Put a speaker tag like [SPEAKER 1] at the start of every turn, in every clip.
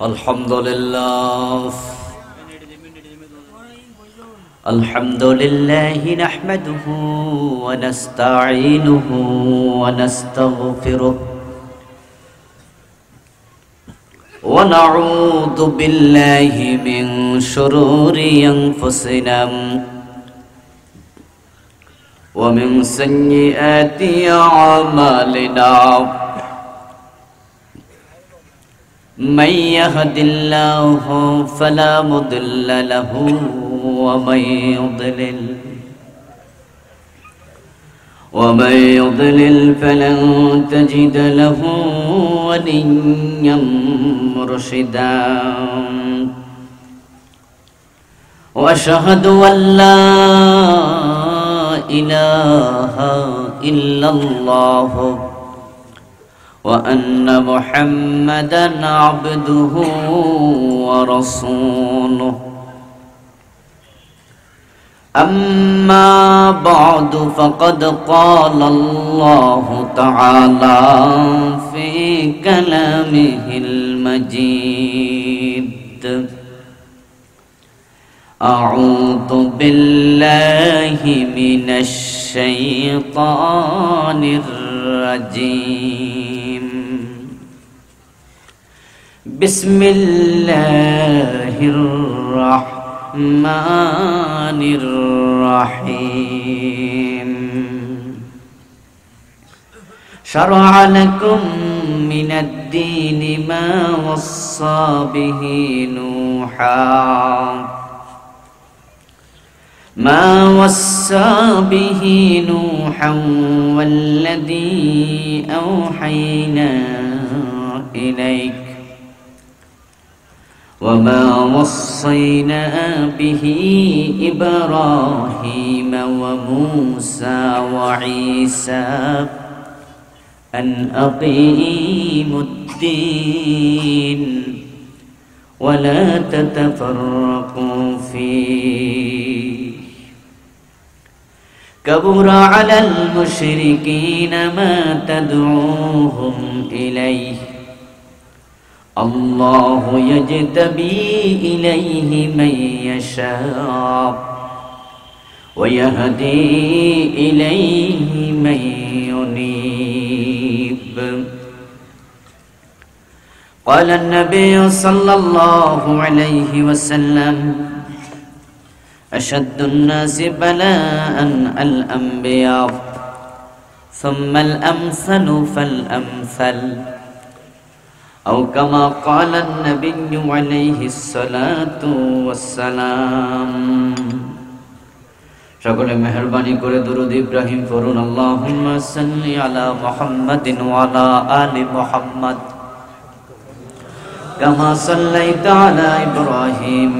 [SPEAKER 1] الحمد لله الحمد لله نحمده ونستعينه ونستغفره ونعوذ بالله من شرور أنفسنا ومن سيئات أعمالنا من يهد الله فلا مضل له ومن يضلل فلن تجد له وليا مرشدا وأشهد أن لا إله إلا الله وأن محمدا عبده ورسوله أما بعد فقد قال الله تعالى في كلامه المجيد أعوذ بالله من الشيطان الرجيم بسم الله الرحمن الرحيم شرع لكم من الدين ما وصى به نوحا والذي أوحينا إليك وما وصينا به إبراهيم وموسى وعيسى أن أقيموا الدين ولا تتفرقوا فيه كبر على المشركين ما تدعوهم إليه الله يجتبي إليه من يشاء ويهدي إليه من ينيب قال النبي صلى الله عليه وسلم أشد الناس بلاء الأنبياء ثم الأمثل فالأمثل أو كما قال النبي عليه الصلاة والسلام সকলে মেহেরবানি করে দুরূদ ইব্রাহিম পড়ুন আল্লাহুম্মা সাল্লি আলা মুহাম্মাদিন ওয়া আলা আলি মুহাম্মাদ কামা সাল্লাইতা আলা ইব্রাহিম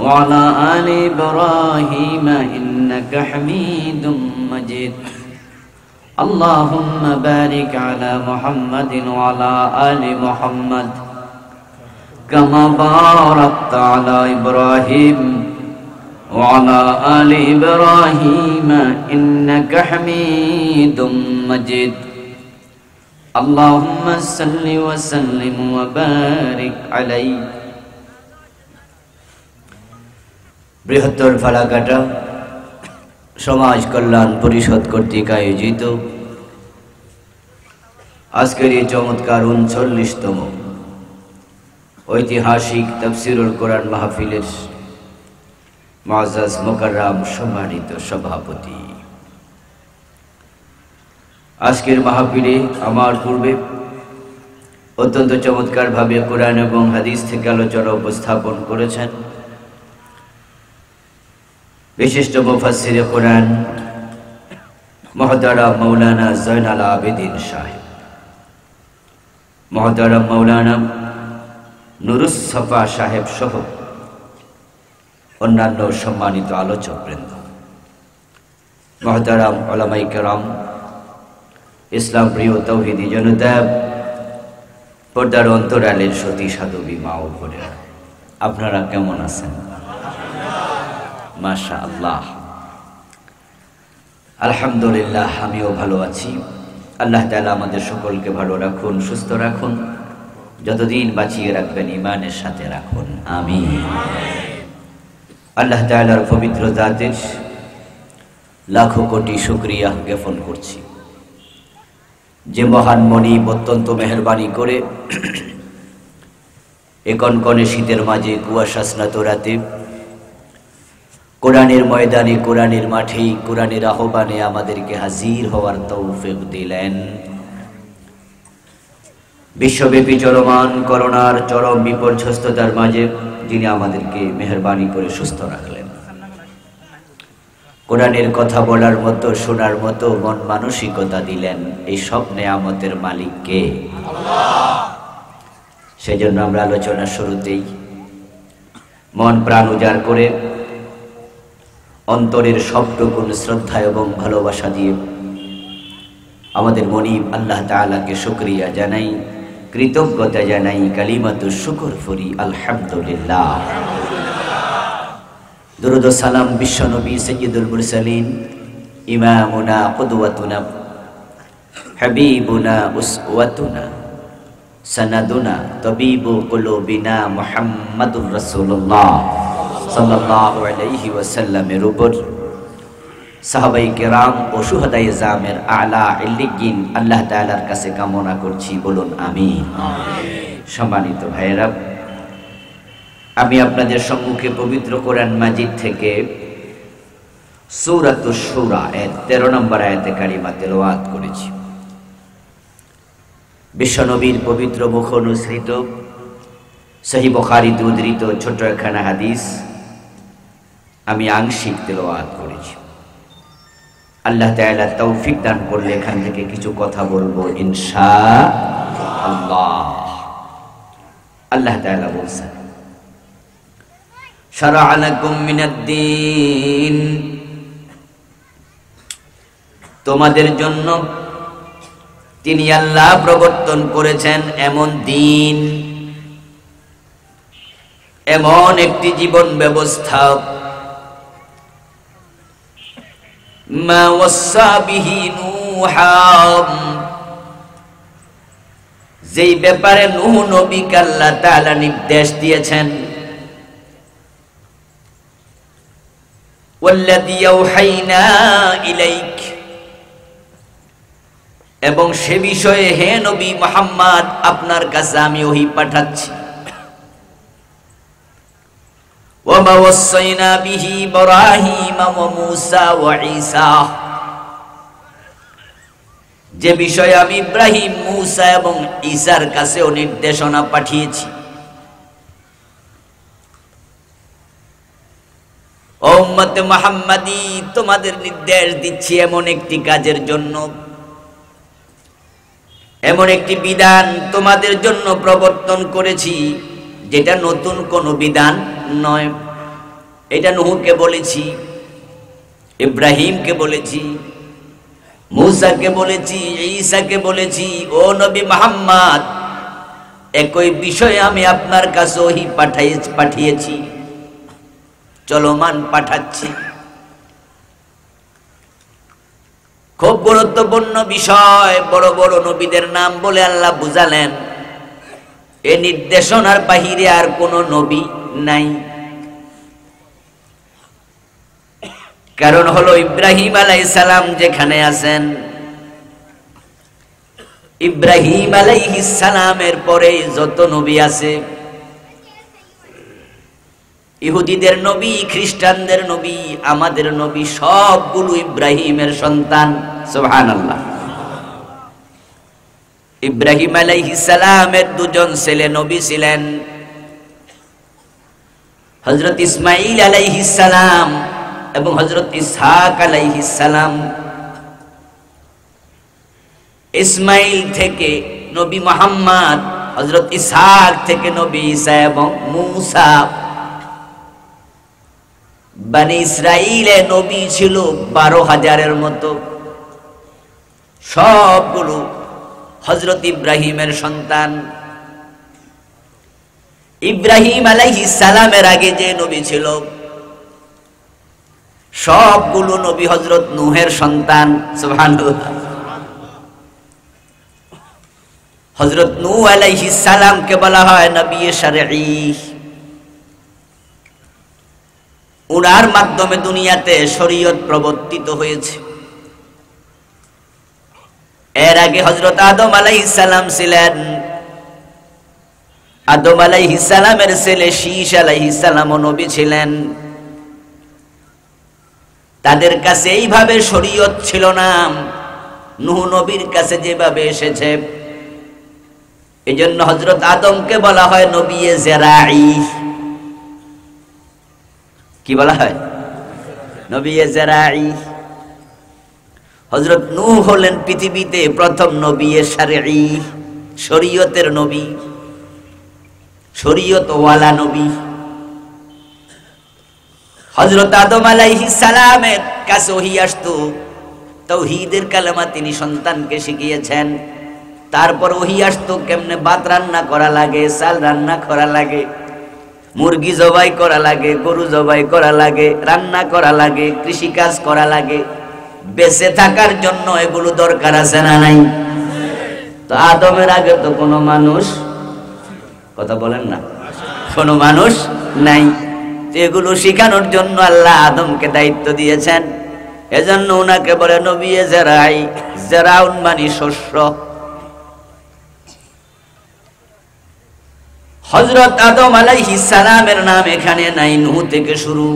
[SPEAKER 1] ওয়া আলা আলি ইব্রাহিম ইন্নাকা হামিদুম মাজিদ اللهم بارك على محمد وعلى آل محمد كما باركت على إبراهيم وعلى آل إبراهيم إنك حميد مجيد اللهم صل وسلم وبارك عليه বৃহত্তর ফালাকাটা সমাজ কল্যাণ পরিষদ কর্তৃক আয়োজিত আজকের এই চমৎকার ৩৯তম ঐতিহাসিক তাফসীরুল কোরআন মাহফিলের মুআজ্জাজ মুকাররম সম্মানিত সভাপতি, আজকের মাহফিলে আমার পূর্বে অত্যন্ত চমৎকারভাবে কোরআন এবং হাদিস থেকে আলোচনা উপস্থাপন করেছেন বিশিষ্ট মুফাসসিরে কোরআন মুহতারাম মাওলানা জয়নাল আবেদিন সাহেব, মুহতারাম মাওলানা নুরুস সাফা সাহেব সহ অন্যান্য সম্মানিত আলোচকবৃন্দ, মুহতারাম উলামায়ে কেরাম, ইসলাম প্রিয় তাওহীদি জনতা, পর্দার অন্তরালের সতী সাধবী মা ও বোনেরা, আপনারা কেমন আছেন? মাশাআল্লাহ, আলহামদুলিল্লাহ, আমিও ভালো আছি। আল্লাহ তাআলা আমাদের সকলকে ভালো রাখুন, সুস্থ রাখুন, যতদিন বাঁচিয়ে রাখবেন ঈমানের সাথে রাখুন, আমিন। আল্লাহ তাআলার পবিত্র জাতের লাখো কোটি শুকরিয়া জ্ঞাপন করছি, যে মহান মনিব অত্যন্ত মেহেরবানি করে এ কনকনে শীতের মাঝে কুয়াশা স্নাত রাতে কোরআনের ময়দানে, কোরআনের মাঠে, কোরআনের আহ্বানে আমাদেরকে হাজির হওয়ার তৌফিক দিলেন। বিশ্বব্যাপী চলমান করোনার চরম বিপর্যস্ততার মাঝে যিনি আমাদেরকে মেহেরবানি করে সুস্থ রাখলেন, কোরআনের কথা বলার মতো, শোনার মতো মন মানসিকতা দিলেন, এই সব নেয়ামতের মালিক কে? আল্লাহ। সেজন্য আমরা আলোচনার শুরুতেই মন প্রাণ উজাড় করে অন্তরের সবটুকুন শ্রদ্ধা এবং ভালোবাসা দিয়ে আমাদের মনিব আল্লাহ তাআলাকে শুকরিয়া জানাই, কৃতজ্ঞতা জানাই, কালিমাতুশ শুকর ফরি আলহামদুলিল্লাহ। দুরূদ ও সালাম বিশ্বনবী সাইয়্যিদুল মুরসালিন, ইমামুনা কুদওয়াতুনা হাবিবুনা উসওয়াতুনা সানাদুনা তবিবু কুলুবিনা মুহাম্মাদুর রাসূলুল্লাহ সাল্লাল্লাহু আলাইহি ওয়াসাল্লামের উপর সাহাবায়ে কেরাম ও শুহাদায়ে জামের আলা ইল্লিয়িন আল্লাহ তাআলার কাছে কামনা করছি, বলুন আমিন। সম্মানিত ভাইয়েরা, আমি আপনাদের সম্মুখে পবিত্র কোরআন মাজিদ থেকে সূরাতুশ শুরা এর 13 নম্বর আয়াতে কারিমা তেলাওয়াত করেছি। বিশ্বনবীর পবিত্র মুখ অনুসৃত সহিহ বুখারীতে উদ্ধৃত ছোট একখানা হাদিস আমি আংশিক তেলাওয়াত করেছি। আল্লাহ তাআলা তৌফিক দান করলে এখান থেকে কিছু কথা বলবো ইনশাআল্লাহ। আল্লাহ তাআলা বলছেন, শারা'a লাকুম মিনাদ-দীন, তোমাদের জন্য তিনি আল্লাহ প্রবর্তন করেছেন এমন দিন, এমন একটি জীবন ব্যবস্থা, মা ওয়াসা বিহি নূহা, যেই ব্যাপারে নূহ নবীকে আল্লাহ তাআলা নির্দেশ দিয়েছেন, ওয়াল্লাযী আওহাইনা ইলাইক, এবং সে বিষয়ে হে নবী মুহাম্মদ আপনার কাছে আমি ওহী পাঠাচ্ছি, ওয়া মা ওয়াসাইনা বিহি ইব্রাহিম ওয়া মূসা ওয়া ঈসা, যে বিষয়ে আমি ইব্রাহিম, মূসা এবং ঈসার কাছেও নির্দেশনা পাঠিয়েছি। ও উম্মতে মুহাম্মাদি, তোমাদের নির্দেশ দিচ্ছি এমন একটি কাজের জন্য, এমন একটি বিধান তোমাদের জন্য প্রবর্তন করেছি যেটা নতুন কোনো বিধান নয়। এটা নূহকে বলেছি, ইব্রাহিমকে বলেছি, মূসাকে বলেছি, ঈসাকে বলেছি, ও নবী মুহাম্মদ একই বিষয়ে আমি আপনার কাছে ওহী পাঠিয়েছি, চলমান পাঠাচ্ছি। খুব গুরুত্বপূর্ণ বিষয়, বড় বড় নবীদের নাম বলে আল্লাহ বুঝালেন এ নির্দেশনার বাহিরে আর কোনো নবী নাই। কারণ হলো ইব্রাহিম আলাইহিস সালাম যেখানে আছেন, ইব্রাহিম আলাইহিস সালামের পরে যত নবী আছে, ইহুদিদের নবী, খ্রিস্টানদের নবী, আমাদের নবী, সবগুলো ইব্রাহিমের সন্তান। সুবহানাল্লাহ। ইব্রাহিম আলাইহিস সালামের দুজন ছেলে নবী ছিলেন, হযরত ইসমাঈল আলাইহিস সালাম এবং হযরত ইসহাক আলাইহিস সালাম। ইসমাঈল থেকে নবী মুহাম্মদ, হযরত ইসহাক থেকে নবী ঈসা এবং মূসা। বনি ইসরাইলে নবী ছিল 12,000-এর মতো, সবগুলো হযরত ইব্রাহিমের সন্তান। ইব্রাহিম আলাইহিস সালামের আগে যে নবী ছিল সবগুলো নবী হযরত নূহের সন্তান। সুবহানাল্লাহ। হযরত নূহ আলাইহিস সালামকে বলা হয় নবী শরঈ। উনার মাধ্যমে দুনিয়াতে শরীয়ত প্রবর্তিত হয়েছে। এর আগে হযরত আদম আলাইহিস সালাম ছিলেন। আদম আলাইহিস সালামের ছেলে শীশ আলাইহিস সালামও নবী ছিলেন। তাদের কাছে এইভাবে শরীয়ত ছিল না, নূহ নবীর কাছে যেভাবে এসেছে। এজন্য হযরত আদমকে বলা হয় নবী জেরাঈ। কি বলা হয়? নবী জেরাঈ। হযরত নূহ হলেন পৃথিবীতে প্রথম নবী শরঈ, শরীয়তের নবী, শরীয়ত ওয়ালা নবী। হযরত আদম আলাইহিস সালামের কাছে ওহী আসতো, তাওহীদের কালেমা তিনি সন্তানকে শিখিয়েছেন। তারপর ওহী আসতো কেমনে ভাত রান্না করা লাগে, চাল রান্না করা লাগে, মুরগি জবাই করা লাগে, গরু জবাই করা লাগে, রান্না করা লাগে, কৃষি কাজ করা লাগে। বেঁচে থাকার জন্য এগুলো দরকার আছে না নাই? তো আদমের আগে তো কোনো মানুষ, কথা বলেন না, কোনো মানুষ নাই। এগুলো শিখানোর জন্য আল্লাহ আদমকে দায়িত্ব দিয়েছেন। এজন্য ওনাকে বলে নবী জেরাঈ। জেরাউন মানে শস্য। হযরত আদম আলাইহিস সালামের নাম এখানে নাই, নূহ থেকে শুরু।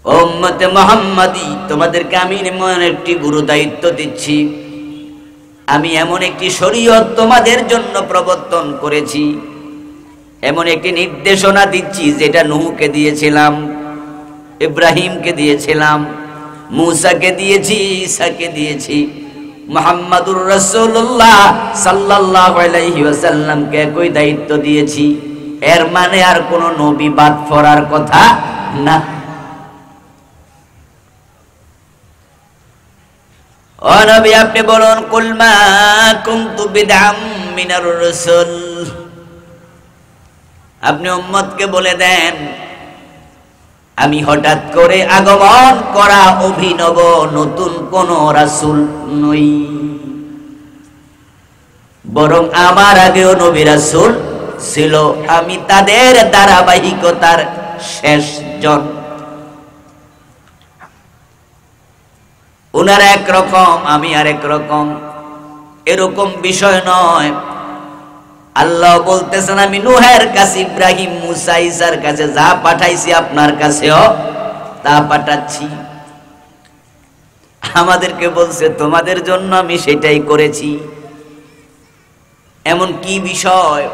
[SPEAKER 1] উম্মতে মুহাম্মাদি, তোমাদেরকে আমি এমন একটি গুরু দায়িত্ব দিচ্ছি। আমি এমন একটি শরীয়ত তোমাদের জন্য প্রবর্তন করেছি, এমন একটি নির্দেশনা দিচ্ছি যেটা নূহকে দিয়েছিলাম, ইব্রাহিমকে দিয়েছিলাম, মূসাকে দিয়েছি, ঈসাকে দিয়েছি, মুহাম্মাদুর রাসূলুল্লাহ সাল্লাল্লাহু আলাইহি ওয়াসাল্লামকে একই দায়িত্ব দিয়েছি। এর মানে আর কোন নবী বাদ পড়ার কথা না। ও নবী, আপনি বলুন, কুল মা কুনতু বিদআম মিনার রাসূল। আপনি উম্মতকে বলে দেন, আমি হঠাৎ করে আগমন করা অভিনব নতুন কোন রাসূল নই, বরং আমার আগেও নবী রাসূল ছিল। আমি তাদের ধারাবাহিকতার শেষ জন। উনারা একরকম, আমি আরেক রকম, এরকম বিষয় নয়। আল্লাহ বলতেছেন, আমি নূহের কাছে, ইব্রাহিম, মূসা, ঈসার কাছে যা পাঠাইছি আপনার কাছেও তা পাঠাচ্ছি। আমাদেরকে বলছে তোমাদের জন্য আমি সেটাই করেছি। এমন কি বিষয়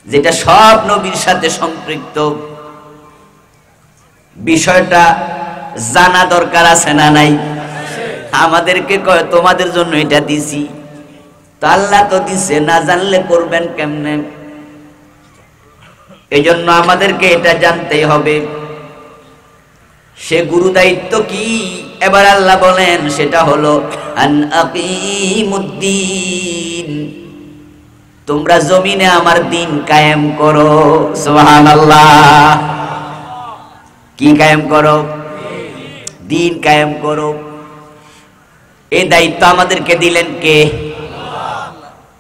[SPEAKER 1] যেটা সব নবীর সাথে সম্পৃক্ত? বিষয়টা জানা দরকার আছে না নাই? আমাদেরকে কয় তোমাদের জন্য এটা দিছি। তো আল্লাহ তো দিছে, না জানলে করবেন কেমনে? এই জন্য আমাদেরকে এটা জানতেই হবে। সে গুরু দায়িত্ব কি? এবার আল্লাহ বলেন, সেটা হলো আন আকিমুদ্দিন, তোমরা জমিনে আমার দিন কায়েম করো। সুবহানাল্লাহ। কি কায়েম করো? দিন কায়েম করো। এই দায়িত্ব আমাদেরকে দিলেন কে?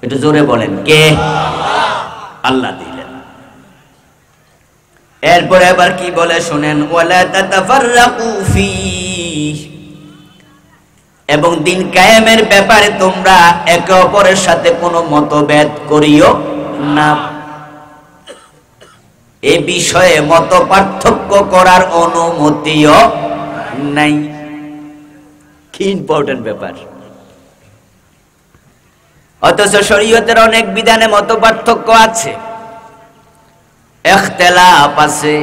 [SPEAKER 1] একটু জোরে বলেন, কে? আল্লাহ দিলেন। এরপরে আবার কি বলে শুনেন, ওয়ালা তাতাফাররাকু ফীহ, এবং দিন কায়েমের ব্যাপারে তোমরা একে অপরের সাথে কোনো মতভেদ করিও না। এ বিষয়ে মত পার্থক্য করার অনুমতিও নাই। কি ইম্পর্টেন্ট ব্যাপার। অথচ শরীয়তের অনেক বিধানে মত পার্থক্য আছে, ইখতিলাফ আছে।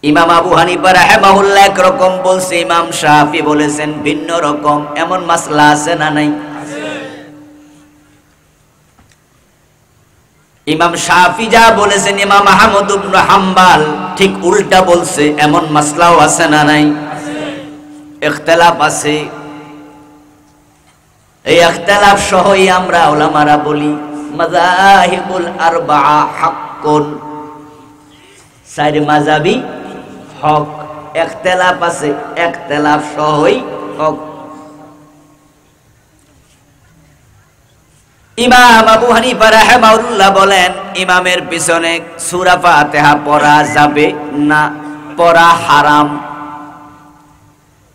[SPEAKER 1] ইমাম আবু হানিফা রাহিমাহুল্লাহ একরকম বলছে, ইমাম শাফি বলেছেন ভিন্ন রকম। এমন মাসলা আছে না নাই? ইমাম শাফি যা বলেছেন, ইমাম আহমদ ইবনে হাম্বল ঠিক উল্টা বলছে। এমন মাসলাও আছে না নাই? ইখতিলাফ আছে। এই ইখতিলাফ সহই আমরা উলামারা বলি মাযাহিবুল আরবাআ হাক্কুন, চার মাযহাবি হক। ইখতিলাফ আছে, ইখতিলাফ সহই হক। ইমাম আবু হানিফা রাহিমাহুল্লাহ বলেন ইমামের পিছনে সূরা ফাতিহা পড়া যাবে না, পড়া হারাম।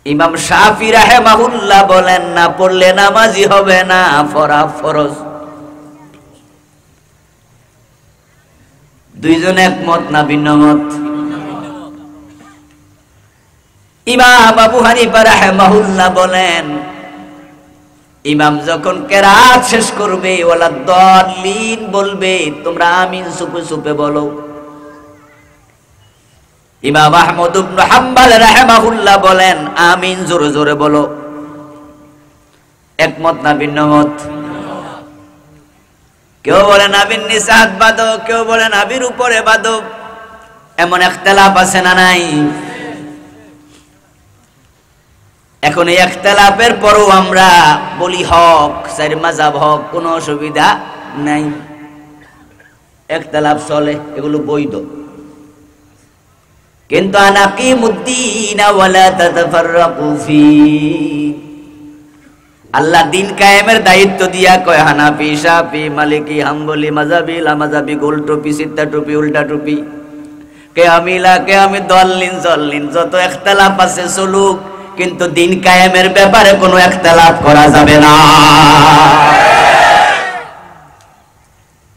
[SPEAKER 1] ইমাম শাফি রাহিমাহুল্লাহ বলেন না, পড়লে নামাজি হবে না, পড়া ফরজ। দুইজন একমত না ভিন্ন মত? ইমাম আবু হানিফা রাহিমাহুল্লাহ বলেন ইমাম যখন কেরাত শেষ করবে ওয়ালা দাল্লিন বলবে, তোমরা আমিন চুপে চুপে বলো। ইমাম আহমদ ইবনে হাম্বল রাহিমাহুল্লাহ বলেন আমিন জোরে জোরে বলো। একমত না ভিন্ন মত? কেউ বলেন আমিন নিচে হাত বাঁধো, কেউ বলেন আবির উপরে বাঁধো। এমন ইখতিলাফ আছে না নাই? এখন এই ইখতিলাফের পরও আমরা বলি হক, চার মাযহাব হক, কোনো অসুবিধা নাই। ইখতিলাফ চলে, এগুলো বৈধ। কিন্তু আনাকিমুদ্দিন ওয়ালা তাতাফাররাকু ফি, আল্লাহ দিন কায়েমের দায়িত্ব দিয়া কয় হানাফি, শাফি, মালিকি, হাম্বলি, মাযহাবি, লামাযহাবি, গোল টুপি, সিদ্ধা টুপি, উল্টা টুপি, কে আমিলা, কে আমি দল্লিন জল্লিন, যত ইখতিলাফ আছে চলুক, কিন্তু দিন কায়েমের ব্যাপারে কোনো ইখতিলাফ করা যাবে না।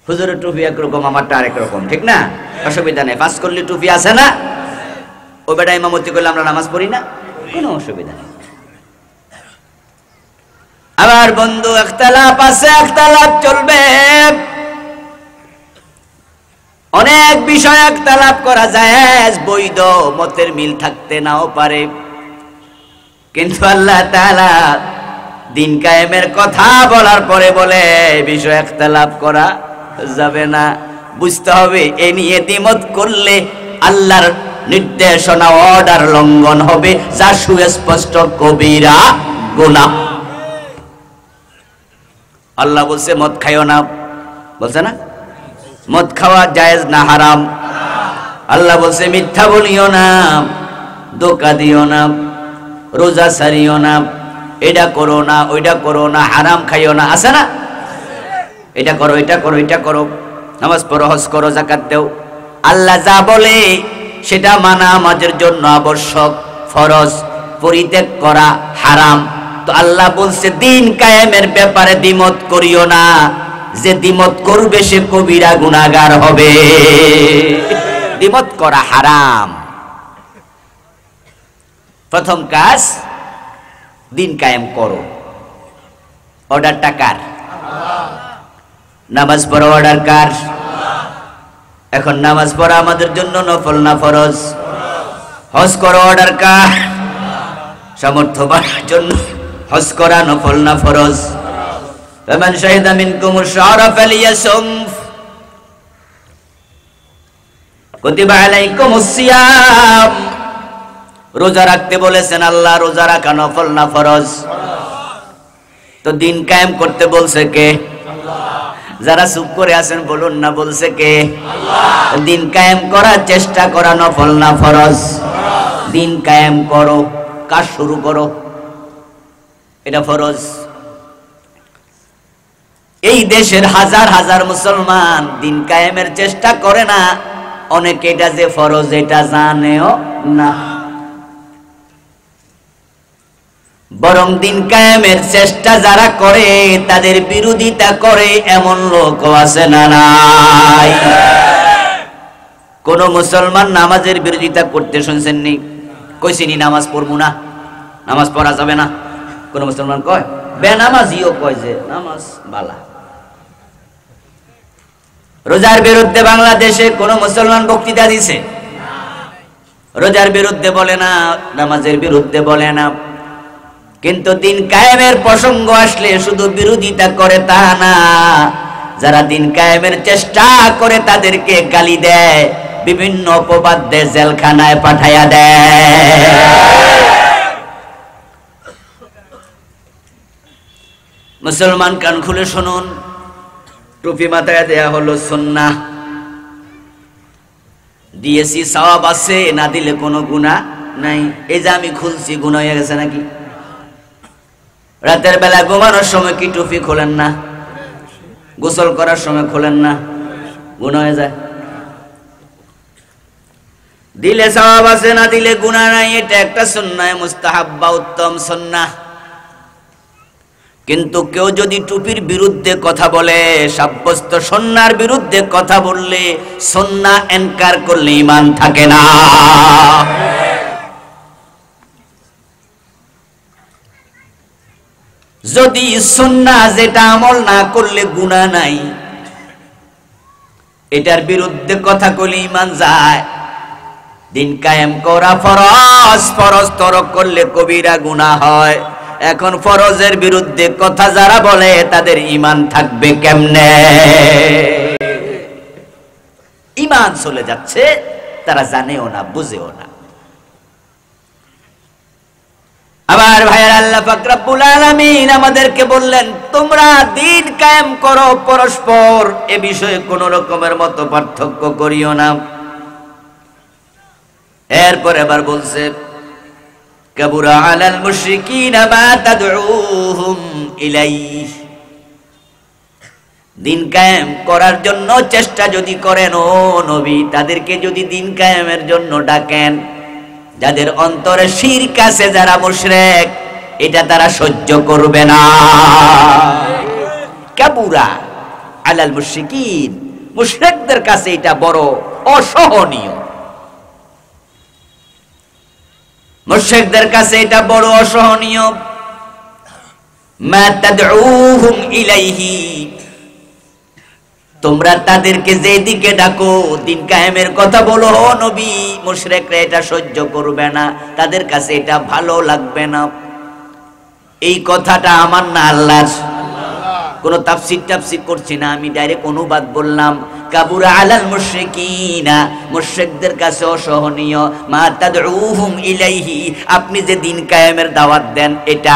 [SPEAKER 1] হুজুরের টুপি একরকম, আমারটা আরেক রকম, ঠিক না? অসুবিধা নেই। পাঁচ করলি টুপি আছে না, ওই বেটা ইমামতি করলে আমরা নামাজ পড়ি না, কোনো অসুবিধা নেই। আমার বন্ধু ইখতিলাফ আছে, ইখতিলাফ চলবে। অনেক বিষয় ইখতিলাফ করা জায়েজ, বৈধ, মতের মিল থাকতে নাও পারে, কিন্তু আল্লাহ তাআলা দিন কায়েমের কথা বলার পরে বলে এই বিষয়ে ইখতিলাফ করা যাবে না। বুঝতে হবে এ নিয়ে দ্বিমত করলে আল্লাহর নির্দেশনা, অর্ডার লঙ্ঘন হবে, যা সুস্পষ্ট কবিরা গুনাহ। আল্লাহ বলছে মদ খাইও না, বলছে না? মদ খাওয়া জায়েজ না হারাম? আল্লাহ বলছে মিথ্যা বলিও না, ধোঁকা দিও না, রোজা ছাড়িও না, এটা করো না, ওইটা করো না, হারাম খাইও না, আছে না? এটা করো, এটা করো, এটা করো, নামাজ পড়ো, হজ করো, যাকাত দাও। আল্লাহ যা বলে সেটা মানা আমাদের জন্য আবশ্যক, ফরজ, পরিত্যাগ করা হারাম। তো আল্লাহ বলছে দিন কায়েমের ব্যাপারে দ্বিমত করিও না, যে দ্বিমত করবে সে কবিরা গুনাহগার হবে। দ্বিমত করা হারাম। প্রথম কাজ দিন কায়েম করো। অর্ডারটা কার? নামাজ পড়া অর্ডার কার? এখন নামাজ পড়া আমাদের জন্য নফল না ফরজ? হজ করো অর্ডার কার? সামর্থ্যবানের জন্য হজ করা নফল না ফরজ? ফামান শাহিদা মিনকুমুশ শাহরা ফালিয়াসুম, কুতিবা আলাইকুমুস সিয়াম, রোজা রাখতে বলেছেন আল্লাহ, রোজা রাখা নফল না ফরজ? তো দিন কায়েম করতে বলছে কে? যারা চুপ করে আছেন বলুন না, বলছে কে? দিন কায়েম করার চেষ্টা করা নফল না ফরজ? দিন কায়েম করো, কাজ শুরু করো, এটা ফরজ। এই দেশের হাজার হাজার মুসলমান দিন কায়েমের চেষ্টা করে না, অনেকে এটা যে ফরজ এটা জানেও না। বরং দিন কায়েমের চেষ্টা যারা করে তাদের বিরোধিতা করে এমন লোকও আছে না নাই? কোন মুসলমান নামাজের বিরোধিতা করতে শুনছেননি? কইছিনি নামাজ পড়বো না, নামাজ পড়া যাবে না? কোন মুসলমান কয়? বেনামাজিও কয় যে নামাজ বালা। রোজার বিরুদ্ধে বাংলাদেশে কোন মুসলমান বক্তৃতা দিছে? রোজার বিরুদ্ধে বলে না, নামাজের বিরুদ্ধে বলে না। কিন্তু দিন কায়েমের প্রসঙ্গ আসলে শুধু বিরোধিতা করে তা না, যারা দিন কায়েমের চেষ্টা করে তাদেরকে গালি দেয়, বিভিন্ন অপবাদ দেয়, জেলখানায় পাঠাইয়া দেয়। মুসলমান কান খুলে শুনুন, টুপি মাথায় দেয়া হলো সুন্নাহ, দিয়েছি সওয়াব আছে, না দিলে কোনো গুনাহ নাই। এই যে আমি খুলছি, গুনাহ হয়ে গেছে নাকি? রাতের বেলা ঘুমানোর সময় কি টুপি খোলেন না? গোসল করার সময় খোলেন না, গুনাহ হয়ে যায়। দিলে সওয়াব আছে, না দিলে গুনাহ নাই। এটা একটা সুন্নাহ মুস্তাহাব্বা, উত্তম সুন্নাহ। কিন্তু কেউ যদি টুপির বিরুদ্ধে কথা বলে, সাব্যস্ত সুন্নাহর বিরুদ্ধে কথা বললে, সুন্নাহ এনকার করলে ঈমান থাকে না। যদি সুন্নাহ যেটা আমল না করলে গুনাহ নাই, এটার বিরুদ্ধে কথা কইলে ঈমান যায়। দিন কায়েম করা ফরজ, ফরজ তরক করলে কবিরা গুনাহ হয়। এখন ফরজের বিরুদ্ধে কথা যারা বলে তাদের ঈমান থাকবে কেমনে? ঈমান চলে যাচ্ছে, তারা জানেও না, বুঝেও না। আবার ভাইয়ের, আল্লাহ পাক রব্বুল আলামিন আমাদেরকে বললেন, তোমরা দিন কায়েম করো, পরস্পর এ বিষয়ে কোন রকমের মত পার্থক্য করিও না। এরপর আবার বলছে, কাবুরা আলাল মুশরিকিনা মা তাদউহুম ইলাইহি। দিন কায়েম করার জন্য চেষ্টা যদি করেন ও নবী, তাদেরকে যদি দিন কায়েমের জন্য ডাকেন, যাদের অন্তরে শিরক আছে, যারা মুশরিক, এটা তারা সহ্য করবে না। কাবুরা আলাল মুশরিকিন, মুশরিকদের কাছে এটা বড় অসহনীয়। মুশরিকদের কাছে এটা বড় অসহনীয়। মা তাদউহুম ইলাইহি, তোমরা তাদেরকে যেদিকে ডাকো, দিন কায়েমের কথা বলো ও নবী, মুশরিকরা এটা সহ্য করবে না, তাদের কাছে এটা ভালো লাগবে না। এই কথাটা আমার না আল্লাহর। কোন তাফসীর করছি না, আমি ডাইরেক্ট অনুবাদ বললাম। কাবুরা আলাল মুশরিকিনা, মুশরিকদের কাছে অসহনীয়। মা তাদউহুম ইলাইহি, আপনি যে দিন কায়েমের দাওয়াত দেন, এটা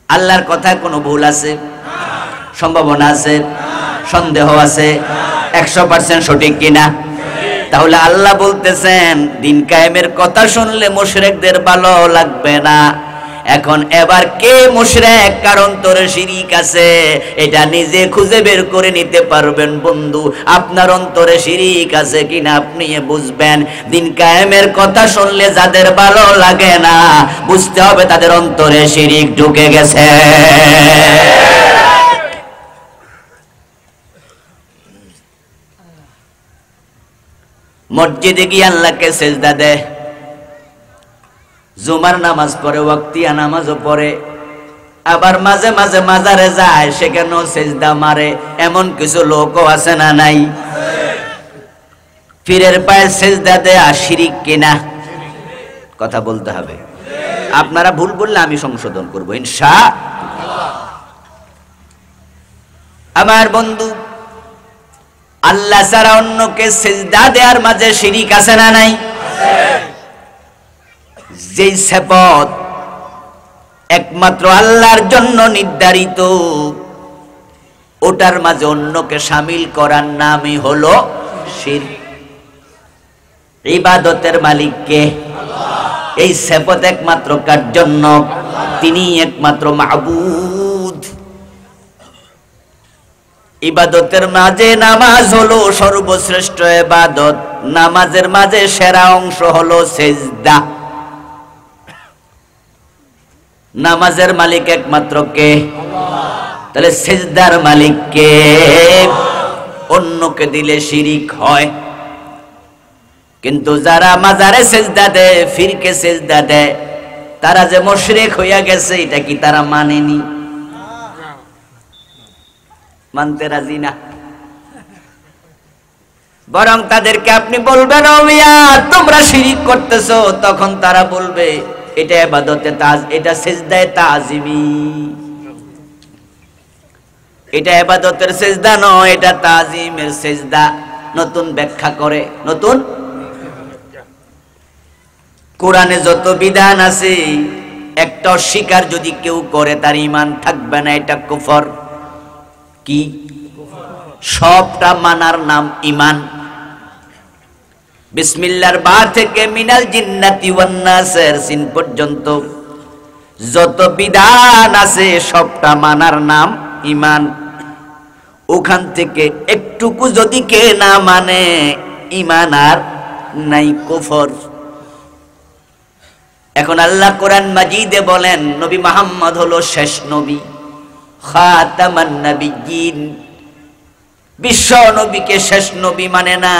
[SPEAKER 1] আল্লাহর কথায় কোনো ভুল আছে? সম্ভাবনা আছে? সন্দেহ আছে? 100% সঠিক কিনা? তাহলে আল্লাহ বলতেছেন, দিন কায়েমের কথা শুনলে মুশরিকদের ভালো লাগবে না। এখন এবার কে মুশরিক, কার অন্তরে শিরিক আছে, এটা নিজে খুঁজে বের করে নিতে পারবেন বন্ধু। আপনার অন্তরে শিরিক আছে কিনা আপনি বুঝবেন। দিন কায়েমের কথা শুনলে যাদের ভালো লাগে না, বুঝতে হবে তাদের অন্তরে শিরিক ঢুকে গেছে। মসজিদে গিয়ে আল্লাহকে সেজদা দেয়, জুমার নামাজ পড়ে, ওয়াক্তিয়া নামাজও পড়ে, আবার মাঝে মাঝে মাজারে যায়, সেখানেও সেজদা মারে। এমন কিছু লোকও আছে না নাই? পীরের পায়ে সেজদা দেয়, আর শিরিক কিনা? কথা বলতে হবে। আপনারা ভুল বললে আমি সংশোধন করব ইনশাআল্লাহ। আমার বন্ধু, আল্লাহ ছাড়া অন্যকে সেজদা দেওয়ার মাঝে শিরিক আছে না নাই? যেই সিফাত একমাত্র আল্লাহর জন্য নির্ধারিত, ওটার মাঝে অন্যকে শামিল করার নামই হলো শিরক। ইবাদতের মালিক কে? আল্লাহ। এই সিফাত একমাত্র কার জন্য? তিনি একমাত্র মাবুদ। ইবাদতের মাঝে নামাজ হলো সর্বশ্রেষ্ঠ ইবাদত। নামাজের মাঝে সেরা অংশ হলো সিজদা। নামাজের মালিক একমাত্র কে? আল্লাহ। তাহলে সিজদার মালিক কে? অন্যকে দিলে শিরিক হয়। কিন্তু যারা মাজারে সিজদা দেয়, ফিরকে সিজদা দেয়, তারা যে মুশরিক হইয়া গেছে, এটা কি তারা মানেনি? মানতে রাজি না। বরং তাদেরকে আপনি বলবেন, ও মিয়া তোমরা শিরিক করতেছো, তখন তারা বলবে এটা ইবাদতে এটা সিজদায়ে তাজিমি, এটা ইবাদতের সিজদা নয়, এটা তাজিমের সিজদা। নতুন ব্যাখ্যা করে, নতুন। কোরআনে যত বিধান আছে, একটা অস্বীকার যদি কেউ করে, তার ঈমান থাকবে না, এটা কুফর। কি? সবটা মানার নাম ঈমান। বিসমিল্লাহর বা থেকে মিনাল জিন্নাতি ওয়ান নাসের সিন পর্যন্ত যত বিধান আছে, সবটা মানার নাম ইমান, ওখান থেকে একটুকু যদি কে না মানে ইমান আর নাই, কুফর। এখন আল্লাহ কোরআন মাজিদে বলেন নবী মুহাম্মদ হলো শেষ নবী, খাতামান নবিয়্যিন। বিশ্ব নবীকে শেষ নবী মানে না,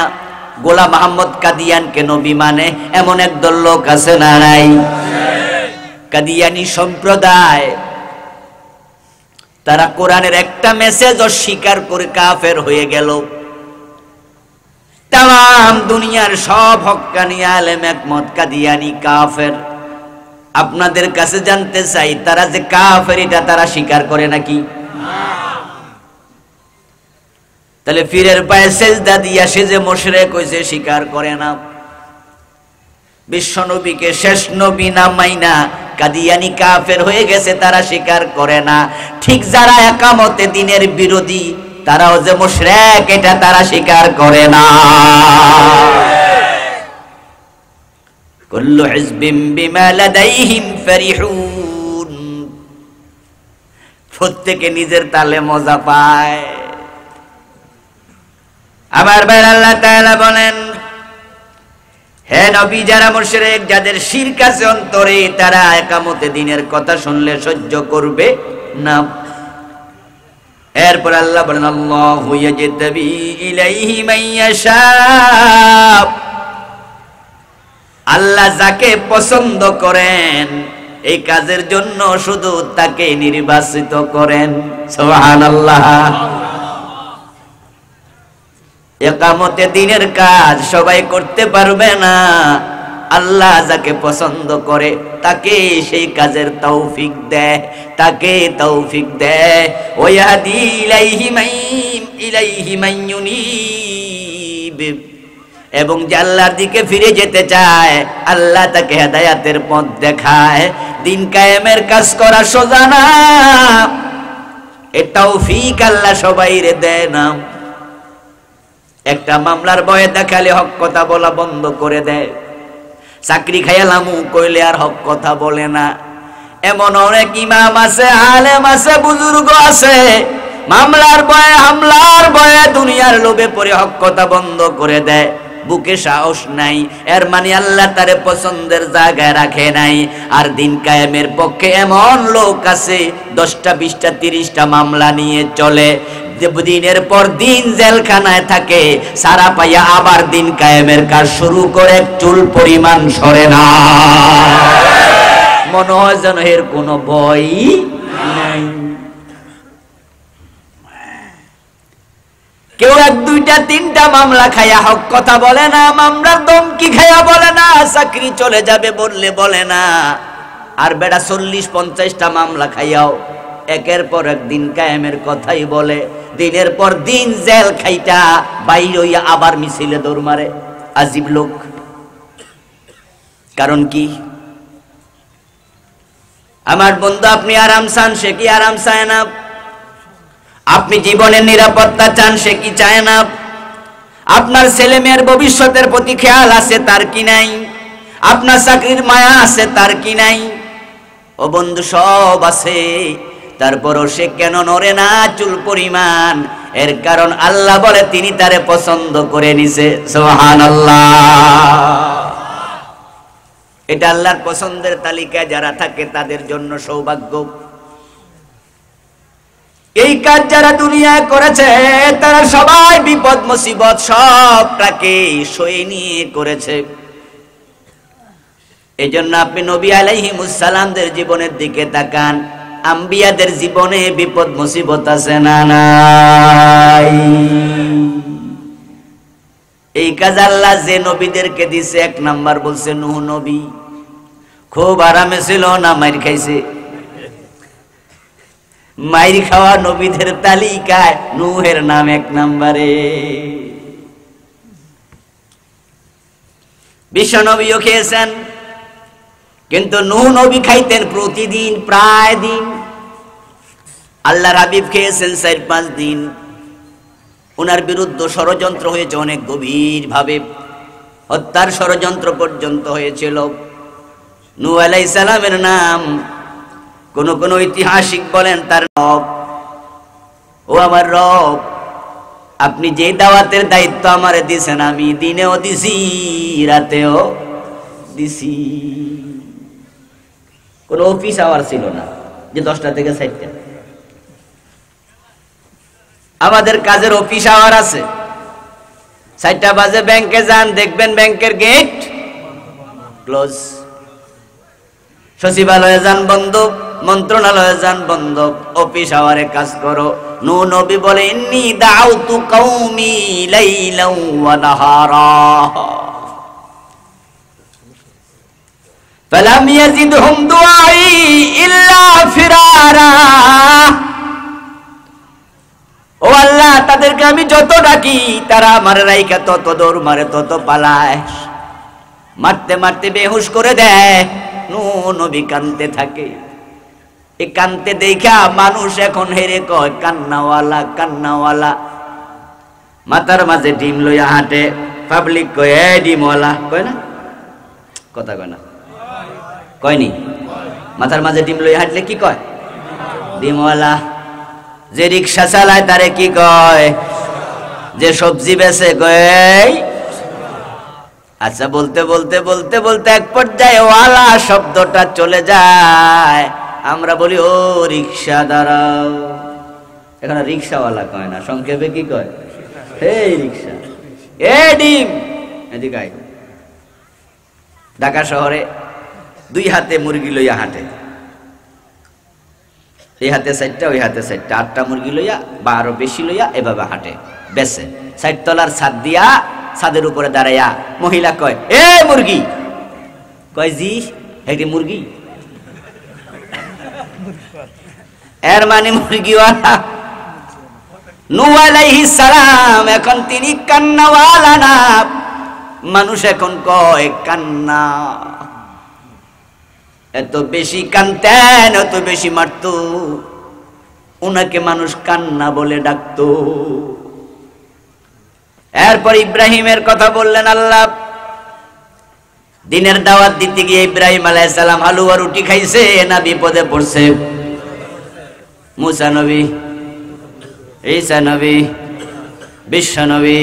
[SPEAKER 1] গোলাম মোহাম্মদ কাদিয়ানকে নবী মানে, এমন একদল লোক আছে না নাই? কাদিয়ানি সম্প্রদায়, তারা কোরআনের একটা মেসেজ অস্বীকার করে কাফের হয়ে গেল। তাম দুনিয়ার সব হক্কানি আলেম একমত কাদিয়ানি কাফের। আপনাদের কাছে জানতে চাই, তারা যে কাফের এটা তারা স্বীকার করে নাকি? তাহলে পীরের পায়ে সেজদা দিয়া সে যে মুশরিক হইছে স্বীকার করে না। বিশ্ব নবীকে শেষ নবী না মাইনা কাদিয়ানি কাফের হয়ে গেছে, তারা স্বীকার করে না। ঠিক যারা একামতে দিনের বিরোধী, তারাও যে মুশরিক এটা তারা স্বীকার করে না। কুল্লু হিজবিন বিমা লাদাইহিম ফারিহুন। প্রত্যেকে নিজের তালে মজা পায়। আমার ভাই, আল্লাহ তাআলা বলেন, হে নবী, যারা মুশরিক, যাদের শিরক আছে অন্তরে, তারা একামতে দিনের কথা শুনলে সহ্য করবে না। এরপর আল্লাহ বলেন, আল্লাহু ইয়াজতাবি ইলাইহি মান ইয়াশা। আল্লাহ যাকে পছন্দ করেন এই কাজের জন্য শুধু তাকে নির্বাচিত করেন। সুবহানাল্লাহ। একামতে দিনের কাজ সবাই করতে পারবে না, আল্লাহ যাকে পছন্দ করে তাকে সেই কাজের তৌফিক দেয়, তাকে তৌফিক দেয়। ওয়াহদি ইলাইহি মান ইউনিব। এবং যে আল্লাহর দিকে ফিরে যেতে চায়, আল্লাহ তাকে হেদায়েতের পথ দেখায়। দিন কায়েমের কাজ করা সোজা না, এ তৌফিক আল্লাহ সবাইরে দেয় না। একটা মামলার ভয়ে দেখালে হক কথা বলা বন্ধ করে দেয়। চাকরি খাইলামু কইলে আর হক কথা বলে না। এমন অনেক ইমাম আছে, আলেম আছে, বুজুর্গ আছে, মামলার ভয়ে, হামলার ভয়ে, দুনিয়ার লোভে পড়ে হক কথা বন্ধ করে দেয়। বুকে সাহস নাই, এর মানে আল্লাহ তারে পছন্দের জায়গায় রাখে নাই। আর দিন কায়েমের পক্ষে এমন লোক আছে 10টা 20টা 30টা মামলা নিয়ে চলে, দিনের পর দিন জেলখানায় থাকে, সারা পাইয়া আবার দিন কায়েমের কাজ শুরু করে, চুল পরিমাণ সরে না। মনে হয় যেন এর কোনো ভয় নাই। কেউ 1 2টা 3টা মামলা খাইয়া হক কথা বলে না, মামলার দমকি খাইয়া বলে না, চাকরি চলে যাবে বললে বলে না। আর বেটা 40-50টা মামলা খাইয়াও একের পর এক দিন কায়েমের কথাই বলে। দিনের পর দিন জেল খাইটা বাইরে হইয়া আবার মিছিলে দৌড় মারে। আজীব লোক। কারণ কি? আমার বন্ধু, আপনি আরাম চান, সে কি আরাম চায় না। আপনি জীবনের নিরাপত্তা চান, সে কি চায় না। আপনার ছেলে মেয়ের ভবিষ্যতের প্রতি খেয়াল আছে, তার কি নাই। আপনার চাকরির মায়া আছে, তার কি নাই। ও বন্ধু, সব আছে, তারপরও সে কেন নড়ে না চুল পরিমাণ? এর কারণ আল্লাহ বলে তিনি তারে পছন্দ করে নিছে। সুবহানাল্লাহ। এটা আল্লাহর পছন্দের তালিকায় যারা থাকে তাদের জন্য সৌভাগ্য। এই কাজ যারা দুনিয়ায় করেছে তারা সবাই বিপদ মুসিবত সবটাকে সয়ে নিয়ে করেছে। এই জন্য আপনি নবী আলাইহিমুস সালামদের জীবনের দিকে তাকান, আম্বিয়াদের জীবনে বিপদ মুসিবত আছে না নাই? এই কাজ আল্লাহ যে নবীদেরকে দিছে, 1 নাম্বার বলছে নূহ নবী। খুব আরামে ছিল না মাইর খাইছে? মাইর খাওয়া নবীদের তালিকায় নূহের নাম 1 নম্বরে। বিশ্ব নবীও খেয়েছেন, কিন্তু নূহ নবী খাইতেন প্রতিদিন, প্রায় দিন। আল্লাহর হাবিব খেয়েছেন 4-5 দিন। ওনার বিরুদ্ধে ষড়যন্ত্র হয়েছে অনেক গভীর ভাবে, হত্যার ষড়যন্ত্র পর্যন্ত হয়েছিল। নূহ আলাইহিস সালামের নাম কোন কোন ঐতিহাসিক বলেন তার আমার রব, আপনি যে দাওয়াতের দায়িত্ব আমারে দিছেন, আমি দিনেও দিছি রাতেও দিছি। কোন অফিস আওয়ার ছিল না যে 10টা থেকে 4টা। আমাদের কাজের অফিস আওয়ার আছে। 4টা বাজে ব্যাংকে যান, দেখবেন ব্যাংকের গেট ক্লোজ। সচিবালয়ে যান বন্ধ, মন্ত্রণালয়ে যান বন্ধ, অফিস আওয়ারে কাজ করো। নূহ নবী বলে ইন্নী দাউতু কওমি লাইলাও ওয়া নাহারা ফালাম ইয়াজিদহুম দুআই ইল্লা ফিরারা। ও আল্লাহ, তাদেরকে আমি যত ডাকি তারা আমার রাইকা তত দৌড় মারে, তত পালায়, মারতে মারতে বেহুশ করে দেয়। নূহ নবী কানতে থাকে। এই কানতে দেখা মানুষ এখন হেরে কয় কান্নাওয়ালা কান্নাওয়ালা। মাথার মাঝে ডিম লইয়া হাঁটে, পাবলিক কয় এ ডিমওয়ালা, কয় না? কথা কয় না? কয়নি? মাথার মাঝে ডিম লইয়া হাঁটলে কি কয়? ডিমওয়ালা। যে রিক্সা চালায় তারে কি কয়? যে সবজি বেচে কয়। আচ্ছা, বলতে বলতে বলতে বলতে এক পর্যায়ে ওয়ালা শব্দটা চলে যায়। আমরা বলি ও রিক্সা দাঁড়াও। এখানে রিক্সাওয়ালা কয় না, সংক্ষেপে কি কয়? এই রিক্সা, এ ডিম এদিকে আয়। ঢাকা শহরে 2 হাতে মুরগি লইয়া হাঁটে, এই হাতে 4টা, ওই হাতে 4টা, 8টা মুরগি লইয়া বা আরো বেশি লইয়া এভাবে হাঁটে, বেচে। 4 তলার ছাদ দিয়া ছাদের উপরে দাঁড়াইয়া মহিলা কয় এ মুরগি, কয় জি, এটি মুরগি। এর মানে মুরগিওয়ালা। নূহ আলাইহিস সালাম এখন তিনি কান্নাওয়ালা না, মানুষ এখন কয় কান্না। এত বেশি কানতেন, এত বেশি মারত, উনাকে মানুষ কান্না বলে ডাকত। এরপর ইব্রাহিমের কথা বললেন আল্লাহ। দিনের দাওয়াত দিতে গিয়ে ইব্রাহিম আলাইহিস সালাম হালুয়া রুটি খাইছে না বিপদে পড়ছে? মুসা নবী, ঈসা নবী, বিশ্ব নবী।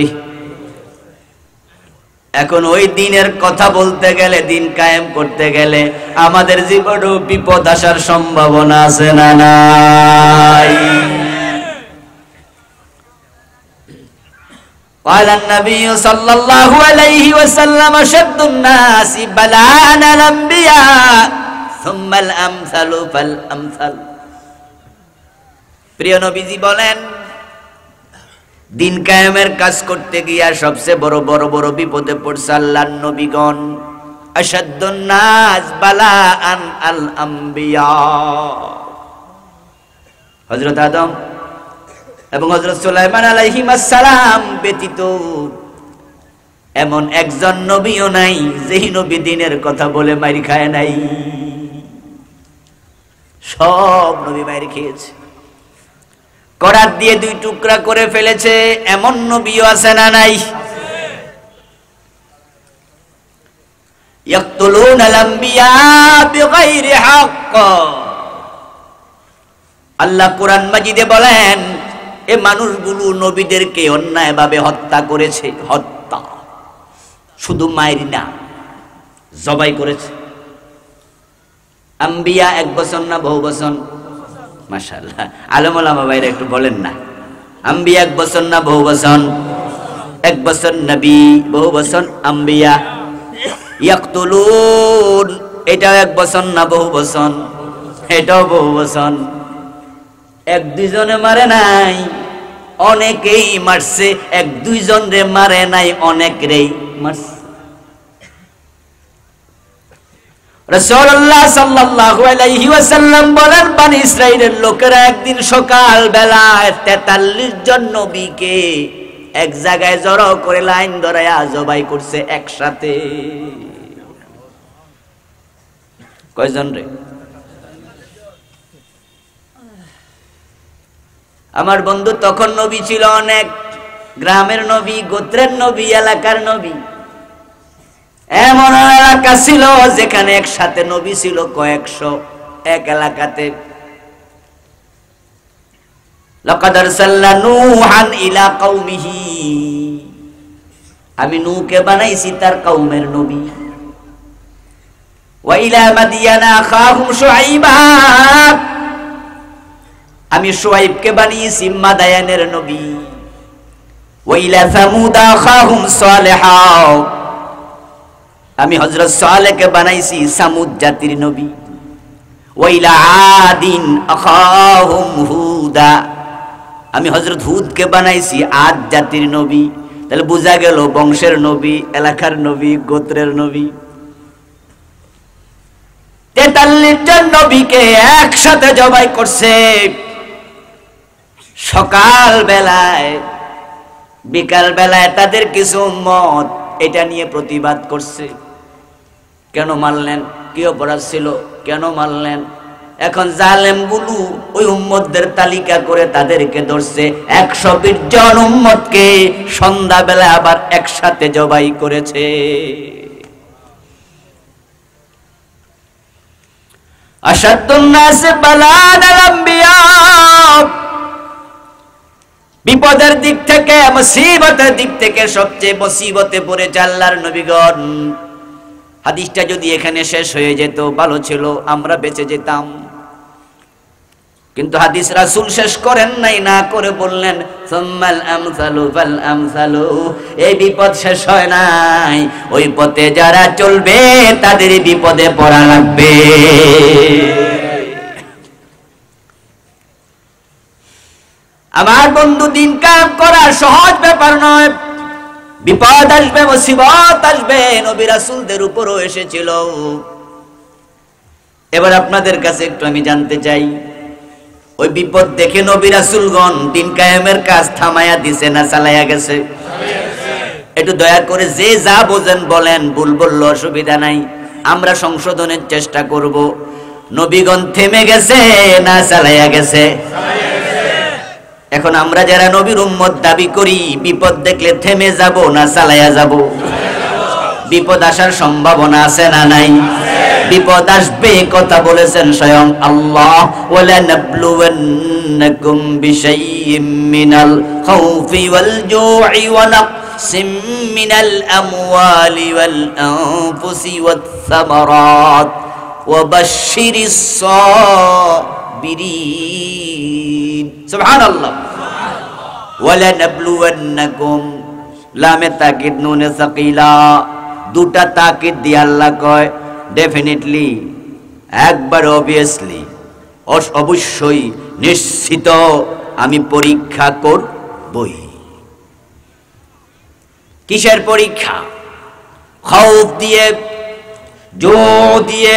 [SPEAKER 1] এখন ওই দিনের কথা বলতে গেলে, দিন কায়েম করতে গেলে আমাদের জীবনেও বিপদ আসার সম্ভাবনা আছে না নাই? قال النبي صلى الله عليه وسلم شد الناس بلاء الانبياء ثم الامثل فالامثل। প্রিয় নবীজি বলেন, দিন কায়েমের কাজ করতে গিয়া সবচেয়ে বড় বড় বড় বিপদে পড়ছে আল্লাহর নবীগণ। আশাদ্দুন নাস বালাআন আল আম্বিয়া। হযরত আদম এবং হযরত সুলাইমান আলাইহিস সালাম ব্যতীত এমন একজন নবীও নাই যেই নবী দিনের কথা বলে মাইর খায় নাই। সব নবী মাইর খেয়েছে, করাত দিয়ে 2 টুকরা করে ফেলেছে, এমন নবীও আছে না নাই? ইয়াকতুলুনাল আম্বিয়া বিগাইরি হক। আল্লাহ কোরআন মাজিদে বলেন, এ মানুষগুলো নবীদেরকে অন্যায়ভাবে হত্যা করেছে। হত্যা শুধু মাইর না, জবাই করেছে। আম্বিয়া 1 বছর না বহু বছর? মাশাআল্লাহ, আলেম ওলামা ভাইরা একটু বলেন না, আম্বিয়া 1 বছর না বহু বছর? 1 বছর নবী, বহু বছর আম্বিয়া। ইয়াকতুলুন, এটাও 1 বছর না বহু বছর? এটাও বহু বছর। 1-2 জনে মারে নাই, অনেকেই মারছে। 1-2 জন রে মারে নাই, অনেকরেই মারছে। রাসূলুল্লাহ সাল্লাল্লাহু আলাইহি ওয়াসাল্লাম বলেন, বনি ইসরাইলের লোকেরা একদিন সকাল বেলায় 43 জন নবীকে এক জায়গায় জড়ো করে লাইন ধরায়া জবাই করছে একসাথে। কয়জন রে? আমার বন্ধু তখন নবী ছিল অনেক, গ্রামের নবী, গোত্রের নবী, এলাকার নবী। এমন এলাকা ছিল যেখানে একসাথে নবী ছিল কয়েকশো এক এলাকাতে। লাকাদ আরসালনা নূহান ইলা কওমিহি, আমি নূহকে বানাইছি তার কওমের নবী। ওয়া ইলা মাদিয়ানা আখাহুম শুআইবা, আমি শুআইবকে বানিয়েছি মাদায়ানের নবী। ওয়া ইলা সামুদ আখাহুম সালেহা, আমি হযরত সালেহকে বানাইছি সামুদ জাতির নবী। ওয়া ইলা আদিন আখাহুম হুদা, আমি হযরত হুদকে বানাইছি আদ জাতির নবী। তাহলে বোঝা গেল বংশের নবী, এলাকার নবী, গোত্রের নবী। 43 জন নবীকে একসাথে জবাই করছে সকাল বেলায়। বিকাল বেলায় তাদের কিছু উম্মত এটা নিয়ে প্রতিবাদ করছে, কেন মারলেন, কি অপরাধ ছিল, কেন মারলেন। এখন জালেম গুলো ওই উম্মতদের তালিকা করে তাদেরকে ধরছে। 120 জন উম্মতকে সন্ধ্যাবেলা আবার একসাথে জবাই করেছে। আশাদ্দুন নাসে বালান আল আম্বিয়া, বিপদের দিক থেকে, মুসিবতের দিক থেকে সবচেয়ে মুসিবতে পড়েছে আল্লাহর নবীগণ। হাদিসটা যদি এখানে শেষ হয়ে যেত ভালো ছিল, আমরা বেঁচে যেতাম। কিন্তু হাদিস রাসূল শেষ করেন নাই, না করে বললেন সুম্মাল আমসালু ফাল আমসালু। এই বিপদ শেষ হয় নাই, ওই পথে যারা চলবে তাদের বিপদে পড়া লাগবে। আমার বন্ধু, দিন কায়েম করা সহজ ব্যাপার নয়। বিপদ আসবে, মুসিবত আসবে, নবী রাসূলদের উপরও এসেছিল। এবার আপনাদের কাছে একটু আমি জানতে চাই, ওই বিপদ দেখে নবী রাসূলগণ দিন কায়েমের কাজ থামায়া দিছে না চালায়া গেছে? একটু দয়া করে যে যা বোঝেন বলেন, ভুল বললে অসুবিধা নাই, আমরা সংশোধনের চেষ্টা করব। নবীগণ থেমে গেছে না চালায়া গেছে? এখন আমরা যারা নবীর উম্মত দাবি করি, বিপদ দেখলে থেমে যাব না চালায়া যাব? বিপদ আসার সম্ভাবনা আছে না নাই? বিপদ আসবে, কথা বলেছেন স্বয়ং আল্লাহ। ওয়ালা নাবলুওয়ান্নাকুম বিশাইইম মিনাল খাউফি ওয়াল জু'i ওয়া নাকসিম মিনাল আমওয়ালি ওয়াল আনফুসি ওয়াত সামারাত ওয়া বাশশিরিস সাবিরিন। সুবহানাল্লাহ। ওয়ালা নাবলুওয়ান্নাকুম, লামে তাকিদ নুনে সাকিলা, দুটা তাকিদ দিয়ে আল্লাহ কয় ডেফিনেটলি, একবার অবভিয়াসলি, অবশ্যই, নিশ্চিত আমি পরীক্ষা করবই। কিসের পরীক্ষা? খৌফ দিয়ে, জো দিয়ে,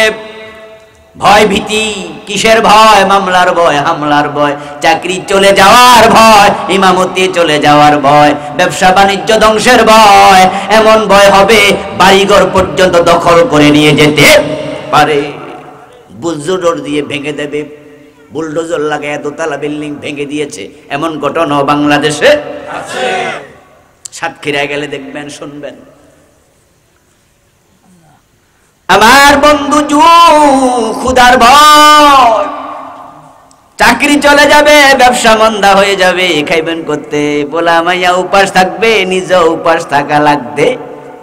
[SPEAKER 1] ভয় ভীতি। কিসের ভয়? মামলার ভয়, হামলার ভয়, চাকরি চলে যাওয়ার ভয়, ইমামতি চলে যাওয়ার ভয়, ব্যবসা বাণিজ্য ধ্বংসের ভয়। এমন ভয় হবে বাড়িঘর পর্যন্ত দখল করে নিয়ে যেতে পারে, বুলডোজার দিয়ে ভেঙে দেবে। বুলডোজার লাগে এততলা বিল্ডিং ভেঙে দিয়েছে, এমন ঘটনা বাংলাদেশে আছে। সাতক্ষীরায় গেলে দেখবেন, শুনবেন। আমার বন্ধু, ক্ষুধার ভয়, চাকরি চলে যাবে, ব্যবসা মন্দা হয়ে যাবে, খাইবেন করতে, বলা মাইয়া উপাস থাকবে, নিজে উপাস থাকা লাগতে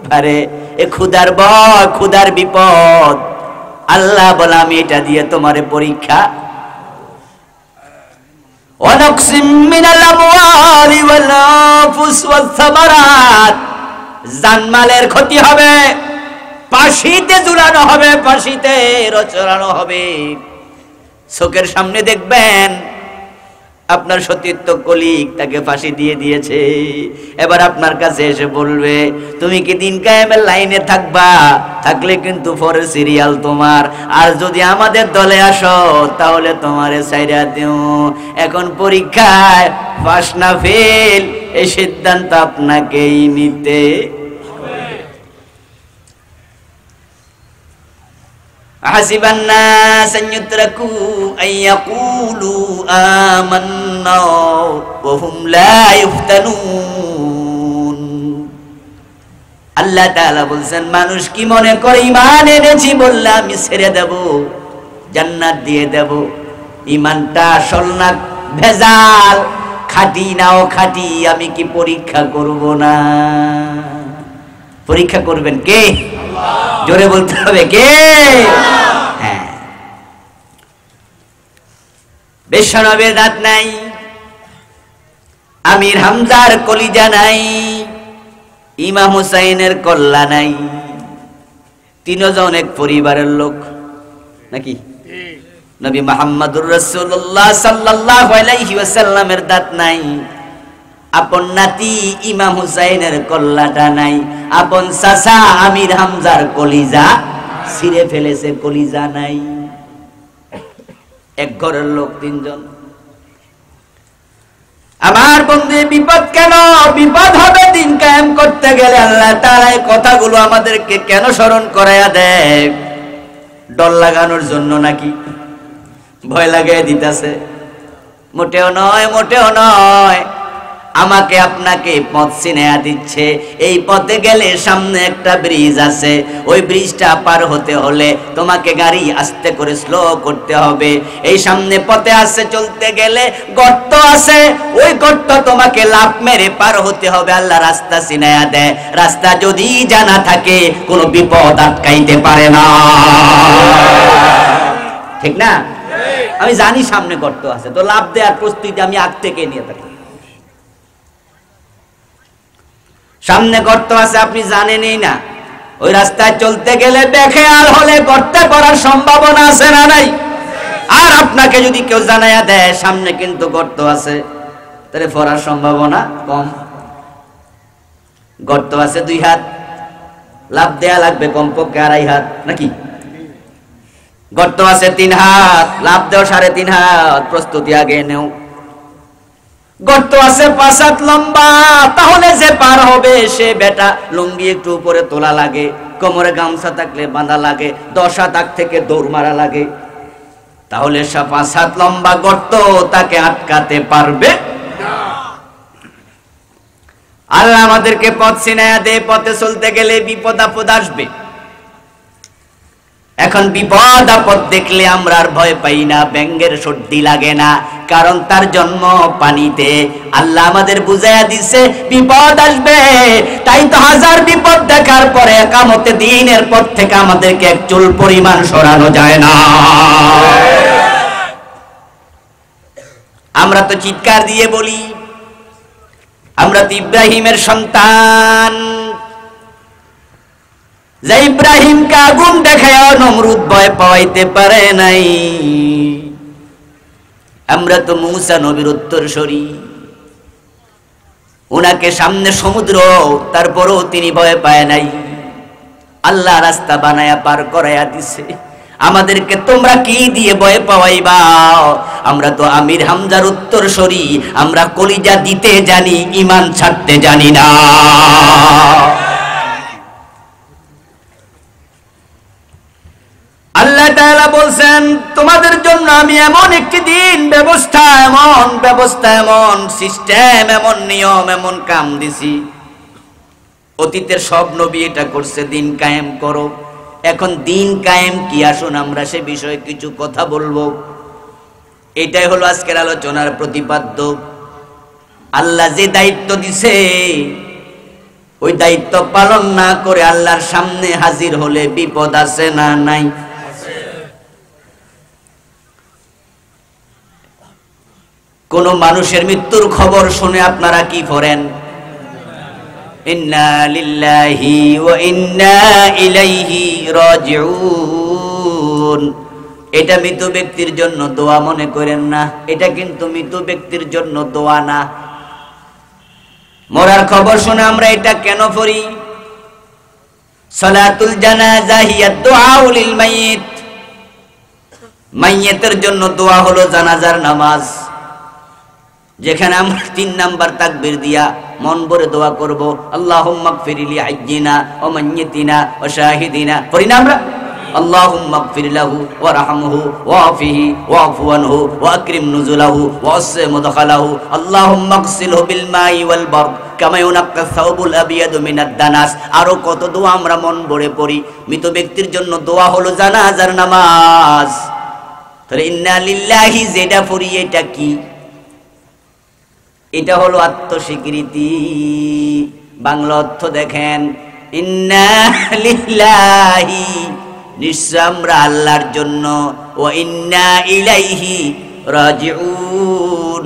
[SPEAKER 1] পারে। এ ক্ষুধার ভয়, ক্ষুধার বিপদ। আল্লাহ বলে আমি এটা দিয়ে তোমারে পরীক্ষা। ওয়ানাকসিম মিনাল আমওয়ালি ওয়াল আনফুস ওয়াস সামারাত, জানমালের ক্ষতি হবে, ফাঁসিতে ঝুলানো হবে, ফাঁসিতে রচনানো হবে। চোখের সামনে দেখবেন আপনার সতীর্থ কলিগ তাকে ফাঁসি দিয়ে দিয়েছে। এবার আপনার কাছে এসে বলবে, তুমি কি দিন কায়েমের লাইনে থাকবা? থাকলে কিন্তু পরের সিরিয়াল তোমার। আর যদি আমাদের দলে আসো তাহলে তোমারে ছাইরা দিও। এখন পরীক্ষায় পাস না ফেল, এই সিদ্ধান্ত আপনাকেই নিতে। হাসিবান নাস আন ইউতরাকু আন ইয়াকুলু আমান্না ওয়া হুম লা ইফতানুন। আল্লাহ তাআলা বলেন, মানুষ কি মনে করে ঈমান এনেছি বললে আমি ছেড়ে দেব, জান্নাত দিয়ে দেব। ঈমানটা আসল না ভেজাল, খাঁটি নাও খাঁটি, আমি কি পরীক্ষা করব না? পরীক্ষা করবেন কে? জোরে বলতে হবে কে? হ্যাঁ, বিশ্বনবীর দাঁত নাই, আমির হামজার কলিজা নাই, ইমাম হুসাইনের কল্লা নাই, তিনজন এক পরিবারের লোক নাকি? নবী মুহাম্মদুর রাসূলুল্লাহ সাল্লাল্লাহু আলাইহি ওয়াসাল্লামের দাঁত নাই, আপন নাতি ইমাম হুসাইনের কল্লাটা নাই, আপন চাচা আমির হামজার কলিজা ছিঁড়ে ফেলেছে, কলিজা নাই। এক ঘরের লোক তিনজন। আমার বন্ধু, বিপদ কেন? বিপদ হবে দিন কায়েম করতে গেলে। আল্লাহ তাআলা এই কথাগুলো আমাদেরকে কেন স্মরণ করায়া দেয়? ডর লাগানোর জন্য নাকি? ভয় লাগাই দিতেছে? মোটেও নয়, মোটেও নয়। আমাকে আপনাকে পথ চিনাইয়া দিচ্ছে। এই পথে গেলে সামনে একটা ব্রিজ আছে, ওই ব্রিজটা পার হতে হলে তোমাকে গাড়ি আস্তে করে স্লো করতে হবে। এই সামনে পথে আছে, চলতে গেলে গর্ত আছে, ওই গর্ত তোমাকে লাফ মেরে পার হতে হবে। আল্লাহ রাস্তা চিনাইয়া দেয়। রাস্তা যদি জানা থাকে, কোনো বিপদ আটকাইতে পারে না, ঠিক না? আমি জানি সামনে গর্ত আছে, তো লাফ দেওয়ার প্রস্তুতি আমি আগ থেকে নিয়ে থাকি। সামনে গর্ত আছে আপনি জানেনই না, ওই রাস্তায় চলতে গেলে বেখেয়াল হলে গর্তে পড়ার সম্ভাবনা আছে না নাই? আর আপনাকে যদি কেউ জানাইয়া দেয় সামনে কিন্তু গর্ত আছে, তাহলে পড়ার সম্ভাবনা কম। গর্ত আছে 2 হাত, লাফ দেয়া লাগবে কমপক্ষে 2.5 হাত নাকি? গর্ত আছে 3 হাত, লাফ দেও 3.5 হাত, প্রস্তুতি আগে নেও। গর্ত আছে 5 হাত লম্বা, তাহলে যে পার হবে সে বেটা লুঙ্গি একটু উপরে তোলা লাগে, কোমরে গামছা থাকলে বাঁধা লাগে, 10 হাত আগ থেকে দৌড় মারা লাগে, তাহলে 5 হাত লম্বা গর্ত তাকে আটকাতে পারবে না। আল্লাহ আমাদেরকে পথ চিনাইয়া দেয়। পথে চলতে গেলে বিপদ আপদ আসবে। এখন বিপদ আপদ দেখলে আমরা আর ভয় পাই না, ব্যাঙের সর্দি লাগে না, কারণ তার জন্ম পানিতে। আল্লাহ আমাদের বুঝাইয়া দিছে বিপদ আসবে। তাই তো হাজার বিপদ দেখার পরে কিয়ামতে দিনের পর থেকে আমাদেরকে এক চুল পরিমাণ সরানো যায় না। আমরা তো চিৎকার দিয়ে বলি আমরা তো ইব্রাহিমের সন্তান, যে ইব্রাহিমকে আগুন দেখায় নমরুদ ভয় পাওয়াইতে পারে নাই। আমরা তো মূসা নবীর উত্তরসূরি, উনাকে সামনে সমুদ্র, তারপরও তিনি ভয় পায় নাই। আল্লাহ রাস্তা বানায়া পার করাইয়া দিছে। আমাদেরকে তোমরা কি দিয়ে ভয় পাওয়াইবা? আমরা তো আমির হামজার উত্তরসূরি, আমরা কলিজা দিতে জানি, ঈমান ছাড়তে জানি না। আল্লাহ তাআলা বলছেন তোমাদের জন্য আমি এমন একটি দিন ব্যবস্থা, এমন সিস্টেম, এমন নিয়ম, এমন কাম দিছি। অতীতের সব নবী এটা করছে, দিন কায়েম করো। এখন দিন কায়েম কি, আসুন আমরা সে বিষয়ে কিছু কথা বলবো। এটাই হলো আজকের আলোচনার প্রতিপাদ্য। আল্লাহ যে দায়িত্ব দিছে, ওই দায়িত্ব পালন না করে আল্লাহর সামনে হাজির হলে বিপদ আছে না নাই? কোন মানুষের মৃত্যুর খবর শুনে আপনারা কি করেন? ইন্না লিল্লাহি ওয়া ইন্না ইলাইহি রাজিউন। এটা মৃত ব্যক্তির জন্য দোয়া মনে করেন না, এটা কিন্তু মৃত ব্যক্তির জন্য দোয়া না। মরার খবর শুনে আমরা এটা কেন পড়ি? সালাতুল জানাজা হিয়া দুআউ লিল মাইয়িত। মাইয়িতের জন্য দোয়া হলো জানাজার নামাজ, যেখানে আমরা 3 নাম্বার তাকবীর দিয়া মন ভরে দোয়া করব, আল্লাহুম্মা গফির লি হাইয়িনা ওয়া মাইয়িতিনা ওয়া শাহিদিনা। পড়ি না আমরা? আল্লাহুম্মা গফির লাহু ওয়ারহামহু ওয়াফিহি ওয়াফু আনহু ওয়া আকরিম নুজুলাহু ওয়াসি মুদখালাহু আল্লাহুম্মা গসিলহু বিল মাই ওয়াল বারদ কামা ইউনাক্কা সাওবুল আবিয়াদু মিনাদ দানাস। আরো কত দোয়া আমরা মন ভরে পড়ি। মৃত ব্যক্তির জন্য দোয়া হলো জানাজার নামাজ। তাহলে ইন্না লিল্লাহি যেটা পড়ি এটা কি? এটা হলো আত্মস্বীকৃতি। বাংলা অর্থ দেখেন, ইন্না লিল্লাহি, নিশ্চয় আমরা আল্লাহর জন্য, ওয়া ইন্না ইলাইহি রাজিউন,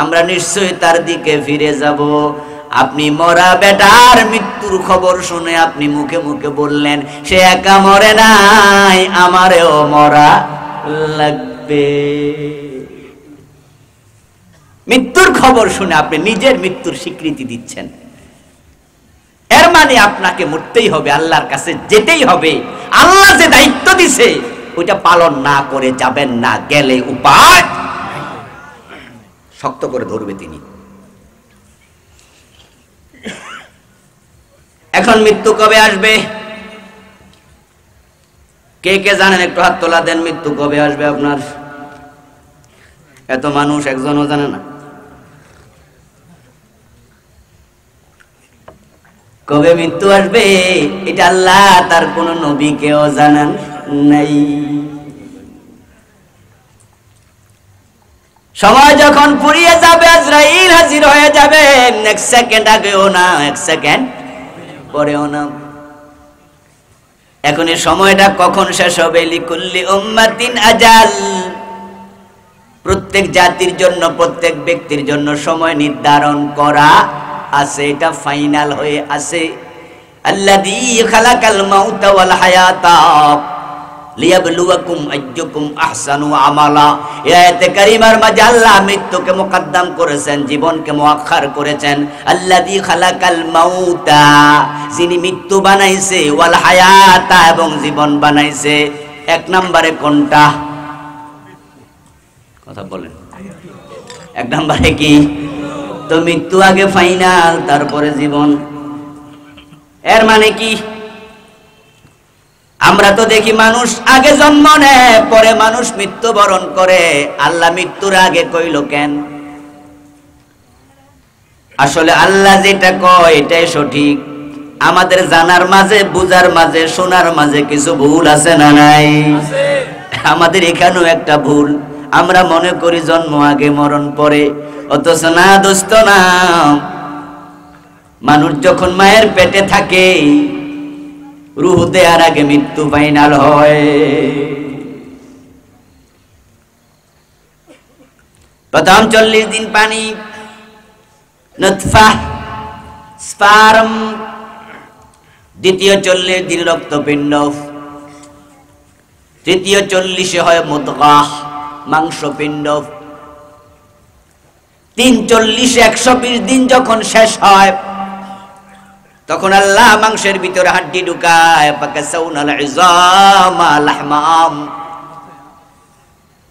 [SPEAKER 1] আমরা নিশ্চয় তার দিকে ফিরে যাব। আপনি মরা বেটার মৃত্যুর খবর শুনে আপনি মুখে মুখে বললেন সে একা মরে নাই, আমারেও মরা লাগবে। মৃত্যুর খবর শুনে আপনি নিজের মৃত্যুর স্বীকৃতি দিচ্ছেন। এর মানে আপনাকে মরতেই হবে, আল্লাহর কাছে যেতেই হবে। আল্লাহ যে দায়িত্ব দিছে ওইটা পালন না করে যাবেন না, গেলে উপায় শক্ত করে ধরবে তিনি। এখন মৃত্যু কবে আসবে কে কে জানেন? একটু হাত তোলা দেন। মৃত্যু কবে আসবে আপনার? এত মানুষ, একজনও জানে না কবে মৃত্যু আসবে। এটা আল্লাহ তার কোন নবীকেও জানান নাই। সময় যখন ফুরিয়ে যাবে, আজরাইল হাজির হয়ে যাবে, এক সেকেন্ড আগেও না, এক সেকেন্ড পরেও না। এখন এই সময়টা কখন শেষ হবে? লিকুল্লি উম্মাতিন আজাল, প্রত্যেক জাতির জন্য, প্রত্যেক ব্যক্তির জন্য সময় নির্ধারণ করা আছে, এটা ফাইনাল হয়ে আছে। আল্লাযী খালাকাল মাউতা ওয়াল হায়াতা লিয়াবলুয়াকুম আইয়ুকুম আহসানু আমালা। এই আয়াতে কারিমার মাঝে আল্লাহ মৃত্যুকে মুকদ্দম করেছেন, জীবনকে মুআক্খার করেছেন। আল্লাযী খালাকাল মাউতা, যিনি মৃত্যু বানাইছে, ওয়াল হায়াতা, এবং জীবন বানাইছে। এক নম্বরে কোনটা? কথা বলেন। এক নম্বরে কি? তো মৃত্যু আগে ফাইনাল, তারপরে জীবন। এর মানে কি? আমরা তো দেখি মানুষ আগে জন্ম নেয়, পরে মানুষ মৃত্যুবরণ করে। আল্লাহ মৃত্যুর আগে কইল কেন? আসলে আল্লাহ যেটা কয় এটাই সঠিক। আমাদের জানার মাঝে, বুঝার মাঝে, শোনার মাঝে কিছু ভুল আছে না নাই? আমাদের এখানেও একটা ভুল। আমরা মনে করি জন্ম আগে মরণ পরে, অথচ না দোস্ত না। মানুষ যখন মায়ের পেটে থাকে, রূহ দেওয়ার আগে মৃত্যু ফাইনাল হয়। প্রথম 40 দিন পানি, নুতফা, স্পার্ম। দ্বিতীয় 40 দিন রক্তপিণ্ড। তৃতীয় 40 হয় মুদগাহ, মাংসপিণ্ড। 40 120 দিন যখন শেষ হয়, তখন আল্লাহ মাংসের ভিতরে হাড্ডি ঢুকায়। ফাকাসাউনাল ইযামা লাহমাম,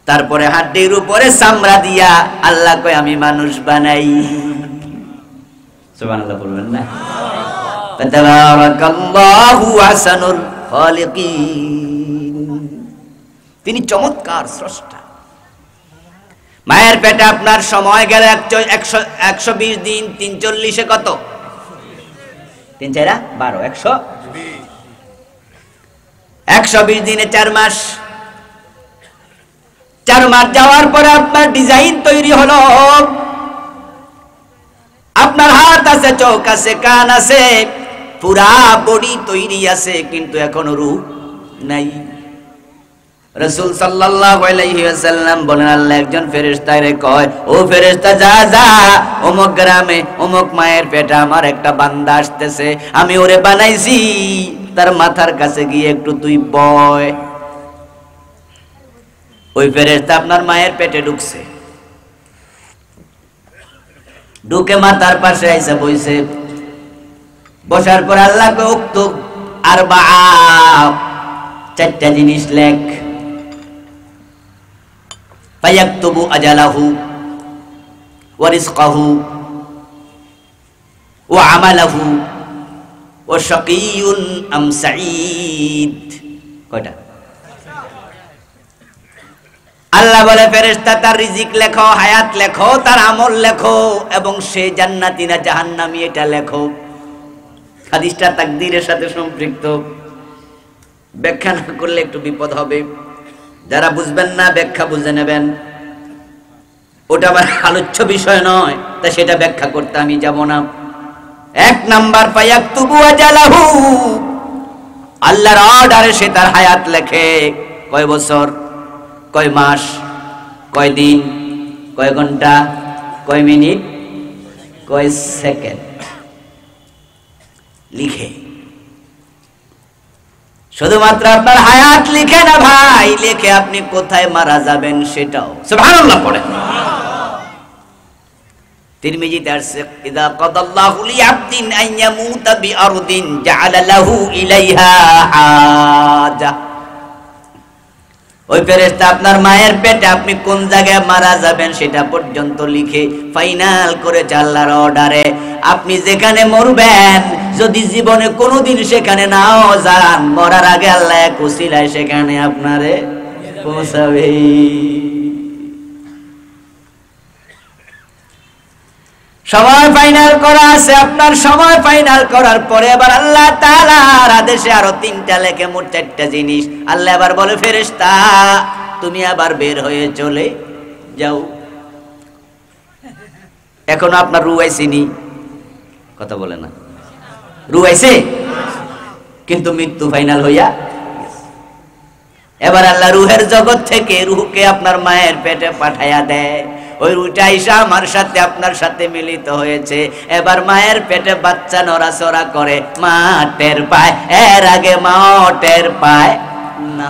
[SPEAKER 1] তারপরে হাড্ডির উপরে চামড়া দিয়া আল্লাহ কয় আমি মানুষ বানাই। সুবহানাল্লাহ বলবেন না? ফাতাবারাকাল্লাহু আহসানুল খালিকিন, তিনি চমৎকার স্রষ্টা। মায়ের পেটে আপনার সময় গেল 120 দিন। 3 40 কত? 3 4 12 120 দিনে 4 মাস। 4 মাস যাওয়ার পরে আপনার ডিজাইন তৈরি হলো। আপনার হাত আছে, চোখ আছে, কান আছে, পুরা বডি তৈরি আছে, কিন্তু এখনো রূহ নাই। রাসূল সাল্লাল্লাহু আলাইহি ওয়াসাল্লাম বলেন, আল্লাহ একজন ফেরেশতারে কয়, ও ফেরেশতা যা যা, অমুক গ্রামে অমুক মায়ের পেটে আমার একটা বান্দা আসতেছে, আমি ওরে বানাইছি, তার মাথার কাছে গিয়ে একটু তুই বয়। ওই ফেরেশতা আপনার মায়ের পেটে ঢুকছে, ঢুকে মাথার পাশে আইসা বইছে। বসার পর আল্লাহ কয়, উক্তুব আরবাআ, 4টা জিনিস লেখ। ফায়াকতুবু আজালাহু ওয়া রিজকাহু ওয়া আমালাহু ওয়া শাকিয়ুন আম সাঈদ। কয়টা? আল্লাহ বলে, ফেরেশতা তার রিজিক লেখো, হায়াত লেখো, তার আমল লেখো, এবং সে জান্নাতি না জাহান্নামী এটা লেখো। হাদিসটা তাকদীরের সাথে সম্পৃক্ত। ব্যাখ্যা না করলে একটু বিপদ হবে। যারা বুঝবেন না ব্যাখ্যা বুঝে নেবেন। ওটা আবার আলোচ্য বিষয় নয়, তা সেটা ব্যাখ্যা করতে আমি যাব না। 1 নাম্বার ফায়াকতুবু আজালাহু, আল্লাহর অর্ডারে সে তার হায়াত লেখে। কয় বছর, কয় মাস, কয় দিন, কয় ঘন্টা, কয় মিনিট, কয় সেকেন্ড লিখে। শুধুমাত্র আপনার হায়াত লিখে না ভাই, লিখে আপনি কোথায় মারা যাবেন সেটাও। সুবহানাল্লাহ পড়েন। তিরমিজিতে আসছে ইযা কাদাল্লাহু লিআবদিন আন ইয়ামুতা বিআরদিন জাআলা লাহু ইলাইহা হাজা। ওই ফেরেশতা আপনার মায়ের পেটে আপনি কোন জায়গায় মারা যাবেন সেটা পর্যন্ত লিখে ফাইনাল করেছে আল্লাহর অর্ডারে। আপনি যেখানে মরবেন, যদি জীবনে কোনোদিন সেখানে নাও যান, মরার আগে আল্লাহ এক উসিলায় সেখানে আপনারে পৌঁছাবে। সময় ফাইনাল করা আছে আপনার। সময় ফাইনাল করার পরে এবার আল্লাহ তাআলার আদেশে আরো 3টা লেখে, মোট 4টা জিনিস। আল্লাহ এবার বলে ফেরেশতা তুমি আবার বের হয়ে চলে যাও। এখন আপনার রূহ আইছেনি, কথা বলে না, রূহ আইছে কিন্তু মৃত্যু ফাইনাল হইয়া। এবার আল্লাহ রূহের জগৎ থেকে রূহকে আপনার মায়ের পেটে পাঠাইয়া দেয়। ওই রূহটা আইসা আমার সাথে আপনার সাথে মিলিত হয়েছে। এবার মায়ের পেটে বাচ্চা নড়াচড়া করে, মা টের পায়, এর আগে মা টের পায় না।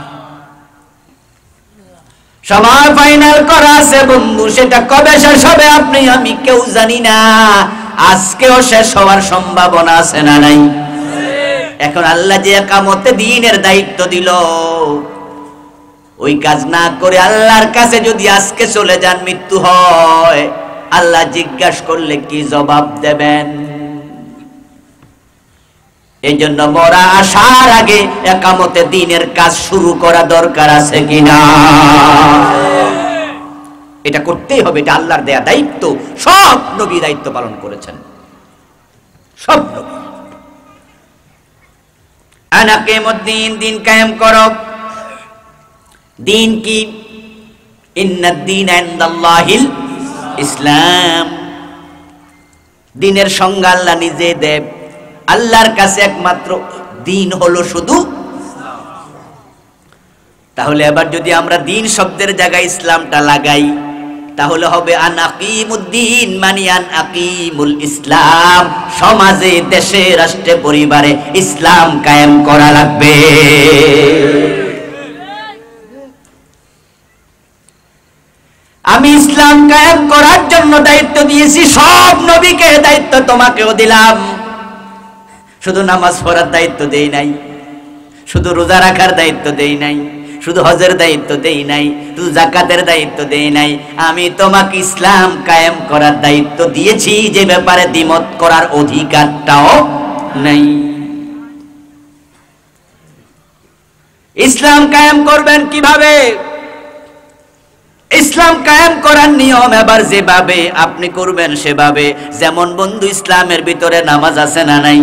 [SPEAKER 1] সময় ফাইনাল করা আছে বন্ধু, সেটা কবে শেষ হবে আপনি আমি কেউ জানি না। আজকেও শেষ হওয়ার সম্ভাবনা আছে না নাই? এখন আল্লাহ যে কিয়ামতে দিনের দায়িত্ব দিল, ওই কাজ না করে আল্লাহর কাছে যদি আজকে চলে যান, মৃত্যু হয়, আল্লাহ জিজ্ঞাসা করলে কি জবাব দেবেন? এই জন্য মরা আসার আগে কিয়ামতে দিনের কাজ শুরু করা দরকার আছে কিনা? এটা করতেই হবে, এটা আল্লাহর দেয়া দায়িত্ব। সব নবী দায়িত্ব পালন করেছেন, সব নবী। আনা কিয়ামুদ্দিন, দিন কায়েম করো। দিন কি? ইন্নাদ দীনা ইনদাল্লাহিল ইসলাম। দিনের সংজ্ঞা আল্লাহ নিজে দেব। আল্লাহর কাছে একমাত্র দিন হলো শুধু। তাহলে এবার যদি আমরা দিন শব্দের জায়গায় ইসলামটা লাগাই, তাহলে হবে আন আকিমুদ্দিন, মানে আন আকিমুল ইসলাম। সমাজে, দেশে, রাষ্ট্রে, পরিবারে ইসলাম কায়েম করা লাগবে। আমি ইসলাম কায়েম করার জন্য দায়িত্ব দিয়েছি সব নবীকে, দায়িত্ব তোমাকেও দিলাম। শুধু নামাজ পড়ার দায়িত্ব দেই নাই, শুধু রোজা রাখার দায়িত্ব দেই নাই, শুধু হজের দায়িত্ব দেই নাই, শুধু যাকাতের দায়িত্ব দেই নাই। আমি তোমাকে ইসলাম কায়েম করার দায়িত্ব দিয়েছি, যে ব্যাপারে দ্বিমত করার অধিকারটাও নাই। ইসলাম কায়েম করবেন কিভাবে? ইসলাম কায়েম করার নিয়ম এবার যেভাবে আপনি করবেন সেভাবে। যেমন বন্ধু, ইসলামের ভিতরে নামাজ আছে না নাই?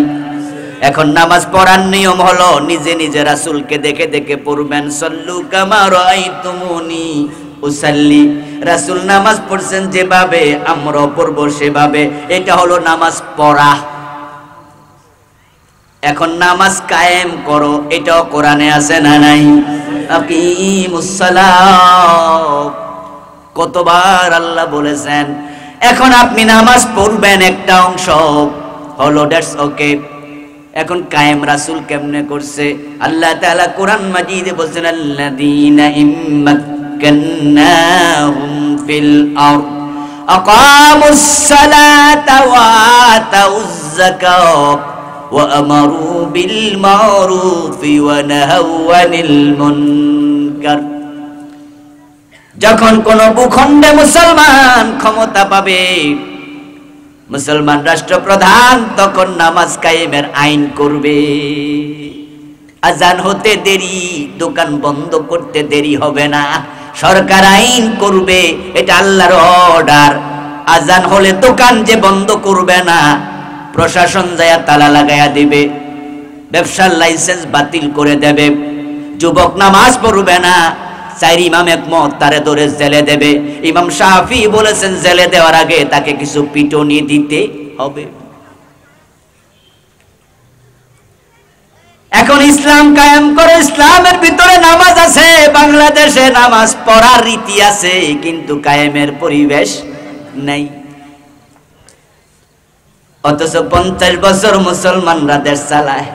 [SPEAKER 1] এখন নামাজ পড়ার নিয়ম হলো নিজে নিজে রাসূলকে দেখে দেখে পড়বেন। সল্লু কামা রাআইতুমুনি উসাল্লি। রাসূল নামাজ পড়ছেন যেভাবে, আমরাও পড়ব সেভাবে। এটা হলো নামাজ পড়া। এখন নামাজ কায়েম করো, এটাও কোরআনে আছে না নাই? আকিমুস সালাত, কতবার আল্লাহ বলেছেন। এখন আপনি নামাজ পড়বেন, একটা অংশ হলো, দ্যাটস ওকে। এখন কায়েম রাসূল কেমনে করছে? আল্লাহ তাআলা কোরআন মাজিদে বলেছেন, আল্লাযীনা ইম্মাক্কান্নাহুম ফিল আরদ আকামুস সালাতা ওয়া আতাউয যাকাত ওয়া আমারু বিল মারুফি ওয়া নাহাউ আনিল মুনকার। যখন কোন ভূখণ্ডে মুসলমান ক্ষমতা পাবে, মুসলমান রাষ্ট্রপ্রধান, তখন নামাজ কায়েমের আইন করবে। আজান হতে দেরি, দোকান বন্ধ করতে দেরি হবে না, সরকার আইন করবে। এটা আল্লাহর অর্ডার। আজান হলে দোকান যে বন্ধ করবে না, প্রশাসন যায় তালা লাগাইয়া দিবে, ব্যবসার লাইসেন্স বাতিল করে দেবে। যুবক নামাজ পড়বে না, চার ইমাম একমত তারে ধরে জেলে দেবে। ইমাম শাফি বলেছেন জেলে দেওয়ার আগে তাকে কিছু পিটুনি দিতে হবে। এখন ইসলাম কায়েম করে, ইসলামের ভিতরে নামাজ আছে, বাংলাদেশে নামাজ পড়ার রীতি আছে, কিন্তু কায়েমের পরিবেশ নাই। অথচ 50 বছর মুসলমানরা দেশ চালায়।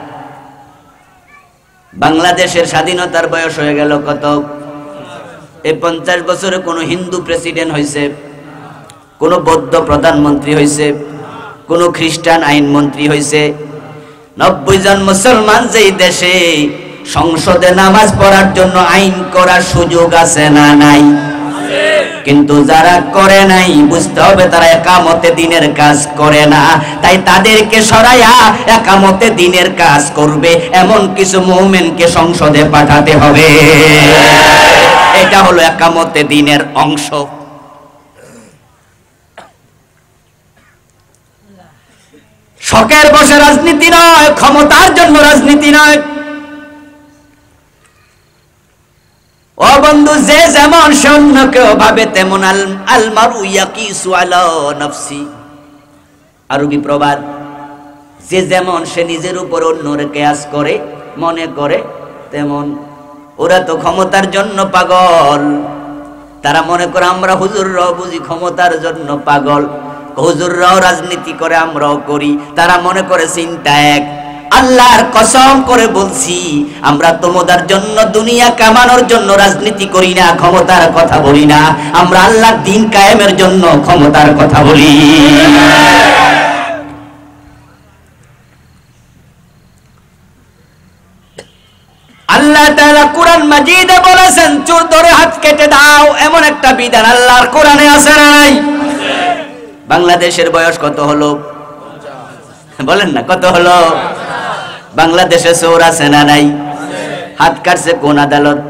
[SPEAKER 1] বাংলাদেশের স্বাধীনতার বয়স হয়ে গেল কত? এই 50 বছরে কোন হিন্দু প্রেসিডেন্ট হয়েছে, কোন বৌদ্ধ প্রধানমন্ত্রী হয়েছে, কোন খ্রিস্টান আইনমন্ত্রী হয়েছে? 90 জন মুসলমান যেই দেশে, সংসদে নামাজ পড়ার জন্য আইন করার সুযোগ আছে না নাই? কিন্তু যারা করে নাই, বুঝতে হবে তারা একামতে দিনের কাজ করে না। তাই তাদেরকে সরাইয়া একামতে দিনের কাজ করবে এমন কিছু মুমিনকে সংসদে পাঠাতে হবে। এটা হলো একামতে দিনের অংশ। শখের বসে রাজনীতি নয়, ক্ষমতার জন্য রাজনীতি নয়। ও বন্ধু, যে যেমন সে অন্যকেও ভাবে তেমন। আলমারু ইয়াকিসু আলা নাফসি, আরবি প্রবাদ। যে যেমন সে নিজের উপর অন্যর কিয়াস করে, মনে করে তেমন। ওরা তো ক্ষমতার জন্য পাগল। তারা মনে করে আমরা হুজুররাও বুঝি ক্ষমতার জন্য পাগল, হুজুররাও রাজনীতি করে, আমরাও করি। তারা মনে করে চিন্তা এক। আল্লাহর কসম করে বলছি, আমরা তোমাদের জন্য, দুনিয়া কামানোর জন্য রাজনীতি করি না, ক্ষমতার কথা বলি না। আমরা আল্লাহর দ্বীন কায়েমের জন্য ক্ষমতার কথা বলি। আল্লাহ তাআলা কুরআন মাজিদে বলেছেন, চোর ধরে হাত কেটে দাও, এমন একটা বিধান আল্লাহর কোরআনে আছে না নাই? বাংলাদেশের বয়স কত হলো? বলেন না, কত হলো? বাংলাদেশে চোর আছে না নাই? হাত কাটছে কোন আদালত?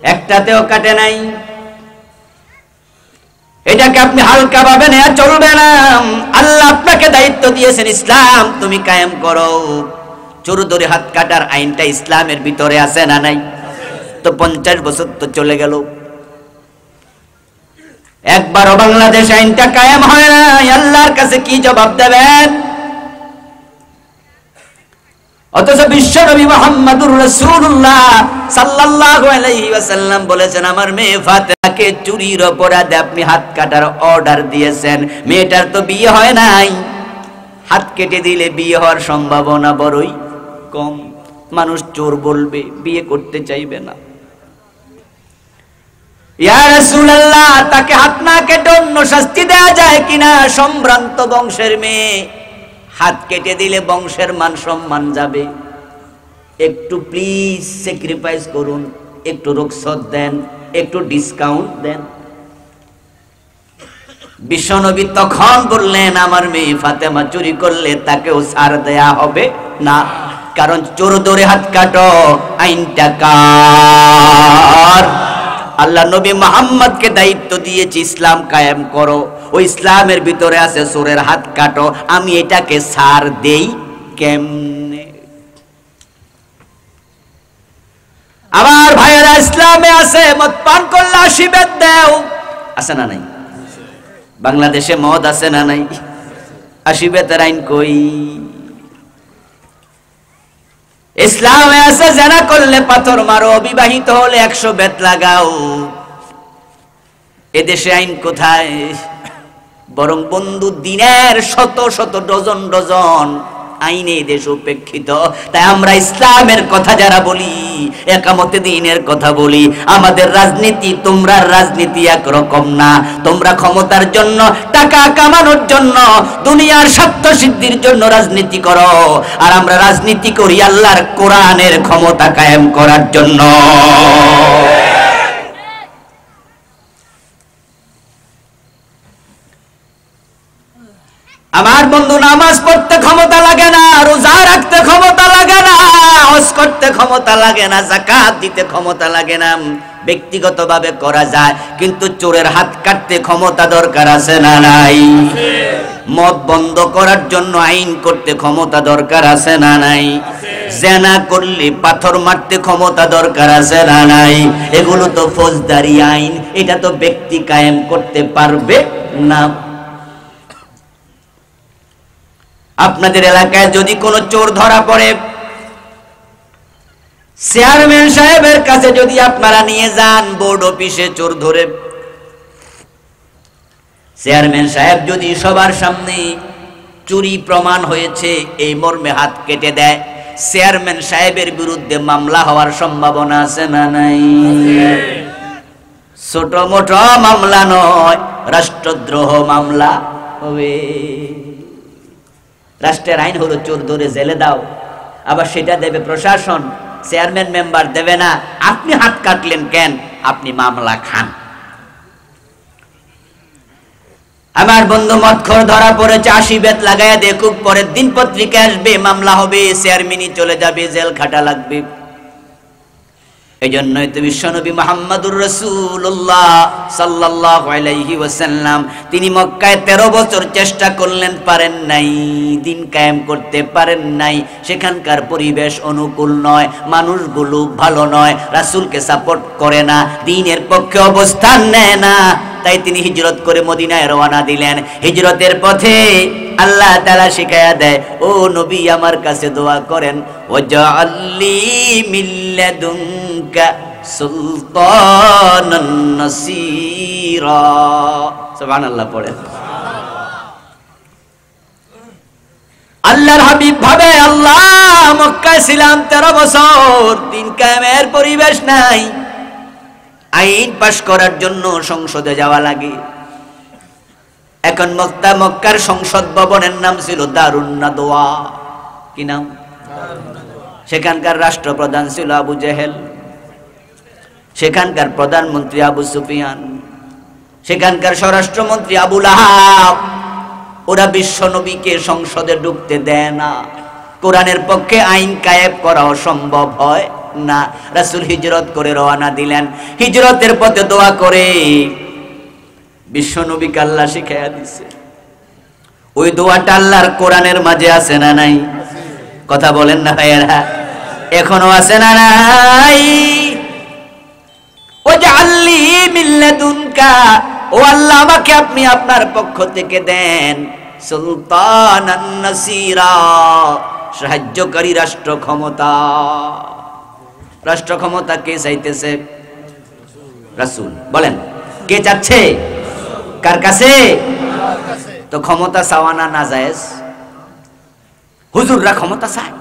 [SPEAKER 1] একটাতেও কাটে নাই। এটাকে আপনি হালকা ভাবে নেওয়া চলবে না। আল্লাহ আপনাকে দায়িত্ব দিয়েছেন, ইসলাম তুমি কায়েম করো। চোর ধরে হাত কাটার আইনটা ইসলামের ভিতরে আছে না নাই? তো 50 বছর তো চলে গেল, একবারও বাংলাদেশ আইনটা কায়েম হয় না। আল্লাহর কাছে কি জবাব দেবেন? অথচ বিশ্বনবী মুহাম্মদুর রাসূলুল্লাহ সাল্লাল্লাহু আলাইহি ওয়াসাল্লাম বলেছেন, আমার মেয়ে ফাতেমাকে চুরির অপরাধে আপনি হাত কাটার অর্ডার দিয়েছেন। মেয়েটার তো বিয়ে হয় নাই, হাত কেটে দিলে বিয়ে হওয়ার সম্ভাবনা বড়ই কম। মানুষ চোর বলবে, বিয়ে করতে চাইবে না। ইয়া রাসূলুল্লাহ, তাকে হাত না কেটে অন্য শাস্তি দেয়া যায় কিনা? সম্ভ্রান্ত বংশের মেয়ে, হাত কেটে দিলে বংশের মান সম্মান যাবে। একটু প্লিজ স্যাক্রিফাইস করুন, একটু রুখসত দেন, একটু ডিসকাউন্ট দেন। বিশ্বনবী তখন বললেন, আমার মেয়ে ফাতেমা চুরি করলে তাকেও ছাড় দেয়া হবে না, কারণ চোর ধরে হাত কাটো আইনটা কার? আল্লাহ নবী মুহাম্মদকে দায়িত্ব দিয়েছে, ইসলাম কায়েম করো। ওই ইসলামের ভিতরে আছে চোরের হাত কাটো। আমি এটাকে ছাড় দেই কেমনে? আমার ভাইয়েরা, ইসলামে আছে মদ পান করলে 80 বেত দাও, আছে না নাই? বাংলাদেশে মদ আছে না নাই? 80 বেতের আইন কই? ইসলামে আছে জেনা করলে পাথর মারো, বিবাহিত হলে 100 বেত লাগাও। এদেশে আইন কোথায়? বরং বন্ধু, দিনের শত শত ডজন ডজন আইনে দেশ উপেক্ষিত। তাই আমরা ইসলামের কথা যারা বলি, একামতে দ্বীনের কথা বলি, আমাদের রাজনীতি তোমরা রাজনীতি একরকম না। তোমরা ক্ষমতার জন্য, টাকা কামানোর জন্য, দুনিয়ার স্বার্থ সিদ্ধির জন্য রাজনীতি করো, আর আমরা রাজনীতি করি আল্লাহর কোরআনের ক্ষমতা কায়েম করার জন্য। আমার বন্ধু, নামাজ পড়তে ক্ষমতা লাগে না, রোজা রাখতে ক্ষমতা লাগে না, হজ করতে ক্ষমতা লাগে না, যাকাত দিতে ক্ষমতা লাগে না। ব্যক্তিগতভাবে করা যায়, কিন্তু চোরের হাত কাটতে ক্ষমতা দরকার আছে না নাই? মদ বন্ধ করার জন্য আইন করতে ক্ষমতা দরকার আছে না নাই? জেনা করলে পাথর মারতে ক্ষমতা দরকার আছে না নাই? এগুলো তো ফৌজদারি আইন, এটা তো ব্যক্তি কায়েম করতে পারবে না। আপনাদের এলাকায় যদি কোনো চোর ধরা পড়ে, চেয়ারম্যান সাহেবের কাছে যদি আপনারা নিয়ে যান বোর্ড অফিসে চোর ধরে, চেয়ারম্যান সাহেব যদি সবার সামনে চুরি প্রমাণ হয়েছে এই মর্মে হাত কেটে দেয়, চেয়ারম্যান সাহেবের বিরুদ্ধে মামলা হওয়ার সম্ভাবনা আছে না নাই? ছোট মোটো মামলা নয়, রাষ্ট্রদ্রোহ মামলা হবে। রাষ্ট্রের আইন হলো চোর ধরে জেলে দাও, আবার সেটা দেবে প্রশাসন, চেয়ারম্যান মেম্বার দেবে না। আপনি হাত কাটলেন কেন? আপনি মামলা খান। আমার বন্ধু মদখোর ধরা পড়েছে, 80 বেত লাগায় দেখুক, পরের দিন পত্রিকা আসবে, মামলা হবে, চেয়ারম্যানই চলে যাবে, জেল খাটা লাগবে। এই জন্যই তো বিশ্বনবী মুহাম্মদুর রাসূলুল্লাহ সাল্লাল্লাহু আলাইহি ওয়াসাল্লাম তিনি মক্কায় 13 বছর চেষ্টা করলেন, পারেন নাই, দিন কায়েম করতে পারেন নাই। সেখানকার পরিবেশ অনুকূল নয়, মানুষগুলো ভালো নয়, রাসূলকে সাপোর্ট করে না, দ্বীনের পক্ষে অবস্থান নেয় না। তাই তিনি হিজরত করে মদিনায় রওনা দিলেন। হিজরতের পথে আল্লাহ তাআলা শিখায়া দেয়, ও নবী আমার কাছে দোয়া করেন, ওয়াজআল্লি মিল্লাদুনকা সুলতানান নাসীরা। সুবহানাল্লাহ পড়েন। আল্লাহর হাবিব ভাবে, আল্লাহ মক্কায় ছিলাম 13 বছর, দিন কায়েমের পরিবেশ নাই, আইন পাশ করার জন্য সংসদে যাওয়া লাগে। এখন মক্কার সংসদ ভবনের নাম ছিল দারুন নাদওয়া। কি নাম? সেখানকার রাষ্ট্রপ্রধান ছিল আবু জেহেল, সেখানকার প্রধানমন্ত্রী আবু সুফিয়ান, সেখানকার স্বরাষ্ট্রমন্ত্রী আবু লাহাব। ওরা বিশ্ব নবীকে সংসদে ঢুকতে দেয় না। কোরআনের পক্ষে আইন কায়েম করা অসম্ভব হয় না। রাসূল হিজরত করে রওনা দিলেন। হিজরতের পথে দোয়া করে বিশ্ব নবীকে আল্লাহ শিখাইয়া দিছে। ওই দোয়াটা আল্লাহর কোরআনের মাঝে আছে না নাই? কথা বলেন না ভাইয়েরা, এখনো আছে না নাই? ওয়াজআল্লি মিল্লাদুনকা, ও আল্লাহ আমাকে আপনি আপনার পক্ষ থেকে দেন সুলতানান নাসীরা, সাহায্যকারী রাষ্ট্র ক্ষমতা। রাষ্ট্র ক্ষমতা কে চাইতেছে? রাসূল। বলেন কে চাচ্ছে? কার কাছে? তো ক্ষমতা চাওয়ানা না জায়েজ? হুজুররা ক্ষমতা চায়।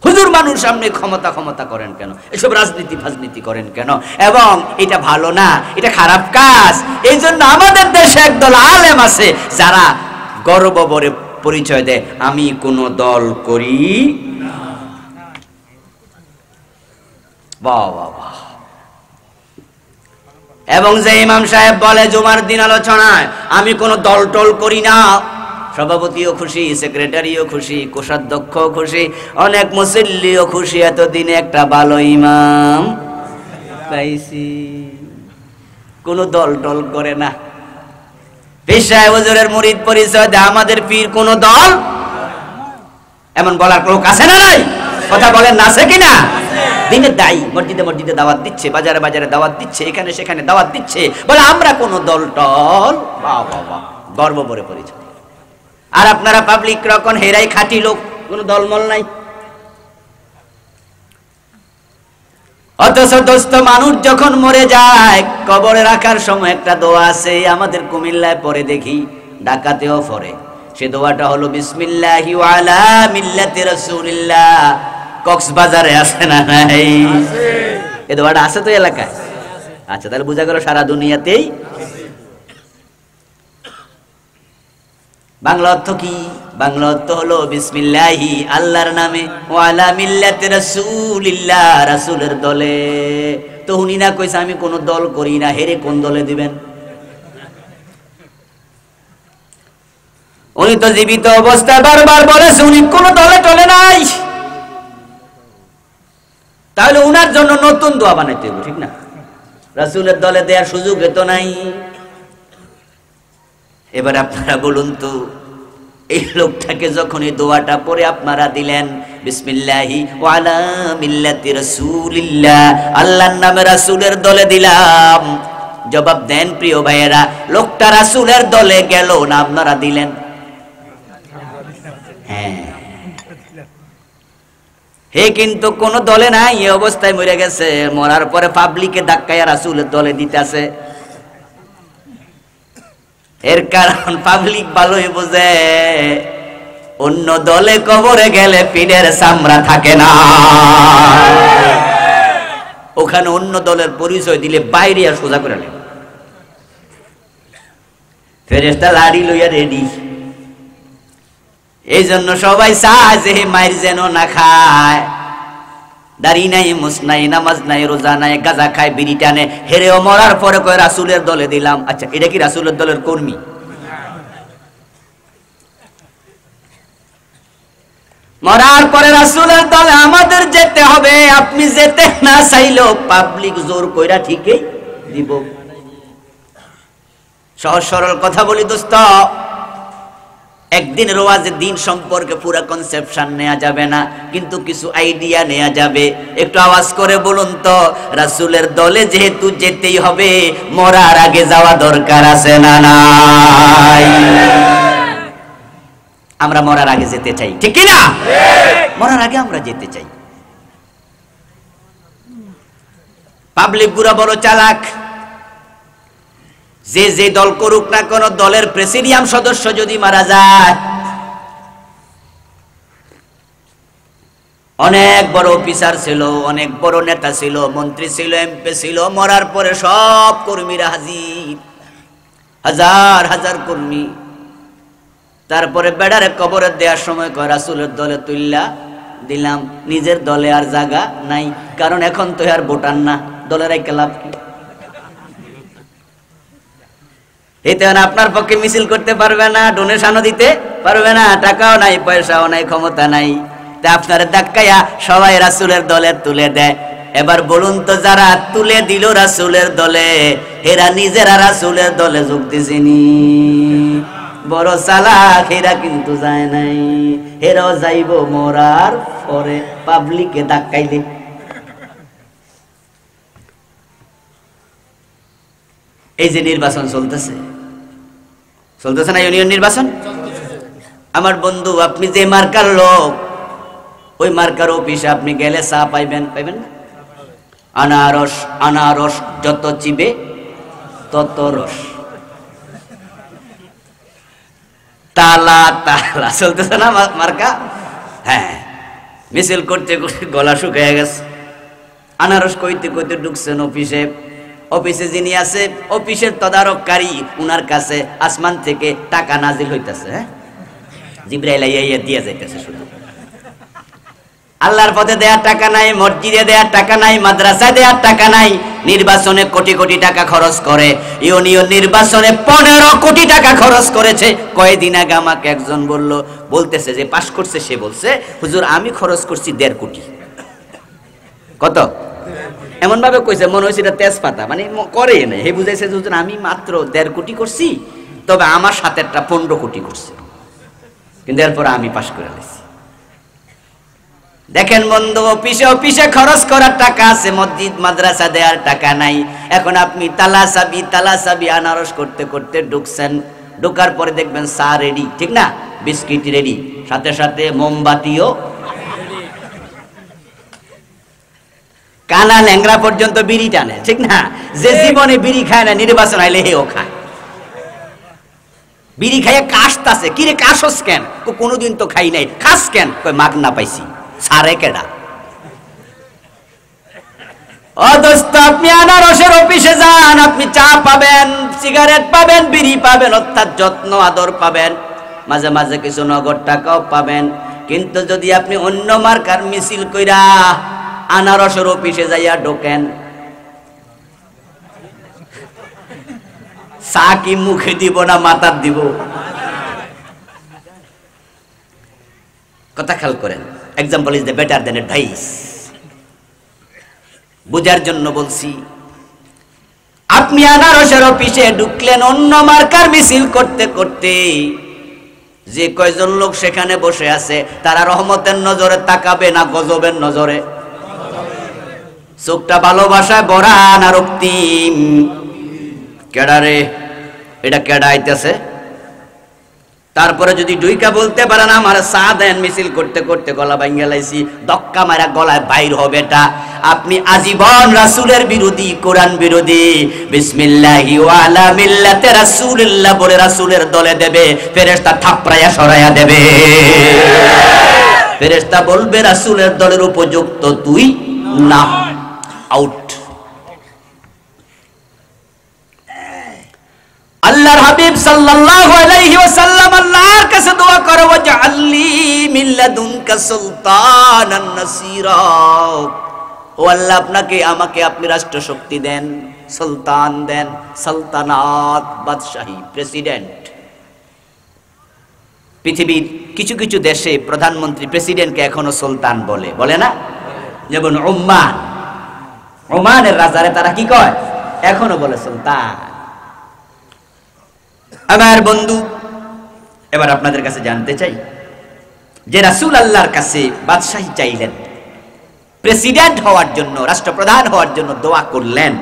[SPEAKER 1] হুজুর মানুষ সামনে ক্ষমতা ক্ষমতা করেন কেন? এসব রাজনীতি ফাজনীতি করেন কেন? এবং এটা ভালো না, এটা খারাপ কাজ। এই জন্য আমাদের দেশে একদল আলেম আছে যারা গর্ব ভরে পরিচয় দেয়, আমি কোন দল করি না। বাহ বাহ বাহ। এবং যে ইমাম সাহেব বলে জুমার দিন আলোচনায়, আমি কোন দল টল করি না, সভাপতিও খুশি, সেক্রেটারিও খুশি, কোষাধ্যক্ষও খুশি, অনেক মুসল্লিও খুশি, এতদিনে একটা ভালো ইমাম পাইছি। কোন দল টল করে না। পীর সাহেব হুজুরের মুরিদ পরিচয় দেয়, আমাদের পীর কোন দল, এমন বলার লোক আছে না নাই? কথা বলেন না, আছে কিনা? দিনের দায়ী মসজিদে মসজিদে দাওয়াত দিচ্ছে, বাজারে বাজারে দাওয়াত দিচ্ছে, এখানে সেখানে দাওয়াত দিচ্ছে, বলে আমরা কোন দল টল। বাহ বাহ বাহ, গর্ব ভরে পরিচয়। আর আপনারা পাবলিক রকম হেরাই খাঁটি লোক, কোন দলমল নাই। অথচ দোস্ত মানুষ যখন মরে যায়, কবরে রাখার সময় একটা দোয়া আছে, আমাদের কুমিল্লায় পরে দেখি, ঢাকাতেও পড়ে। সে দোয়াটা হলো বিসমিল্লাহি ওয়া আলা মিল্লাতি রাসূলিল্লাহ। কক্সবাজারে আছে না নাই? এই দোয়াটা আছে তো এলাকায়? আচ্ছা, তাহলে বোঝা গেল সারা দুনিয়াতেই। বাংলা অর্থ কি? বাংলা অর্থ হলো বিসমিল্লাহি, আল্লাহর নামে, ওয়া আলা মিল্লাতি রাসূলিল্লাহ, রাসূলের দলে। তো উনি না কইছে আমি কোন দল করি না, হেরে কোন দলে দিবেন? উনি তো জীবিত অবস্থায় বারবার বলেছে উনি কোন দলে টলে নাই। তাহলে উনার জন্য নতুন দোয়া বানাইতে হবে, ঠিক না? রাসূলের দলে দেওয়ার সুযোগ এত নাই। এবার আপনারা বলুন তো, এই লোকটাকে যখন এই দোয়াটা পড়ে আপনারা দিলেন, বিসমিল্লাহি ওয়া আলা মিল্লাতি রাসূলিল্লাহ, আল্লাহর নামে রাসূলের দলে দিলাম। জবাব দেন প্রিয় ভাইয়েরা, লোকটা রাসূলের দলে গেল না আপনারা দিলেন? হ্যাঁ, হে কিন্তু কোন দলে নাই, এই অবস্থায় মরে গেছে। মরার পরে পাবলিকে ধাক্কায়া রাসূলের দলে দিতেছে। এর কারণ পাবলিক ভালোই বোঝে, অন্য দলে কবরে গেলে পিঠের চামড়া থাকে না। ওখানে অন্য দলের পরিচয় দিলে বাইরে আর সোজা করে নেবে। ফেরেশতা লাড়ি লইয়া রেডি। এই জন্য সবাই চায় যে মায়ের যেন না খায়। দাড়ি নাই, মুছ নাই, নামাজ নাই, রোজা নাই, গাঁজা খায়, বিড়ি টানে, হেরেও মরার পরে কয় রাসূলের দলে দিলাম। আচ্ছা, এটা কি রাসূলের দলের কর্মী? মরার পরে রাসূলের দলে আমাদের যেতে হবে। আপনি যেতে না চাইলেও পাবলিক জোর কইরা ঠিকই দিব। সহজ সরল কথা বলি দোস্ত, একদিন রোয়াজের দিন সম্পর্কে পুরো কনসেপশন নেওয়া যাবে না, কিন্তু কিছু আইডিয়া নেওয়া যাবে। একটু আওয়াজ করে বলুন তো, রাসূলের দলে যেহেতু যেতেই হবে, মরার আগে যাওয়া দরকার আছে না নাই? আমরা মরার আগে যেতে চাই, ঠিক কি না? মরার আগে আমরা যেতে চাই। পাবলিক গুরা বড় চালাক। যে যে দল করুক না কোন দলের প্রেসিডিয়াম সদস্য যদি মারা যায়, অনেক বড় অফিসার ছিল, অনেক বড় নেতা ছিল, মন্ত্রী ছিল, এমপি ছিল, মরার পরে সব কর্মীরা হাজির, হাজার হাজার কর্মী। তারপরে বেড়ারে কবরে দেওয়ার সময় কয় রাসূলের দলে তুইলা দিলাম। নিজের দলে আর জায়গা নাই, কারণ এখন তো আর ভোটার না, দলের একটা লাভ কি? এতে আপনার পক্ষে মিছিল করতে পারবে না, ডোনেশনও দিতে পারবে না, টাকাও নাই, পয়সাও নাই, ক্ষমতা নাই। তা আপনার ধাক্কায়া সবাই রাসূলের দলে তুলে দেয়। এবার বলুন তো, যারা তুলে দিল রাসূলের দলে, এরা নিজেরা রাসূলের দলে যোগ দিছেনি? বড় চালাক, এরা কিন্তু যায় নাই। এরাও যাইব মরার পরে পাবলিকে ধাক্কাইলে। এই যে নির্বাচন চলতেছে না, ইউনিয়ন নির্বাচন। আমার বন্ধু, আপনি যে মার্কার লোক, ওই মার্কার অফিসে আপনি গেলে চা পাইবেন না? আনারস, আনারস যত চিবে তত রস। তালা তালা চলতেছে না মার্কা? হ্যাঁ, মিছিল করতে করতে গলা শুকিয়ে গেছে। আনারস কইতে কইতে ঢুকছেন অফিসে। অফিসে যিনি আছে, অফিসের তদারককারী, উনার কাছে আসমান থেকে টাকা নাজিল হইতেছে। হ্যাঁ, জিবরাইল আইয়া দিয়ে যাইতেছে। শুধু আল্লাহর পথে দেওয়ার টাকা নাই, মসজিদে দেওয়ার টাকা নাই, মাদ্রাসায় দেওয়ার টাকা নাই। নির্বাচনে কোটি কোটি টাকা খরচ করে। ইউনিয়ন নির্বাচনে 15 কোটি টাকা খরচ করেছে। কয়েকদিন আগে আমাকে একজন বলতেছে যে পাশ করছে, সে বলছে, হুজুর আমি খরচ করছি 1.5 কোটি। কত? এমন ভাবে কইছে মনে হয়েছে এটা তেজপাতা, মানে করে নাই। হে বুঝাইছে হুজুর আমি মাত্র 1.5 কোটি করছি, তবে আমার সাথে একটা 15 কোটি করছে, কিন্তু এরপর আমি পাশ করে নিয়েছি। দেখেন বন্ধু, অফিসে খরচ করার টাকা আছে, মসজিদ মাদ্রাসা দেওয়ার টাকা নাই। এখন আপনি তালা চাবি আনারস করতে করতে ঢুকছেন। ঢোকার পরে দেখবেন চা রেডি, ঠিক না? বিস্কিট রেডি, সাথে সাথে মোমবাতিও। কানা ল্যাংরা পর্যন্ত বিড়ি টানে, ঠিক না? যে জীবনে বিড়ি খায় না, নির্বাচন আইলে হেও খায়। বিড়ি খাইয়ে কাশতাছে। কিরে কাশস কেন? কোনোদিন তো খাই নাই। খাস কেন? কই মাগনা পাইছি। সারে কেডা? ও দোস্ত, আপনি আনারসের অফিসে যান, আপনি চা পাবেন, সিগারেট পাবেন, বিড়ি পাবেন, অর্থাৎ যত্ন আদর পাবেন, মাঝে মাঝে কিছু নগদ টাকাও পাবেন। কিন্তু যদি আপনি অন্য মার্কার মিছিল কইরা আনারসের অফিসে যাইয়া ঢোকেন, চা কি মুখে দিব না মাথার দিব? কথা খেয়াল করেন। Example is the better than advice. বুঝার জন্য বলছি। আপনি আনারসের অফিসে ঢুকলেন অন্য মার্কার মিছিল করতে করতে, যে কয়জন লোক সেখানে বসে আছে তারা রহমতের নজরে তাকাবে না গজবের নজরে? চোখটা ভালোবাসায় ভরা না রক্তিম? কেডা রে এটা কেডা আইতেছে? তারপরে যদি ডুইকা বলতে পারেন আমার চা দেন, মিছিল করতে করতে গলা ভাঙ্গা লাইছি, দক্কা মারা গলায় বাইর হবে এটা, আপনি আজীবন রাসূলের বিরোধী, কোরআন বিরোধী। বিসমিল্লাহি ওয়া আলা মিল্লাতি রাসূলিল্লাহ বলে রাসূলের দলে দেবে, ফেরেশতা থাপড়ায়া সরাইয়া দেবে। ফেরেশতা বলবে রাসূলের দলের উপযুক্ত তুই না, আউট। আল্লাহর হাবিব সাল্লাল্লাহু আলাইহি ওয়াসাল্লাম আল্লাহর কাছে দোয়া করে, ওয়াজআলনি মিন লাদুনকা সুলতানান নাসীরা। ও আল্লাহ, আপনাকে আমাকে আপনি রাষ্ট্র শক্তি দেন, সুলতান দেন, সালতানাত, বাদশাহী, প্রেসিডেন্ট। পৃথিবীর কিছু কিছু দেশে প্রধানমন্ত্রী প্রেসিডেন্টকে এখনো সুলতান বলে, বলে না? যেমন ওমান, ওমানের রাজারে তারা কি কয়? এখনো বলে সুলতান। আমার বন্ধু, এবার আপনাদের কাছে জানতে চাই যে রাসূল আল্লাহর কাছে বাদশাহী চাইলেন, প্রেসিডেন্ট হওয়ার জন্য, রাষ্ট্রপ্রধান হওয়ার জন্য দোয়া করলেন,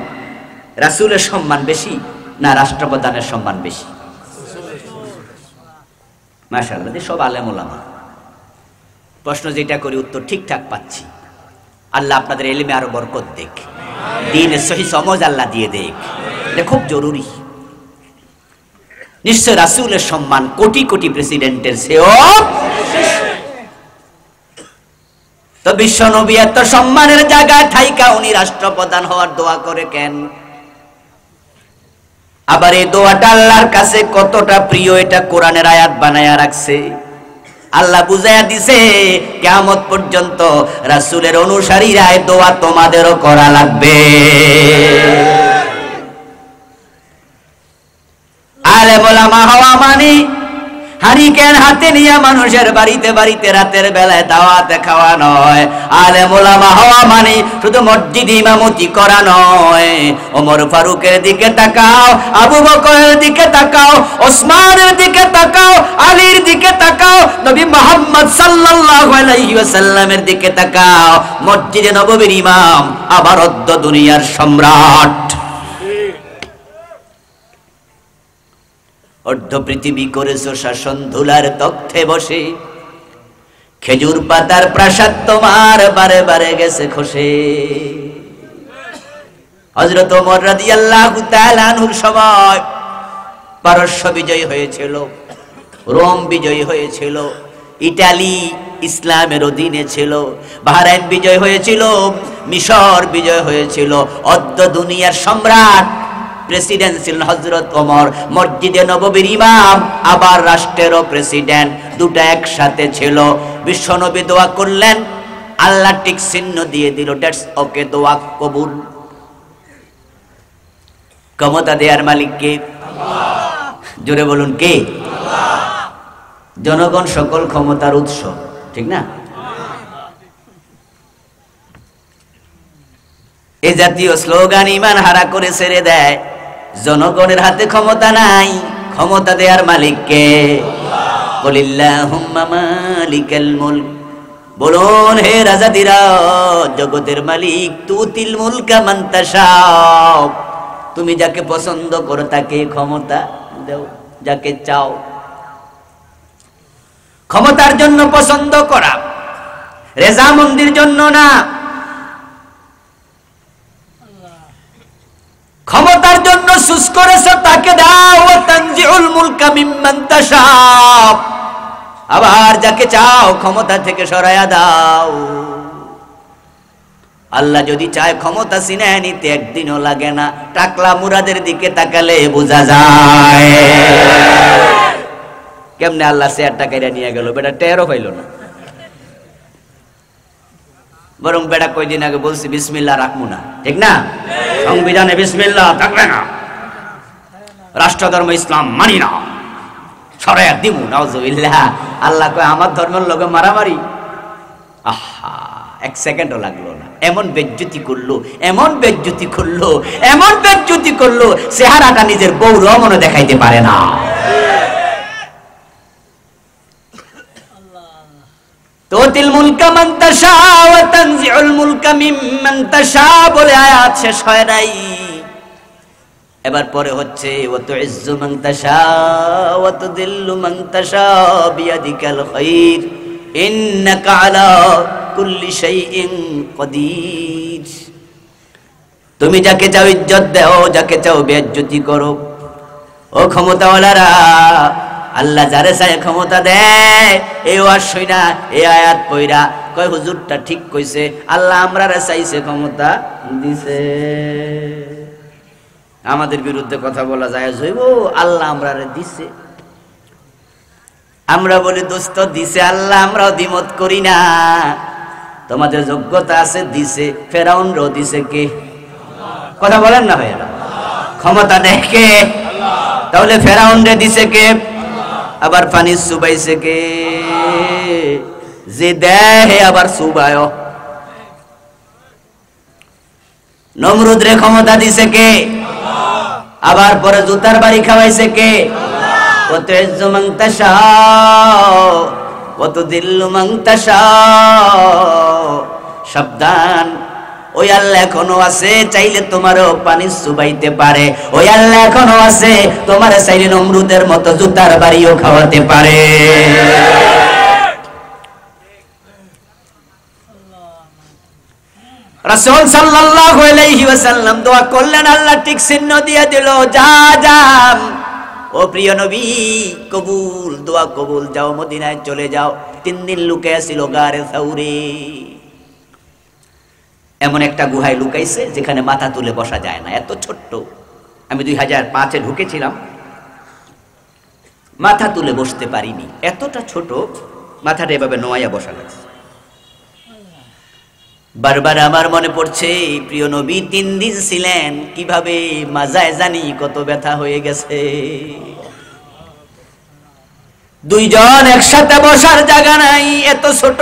[SPEAKER 1] রাসূলের সম্মান বেশি না রাষ্ট্রপ্রধানের সম্মান বেশি? মাশাআল্লাহ, সব আলেম ওলামা। প্রশ্ন যেটা করি উত্তর ঠিকঠাক পাচ্ছি। আল্লাহ আপনাদের ইলমে আরো বরকত দেখ, দ্বীনের সহি সমঝ আল্লাহ দিয়ে দেখ, এটা খুব জরুরি। নিশ্চয় রাসূলের সম্মান কোটি কোটি প্রেসিডেন্টের চেয়েও। তো বিশ্ব নবী এত সম্মানের জায়গায় থাইকা উনি রাষ্ট্রপ্রধান হওয়ার দোয়া করে কেন? আবার এই দোয়াটা আল্লাহর কাছে কতটা প্রিয় এটা কোরআনের আয়াত বানায়া রাখছে। আল্লাহ বুঝাইয়া দিছে কিয়ামত পর্যন্ত রাসূলের অনুসারীরা এই দোয়া তোমাদেরও করা লাগবে। আলেম ওলামা হওয়া মানে হারিকেন হাতে নিয়ে মানুষের বাড়িতে বাড়িতে রাতের বেলায় দাওয়াতে খাওয়া নয়। আলেম ওলামা হওয়া মানে শুধু মসজিদে ইমামতি করা নয়। ওমর ফারুকের দিকে তাকাও, আবু বকরের দিকে তাকাও, ওসমানের দিকে তাকাও, আলীর দিকে তাকাও, নবী মুহাম্মদ সাল্লাল্লাহু আলাইহি ওয়াসাল্লামের দিকে তাকাও। মসজিদে নববীর ইমাম, আবার অদ্য দুনিয়ার সম্রাট। অর্ধ পৃথিবী করেছো শাসন ধুলার তখ্তে বসে, খেজুর পাতার প্রাসাদ তোমার বারে বারে গেছে খসে। হযরত ওমর রাদিয়াল্লাহু তাআলা আনহুর সময় পারস্য বিজয় হয়েছিল, রোম বিজয় হয়েছিল, ইতালি ইসলামের অধীনে ছিল, বাহরাইন বিজয় হয়েছিল, মিশর বিজয় হয়েছিল। অর্ধ দুনিয়ার সম্রাট প্রেসিডেন্ট ছিলেন হযরত ওমর, মসজিদে নববীর ইমাম, আবার রাষ্ট্রেরও প্রেসিডেন্ট, দুটো একসাথে ছিল। বিশ্বনবী দোয়া করলেন, আল্লাহ টিক চিহ্ন দিয়ে দিল, দ্যাটস ওকে, দোয়া কবুল। ক্ষমতা দেওয়ার মালিক কে? আল্লাহ। জোরে বলুন কে? আল্লাহ। জনগণ সকল ক্ষমতার উৎস, ঠিক না? এই জাতীয় স্লোগান ইমান হারা করে ছেড়ে দেয়। জনগণের হাতে ক্ষমতা নাই, ক্ষমতা দেওয়ার মালিক কে? আল্লাহ। কুলিল্লাহুম্মা মালিকাল মুলক, বলুন হে রাজাদিরা, জগতের মালিক, তুতিল মুলকা মান তাশা, তুমি যাকে পছন্দ করো তাকে ক্ষমতা দাও, যাকে চাও। ক্ষমতার জন্য পছন্দ করা, রেজামন্দির জন্য না। ক্ষমতার জন্য সুস করেছ তাকে দাও, তানজিউল মুলকা মিম্মান তাশা, আবার যাকে চাও ক্ষমতা থেকে সরায়া দাও। আল্লাহ যদি চায় ক্ষমতা ছিনিয়ে নিতে একদিনও লাগে না। টাকলা মুরাদের দিকে তাকালে বোঝা যায় কেমনে আল্লাহ চেয়ারটা কেড়ে নিয়ে গেল। বেটা টেরও হইল না, বরং বেটা কয়দিন আগে বলছি বিসমিল্লাহ রাখবো না, ঠিক না? সংবিধানে বিসমিল্লাহ থাকবে না, রাষ্ট্রধর্ম ইসলাম মানি না, সরাইয়া দিব। নাউজুবিল্লাহ। আল্লাহ কয় আমার ধর্মের লোকে মারামারি? আহা, এক সেকেন্ডও লাগলো না। এমন বেজ্জতি করলো, এমন বেজ্জতি করলো, এমন বেজ্জতি করলো, চেহারাটা নিজের বউরও মনে দেখাইতে পারে না। তুতিল মুলকা মান তাশা ওয়া তানজিউল মুলকা মিম্মান তাশা বলে আয়াত শেষ হয় নাই। এবার পরে হচ্ছে ওয়া তুইজ্জু মান তাশা ওয়া তুদিল্লু মান তাশা বিয়াদিকাল খায়র ইন্নাকা আলা কুল্লি শাইইন কাদির। তুমি যাকে চাও ইজ্জত দাও, যাকে চাও বেইজ্জতি করো। ও ক্ষমতাওয়ালারা, আল্লাহ যারে চায় ক্ষমতা দেয়। এই ওয়াজ শুইনা এই আয়াত পড়া কয় হুজুরটা ঠিক কইছে, আল্লাহ আমরারে চাইছে ক্ষমতা দিছে। আমাদের বিরুদ্ধে কথা বলা যায় হইব, আল্লাহ আমরারে দিছে। আমরা বলি দোস্ত দিছে আল্লাহ, আমরাও দ্বিমত করি না। তোমাদের যোগ্যতা আছে দিছে, ফেরাউনরও দিছে কে? কথা বলেন না ভাইরা, ক্ষমতা দেয় কে? তাহলে ফেরাউনরে দিছে কে? আবার পানি চুবাইছে কে? যে দেয় আবার চুবায়। নমরুদ রে ক্ষমতা দিছে কে? আবার পরে জুতার বাড়ি খাওয়াইছে কে? ওয়া তুইজ্জু মান তাশা ওয়া তুদিল্লু মান তাশা। সাবধান, ওই আল্লাহ এখনো আছে, চাইলে তোমারও পানি চুবাইতে পারে। ওই আল্লাহ এখনো আছে, তোমার চাইলে নমরুদের মতো জুতার বাড়িও খাওয়াতে পারে। রাসূল সাল্লাল্লাহু আলাইহি ওয়াসাল্লাম দোয়া করলেন, আল্লাহ ঠিক চিহ্ন দিয়ে দিল, যা যা ও প্রিয় নবী, কবুল, দোয়া কবুল, যাও মদিনায় চলে যাও। 3 দিন লুকিয়ে ছিল গারে সাউরে। এমন একটা গুহায় লুকাইছে যেখানে মাথা তুলে বসা যায় না, এত ছোট্ট। আমি 2005-এ ঢুকেছিলাম, মাথা তুলে বসতে পারিনি, এতটা ছোট। মাথাটা এভাবে নোয়াইয়া বসা লাগছে। বারবার আমার মনে পড়ছে, প্রিয় নবী 3 দিন ছিলেন, কিভাবে মাজায় জানি কত ব্যথা হয়ে গেছে। 2 জন একসাথে বসার জায়গা নাই, এত ছোট।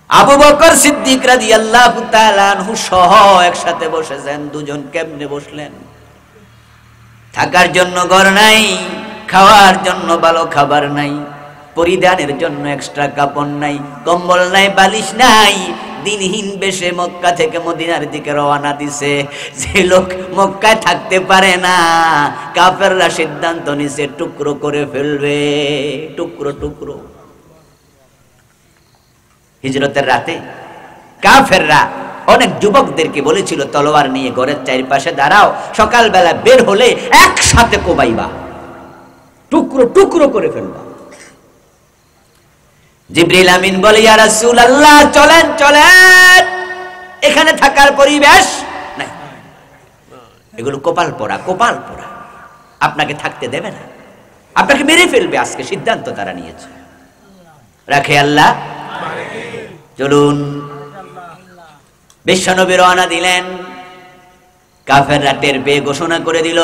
[SPEAKER 1] আবু বকর সিদ্দিক রাদিয়াল্লাহু তাআলা আনহু সহ একসাথে বসেছেন। 2 জন কেমনে বসলেন? থাকার জন্য ঘর নাই, খাওয়ার জন্য ভালো খাবার নাই, পরিধানের জন্য এক্সট্রা কাপড় নাই, কম্বল নাই, বালিশ নাই। দিনহীন বেশে মক্কা থেকে মদিনার দিকে রওনা দিছে। যে লোক মক্কায় থাকতে পারে না, কাফেররা সিদ্ধান্ত নিছে টুকরো করে ফেলবে, টুকরো টুকরো। হিজরতের রাতে কাফেররা অনেক যুবকদেরকে বলেছিল, তলোয়ার নিয়ে ঘরের চারপাশে দাঁড়াও, সকালবেলা বের হলে একসাথে কোবাইবা, টুকরো টুকরো করে ফেলবা। জিবরিল আমিন বলে, ইয়া রাসূলুল্লাহ, চলেন চলেন, এখানে থাকার পরিবেশ নাই। এগুলো কপাল পোড়া, কপাল পোড়া। আপনাকে থাকতে দেবে না, আপনাকে মেরে ফেলবে। আজকে সিদ্ধান্ত তারা নিয়েছে। রাখে আল্লাহ। চলুন, বিশ্বনবী রওনা দিলেন। কাফেররা টের পেয়ে ঘোষণা করে দিল,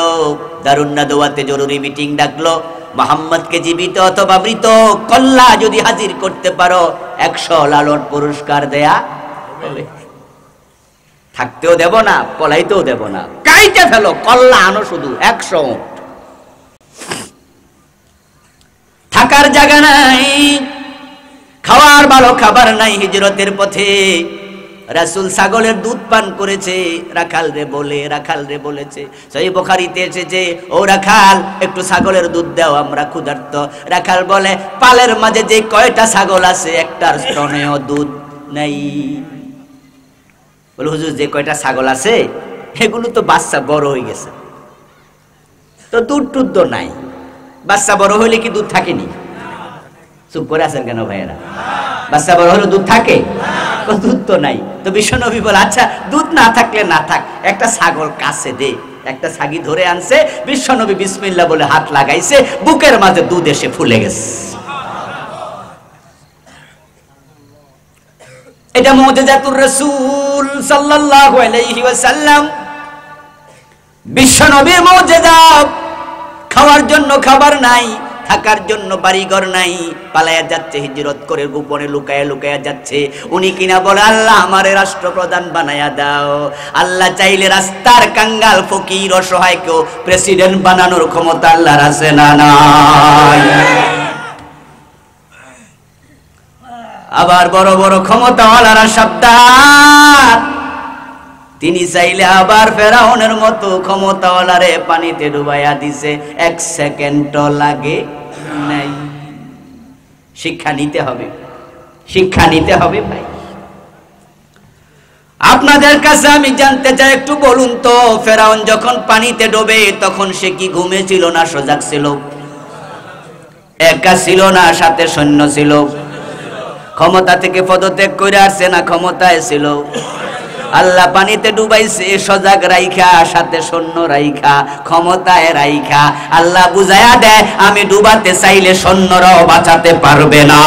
[SPEAKER 1] দারুন নাদওয়াতে জরুরি মিটিং ডাকলো। মুহাম্মদকে জীবিত অথবা মৃত কল্লা যদি হাজির করতে পারো 100 লালন পুরস্কার দেয়া হবে। থাকতেও দেব না, পলাইতেও দেব না, কাইতে ফেলো, কল্লা আনো শুধু 100। থাকার জায়গা নাই, খাওয়ার ভালো খাবার নাই। হিজরতের পথে রাসূল ছাগলের দুধ পান করেছে। রাখাল রে বলেছে, সহিহ বুখারীতে এসেছে, ও রাখাল, একটু ছাগলের দুধ দাও, আমরা ক্ষুধার্ত। রাখাল বলে, পালের মাঝে যে কয়টা ছাগল আছে, একটার স্তনেও দুধ নাই। বলে, হুজুর, যে কয়টা ছাগল আছে এগুলো তো বাচ্চা বড় হয়ে গেছে, তো দুধ টুধ তো নাই। বাচ্চা বড় হইলে কি দুধ থাকেনি? চুপ করে আছেন কেন ভাইয়েরা? বাচ্চা বড় হলে দুধ থাকে? দুধ তো নাই। তো বিশ্বনবী বলে, আচ্ছা দুধ না থাকলে না থাক, একটা ছাগল কাছে দে। একটা ছাগি ধরে আনছে, বিশ্বনবী বিসমিল্লাহ বলে হাত লাগাইছে, বুকের মাঝে দুধ এসে ফুলে গেছে। এটা মুজিজাতুর রাসূল সাল্লাল্লাহু আলাইহি ওয়াসাল্লাম, বিশ্বনবীর মুজিজা। খাওয়ার জন্য খাবার নাই, থাকার জন্য বাড়িঘর নাই, পালায়া যাচ্ছে, হিজরত করে গোপনে লুকায়া লুকায়া যাচ্ছে। উনি কিনা বলে, আল্লাহ আমারে রাষ্ট্রপ্রধান বানায়া দাও। আল্লাহ চাইলে রাস্তার কাঙ্গাল ফকির অসহায়কেও প্রেসিডেন্ট বানানোর ক্ষমতা আল্লাহর আছে না নাই? আবার বড় বড় ক্ষমতাওয়ালারা সাবধান, তিনি চাইলে আবার ফেরাউনের মতো ক্ষমতাওয়ালারে পানিতে ডুবাইয়া দিছে, 1 সেকেন্ডও লাগে নাই। শিক্ষা নিতে হবে, শিক্ষা নিতে হবে ভাই। আপনাদের কাছে আমি জানতে চাই, একটু বলুন তো, ফেরাউন যখন পানিতে ডোবে তখন সে কি ঘুমেছিল না সজাগ ছিল? একা ছিল না সাথে সৈন্য ছিল? ক্ষমতা থেকে পদত্যাগ করে আসছে না ক্ষমতায় ছিল? আল্লাহ পানিতে ডুবাইছে সজাগ রাইখা, সাথে সৈন্য রাইখা, ক্ষমতায় রাইখা। আল্লাহ বুঝায়া দেয়, আমি ডুবাতে চাইলে সৈন্যরাও বাঁচাতে পারবে না,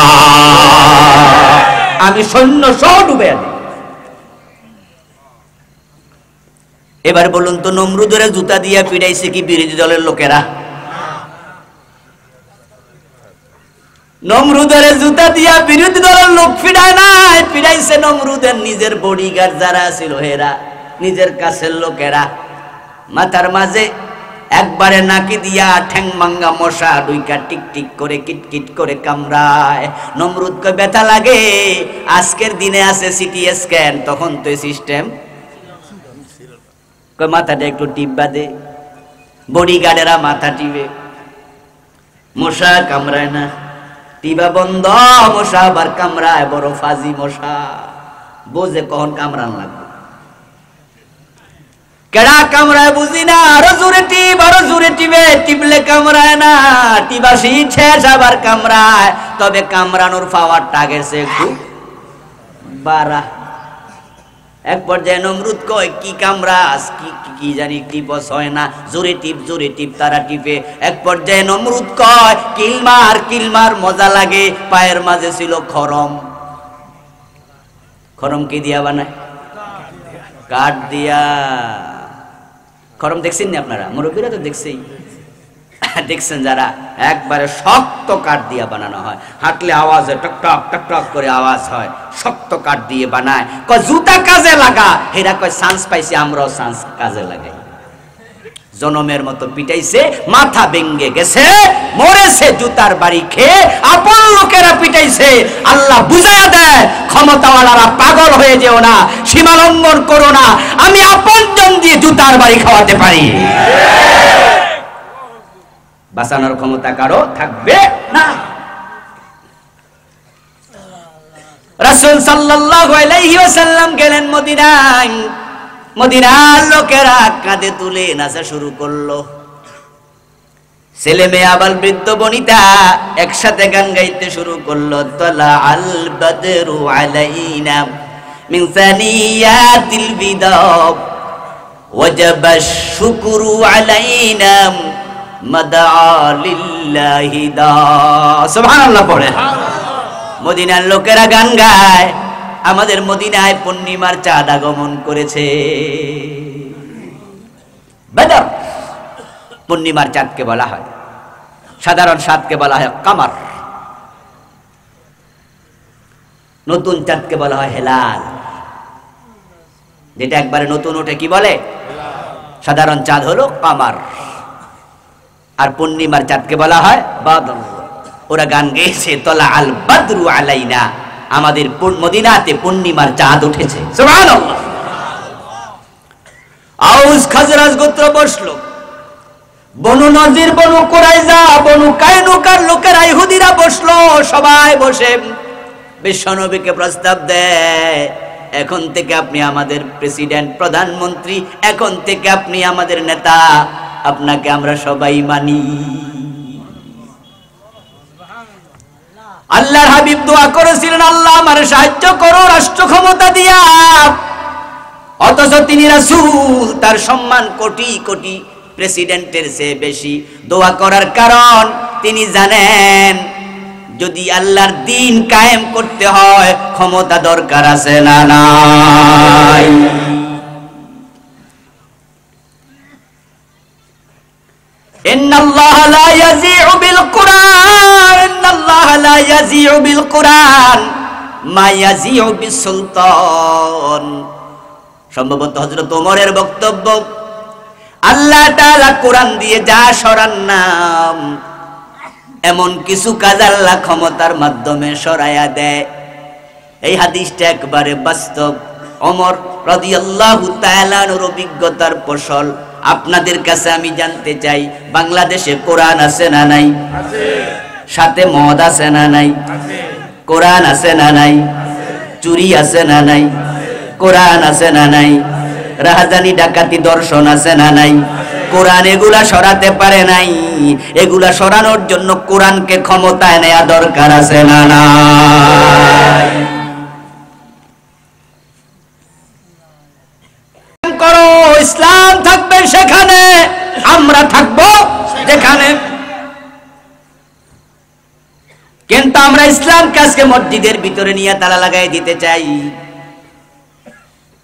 [SPEAKER 1] আমি সৈন্য সহ ডুবে আনি। এবার বলুন তো, নমরুদের জুতা দিয়ে পিড়াইছে কি বিরোধী দলের লোকেরা? নমরুদের জুতা দিয়া বিরোধী দলের লোক পিড়ায় নাই, পিড়াইছে নমরুদের নিজের বডিগার্ড যারা ছিল হেরা, নিজের কাছের লোকেরা। মাথার মাঝে একবারে নাকি দিয়া ঠ্যাং ভাঙ্গা মশা দুইটা টিকটিক করে কিটকিট করে কামড়ায়। নমরুদ কয় ব্যথা লাগে, আজকের দিনে আছে সিটি স্ক্যান, তখন তো সিস্টেম। কয় মাথাটা একটু টিপবা দে, বডিগার্ডেরা মাথা টিপে, মশা কামড়ায় না, টিবা বন্ধ, মশা আবার কামড়ায়, বড় ফাজি মশা, বোঝে কখন কামড়ান লাগবে। কেডা কামড়ায় বুঝি না, আরো জোরে টিপ, আরো জোরে টিপে, টিপলে কামড়ায় না, টিবা শেষ আবার কামড়ায়, তবে কামড়ানোর পাওয়ারটা আগের চেয়ে একটু বাড়া। এক পর্যায়ে নমরুদ কয়, কি কামড়াস, কি জানি টিপস হয় না, জোরে টিপ, তারা টিপে। এক পর্যায়ে নমরুদ কয়, কিলমার মজা লাগে। পায়ের মাঝে ছিল খরম। খরম কি দিয়া বানায়? কাঠ দিয়া। খরম দেখছেন না আপনারা? মুরব্বীরা তো দেখছেই, দেখছেন যারা, একবারে শক্ত কাঠ দিয়ে বানানো হয়, হাঁটলে আওয়াজে টকটক টকটক করে আওয়াজ হয়, শক্ত কাঠ দিয়ে বানায়। কয় জুতা কাজে লাগা, হেরা কয় চান্স পাইছে, আমরাও চান্স কাজে লাগাই। জনমের মতো পিটাইছে, মাথা ভেঙে গেছে, মরেছে জুতার বাড়ি খেয়ে, আপন লোকেরা পিটাইছে। আল্লাহ বুঝাইয়া দেয়, ক্ষমতাওয়ালারা পাগল হয়ে যেও না, সীমা লঙ্ঘন করো না, আমি আপনজন দিয়ে জুতার বাড়ি খাওয়াতে পারি। বাঁচানোর ক্ষমতা কারো থাকবে না। রাসূল সাল্লাল্লাহু আলাইহি ওয়াসাল্লাম গেলেন মদিনায়। মদিনার লোকেরা কাঁধে তুলে নাচা শুরু করলো। ছেলে মেয়ে আবাল বৃদ্ধ বনিতা একসাথে গান গাইতে শুরু করলো। তালা আল বদরু আলাইনা মিন সানিয়াতিল বিদা ওয়াজাবা শুকরু আলাইনা মাদা লিল্লাহি দা। সুবহানাল্লাহ পড়ে। মদিনার লোকেরা গান গায়, আমাদের মদিনায় পূর্ণিমার চাঁদ আগমন করেছে। বদর, পূর্ণিমার চাঁদকে বলা হয়, সাধারণ চাঁদকে বলা হয় কামার, নতুন চাঁদকে বলা হয় হেলাল। যেটা একবারে নতুন ওঠে কি বলে? সাধারণ চাঁদ হলো কামার, আর পূর্ণিমার চাঁদকে বলা হয় বদর। ওরা গান গেয়েছে, তলা আল বদরু আলাইনা, আমাদের মদিনাতে পূর্ণিমার চাঁদ উঠেছে। সুবহানাল্লাহ। আউস খাজরাজ গোত্র বসলো, বনু নজির, বনু কুরাইজা, বনু কায়নুকার লোকেরা, ইহুদিরা বসলো। সবাই বসে বিশ্বনবীকে প্রস্তাব দেয়, এখন থেকে আপনি আমাদের প্রেসিডেন্ট, প্রধানমন্ত্রী, এখন থেকে আপনি আমাদের নেতা, আপনাকে আমরা সবাই মানি। আল্লাহর হাবিব দোয়া করেছিলেন, আল্লাহ আমার সাহায্য করো রাষ্ট্র ক্ষমতা দিয়া। অথচ তিনি রাসূল, তার সম্মান কোটি কোটি প্রেসিডেন্টের চেয়ে বেশি। দোয়া করার কারণ তিনি জানেন, যদি আল্লাহর দ্বীন কায়েম করতে হয় ক্ষমতা দরকার আছে না নাই? ইন্নাল্লাহা লা ইয়াজি'ু বিল কুরআন, ইন্নাল্লাহা লা ইয়াজি'ু বিল কুরআন মা ইয়াজি'ু বিস সুলতান। সম্ভবত হযরত ওমরের বক্তব্য, আল্লাহ তাআলা কোরআন দিয়ে যা সরান নাম, এমন কিছু কাজ আল্লাহ ক্ষমতার মাধ্যমে সরাইয়া দেয় এই হাদিসটা একবারে বাস্তব। ওমর রাদিয়াল্লাহু তাআলা আনহুর অভিজ্ঞতার ফসল। আপনাদের কাছে আমি জানতে চাই, বাংলাদেশে কোরআন আছে না নাই? আছে। সাথে মদ আছে না নাই? আছে। কোরআন আছে না নাই? চুরি আছে না নাই? কোরআন আছে না নাই? রাহাজানি ডাকাতি দর্শন আছে না নাই? কোরআন এগুলা সরাতে পারে নাই। এগুলা সরানোর জন্য কোরআনকে ক্ষমতায় নেওয়া দরকার আছে না নাই? করো, ইসলাম থাকবে সেখানে, আমরা থাকবো যেখানে। কিন্তু আমরা ইসলামকে আজকে মসজিদের ভিতরে নিয়ে তালা লাগাই দিতে চাই।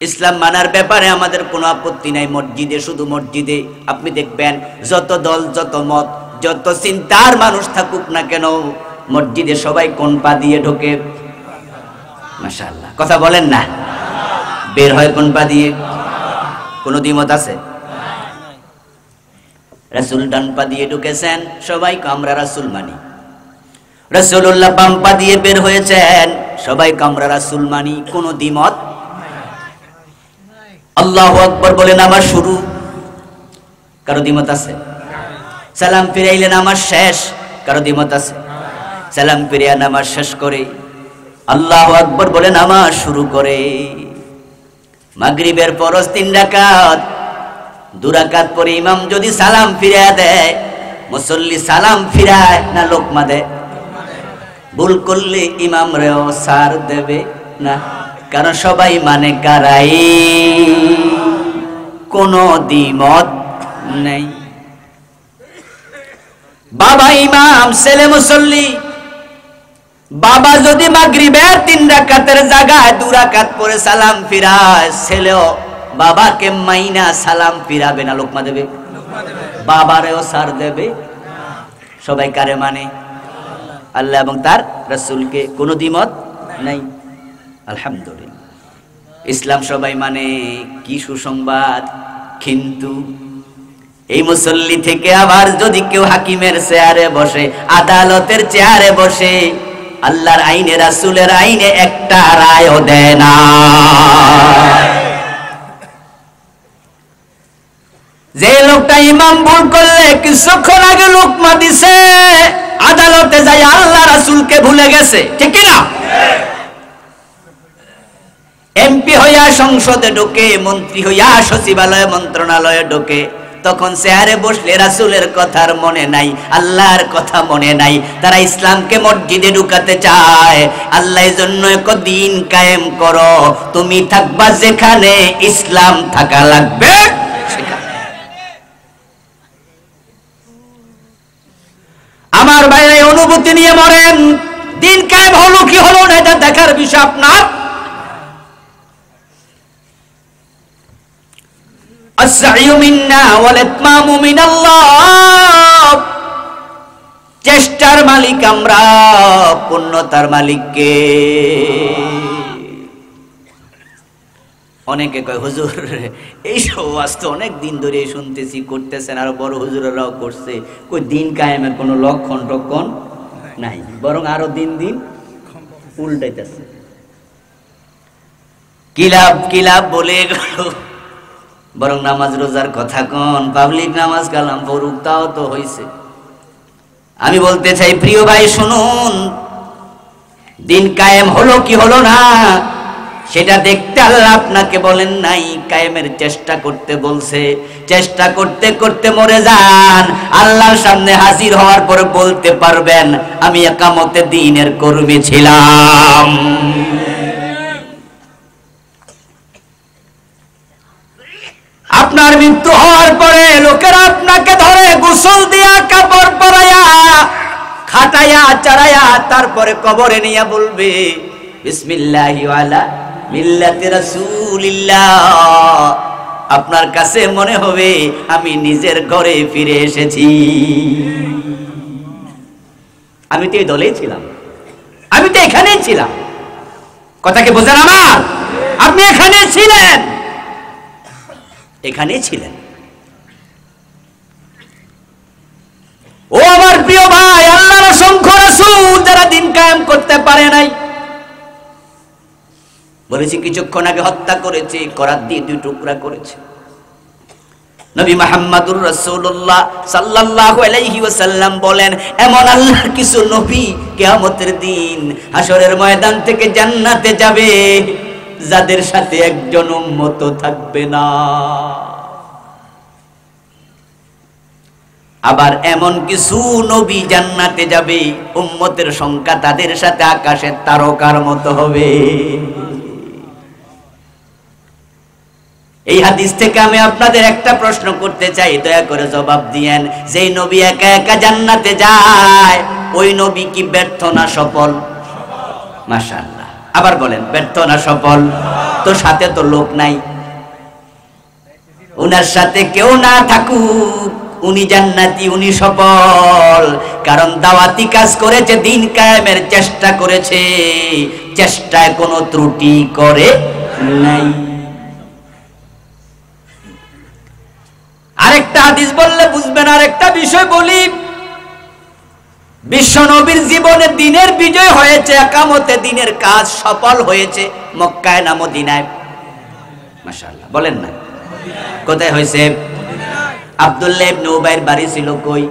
[SPEAKER 1] ইসলাম মানার ব্যাপারে আমাদের কোনো আপত্তি নাই, মসজিদে, শুধু মসজিদে। আপনি দেখবেন যত দল, যত মত, যত চিন্তার মানুষ থাকুক না কেন, মসজিদে সবাই কোন পা দিয়ে ঢোকে? মাশাআল্লাহ, কথা বলেন না। বের হয় কোন পা দিয়ে? কোনো দ্বিমত আছে? রাসূল ডান পা দিয়ে ঢুকেছেন, সবাই আমরা রাসূল মানি। রাসূলুল্লাহ বাম পা দিয়ে বের হয়েছেন, সবাই আমরা রাসূল মানি, কোনো দ্বিমত। আল্লাহু আকবার বলে নামাজ শুরু, কারো দ্বিমত আছে? সালাম ফিরাইলে নামাজ শেষ, কারো দ্বিমত আছে? সালাম ফিরিয়া নামাজ শেষ করে আল্লাহু আকবার বলে নামাজ শুরু করে। মাগরিবের ফরজ 3 রাকাত, 2 রাকাত পরে ইমাম যদি সালাম ফিরিয়ে দেয়, মুসল্লি সালাম ফিরায় না লোকমা দেয়? ভুল করলে ইমাম রেও সার দেবে না, কারণ সবাই মানে কারাই, কোনো দ্বিমত নেই। বাবা ইমাম, ছেলে মুসল্লি। বাবা যদি মাগরিবের 3 রাকাতের জায়গায় 2 রাকাত পরে সালাম ফিরায়, ছেলেও বাবাকে মাইনা সালাম ফিরাবে না লোকমা দেবে? বাবারেও সার দেবে। সবাই কারে মানে? আল্লাহ এবং তার রাসূলকে, কোনো দ্বিমত নাই। আলহামদুলিল্লাহ, ইসলাম সবাই মানে, কি সুসংবাদ। কিন্তু এই মুসল্লি থেকে আবার যদি কেউ হাকিমের চেয়ারে বসে, আদালতের চেয়ারে বসে, আল্লাহর আইনে, রাসূলের আইনে একটা রায়ও দেয় না। যে লোকটা ইমাম ভুল করলে কিছুক্ষণ আগে লোকমা দিছে, আদালতে যাই আল্লাহ রাসূলকে ভুলে গেছে, ঠিক কি না? এমপি হইয়া সংসদে ঢোকে, মন্ত্রী হইয়া সচিবালয় মন্ত্রণালয়ে ঢোকে, তখন চেয়ারে বসলে রাসূলের কথার মনে নাই, আল্লাহর কথা মনে নাই। তারা ইসলামকে মসজিদে ঢুকাতে চায়। আল্লাহ জন্য এক দিন কায়েম করো, তুমি থাকবা যেখানে, ইসলাম থাকা লাগবে সেখানে। আমার ভাইরা অনুভূতি নিয়ে মরেন, দিন কায়েম হলো কি হলো না এটা দেখার বিষয় আপনার। আসসাইয়ু মিন্না ওয়াল ইতমামু মিনাল্লাহ। চেষ্টার মালিক আমরা, পূর্ণতার মালিক কে? অনেকে কয় হুজুর এইসব ওয়াজ তো অনেক দিন ধরে শুনতেছি, করতেছেন, আর বড় হুজুরেরাও করছে, কই দিন কায়েমের কোনো লক্ষণ টক্ষণ নাই, বরং আরো দিন দিন উল্টাইতেছে। কিলাব বলে গেল, বরং নামাজ রোজার কথা কোন, পাবলিক নামাজ কালাম পড়ুক, তাও তো হইছে। আমি বলতে চাই প্রিয় ভাই শুনুন, দিন কায়েম হলো কি হলো না সেটা দেখতে আল্লাহ আপনাকে বলেন নাই, কায়েমের চেষ্টা করতে বলছে। চেষ্টা করতে করতে মরে যান, আল্লাহর সামনে হাজির হওয়ার পরে বলতে পারবেন আমি একামতে দ্বীনের কর্মী ছিলাম। আপনার মৃত্যু হওয়ার পরে লোকেরা আপনাকে ধরে গোসল দিয়া, কাপড় পরাইয়া, খাটাইয়া, চারাইয়া, তারপরে কবরে নিয়ে বলবে বিসমিল্লাহি ওয়ালা মিল্লাতি রাসূলিল্লাহ। আপনার কাছে মনে হবে আমি নিজের ঘরে ফিরে এসেছি। আমি তো এই দলেই ছিলাম, আমি তো এখানেই ছিলাম। কথা কি বোঝেন আমার? আপনি এখানে ছিলেন, এখানে ছিলেন। ও আমার প্রিয় ভাই, আল্লাহর অসংখ্য রাসূল যারা দিন কায়েম করতে পারে নাই, বলেছি কিছুক্ষণ আগে হত্যা করেছে, করাত দিয়ে 2 টুকরা করেছে। নবী মুহাম্মদুর রাসূলুল্লাহ সাল্লাল্লাহু আলাইহি ওয়াসাল্লাম বলেন, এমন আল্লাহর কিছু নবী কিয়ামতের দিন হাসরের ময়দান থেকে জান্নাতে যাবে যাদের সাথে একজন উম্মত থাকবে না। আবার এমন কিছু নবী জান্নাতে যাবে উম্মতের সংখ্যা তাদের সাথে আকাশের তারকার মতো হবে। এই হাদিস থেকে আমি আপনাদের একটা প্রশ্ন করতে চাই, দয়া করে জবাব দিয়েন। যেই নবী একা একা জান্নাতে যায় ওই নবী কি ব্যর্থ না সফল? মাশাআল্লাহ। আবার বলেন, ব্যর্থ না সফল? তো সাথে তো লোক নাই, উনার সাথে কেউ না থাকুক উনি জান্নাতি, উনি সফল। কারণ দাওয়াতি কাজ করেছে, দিন কায়েমের চেষ্টা করেছে, চেষ্টায় কোনো ত্রুটি করে নাই। আরেকটা হাদিস বললে বুঝবেন। আরেকটা বিষয় বলি, বিশ্ব নবীর জীবনে দিনের বিজয় হয়েছে, একামতে দিনের কাজ সফল হয়েছে মক্কায় না মদিনায়? মাশাআল্লাহ, বলেন না কোথায় হয়েছে? আব্দুল্লাহ ইবনে উবাইর বাড়ি ছিল কই?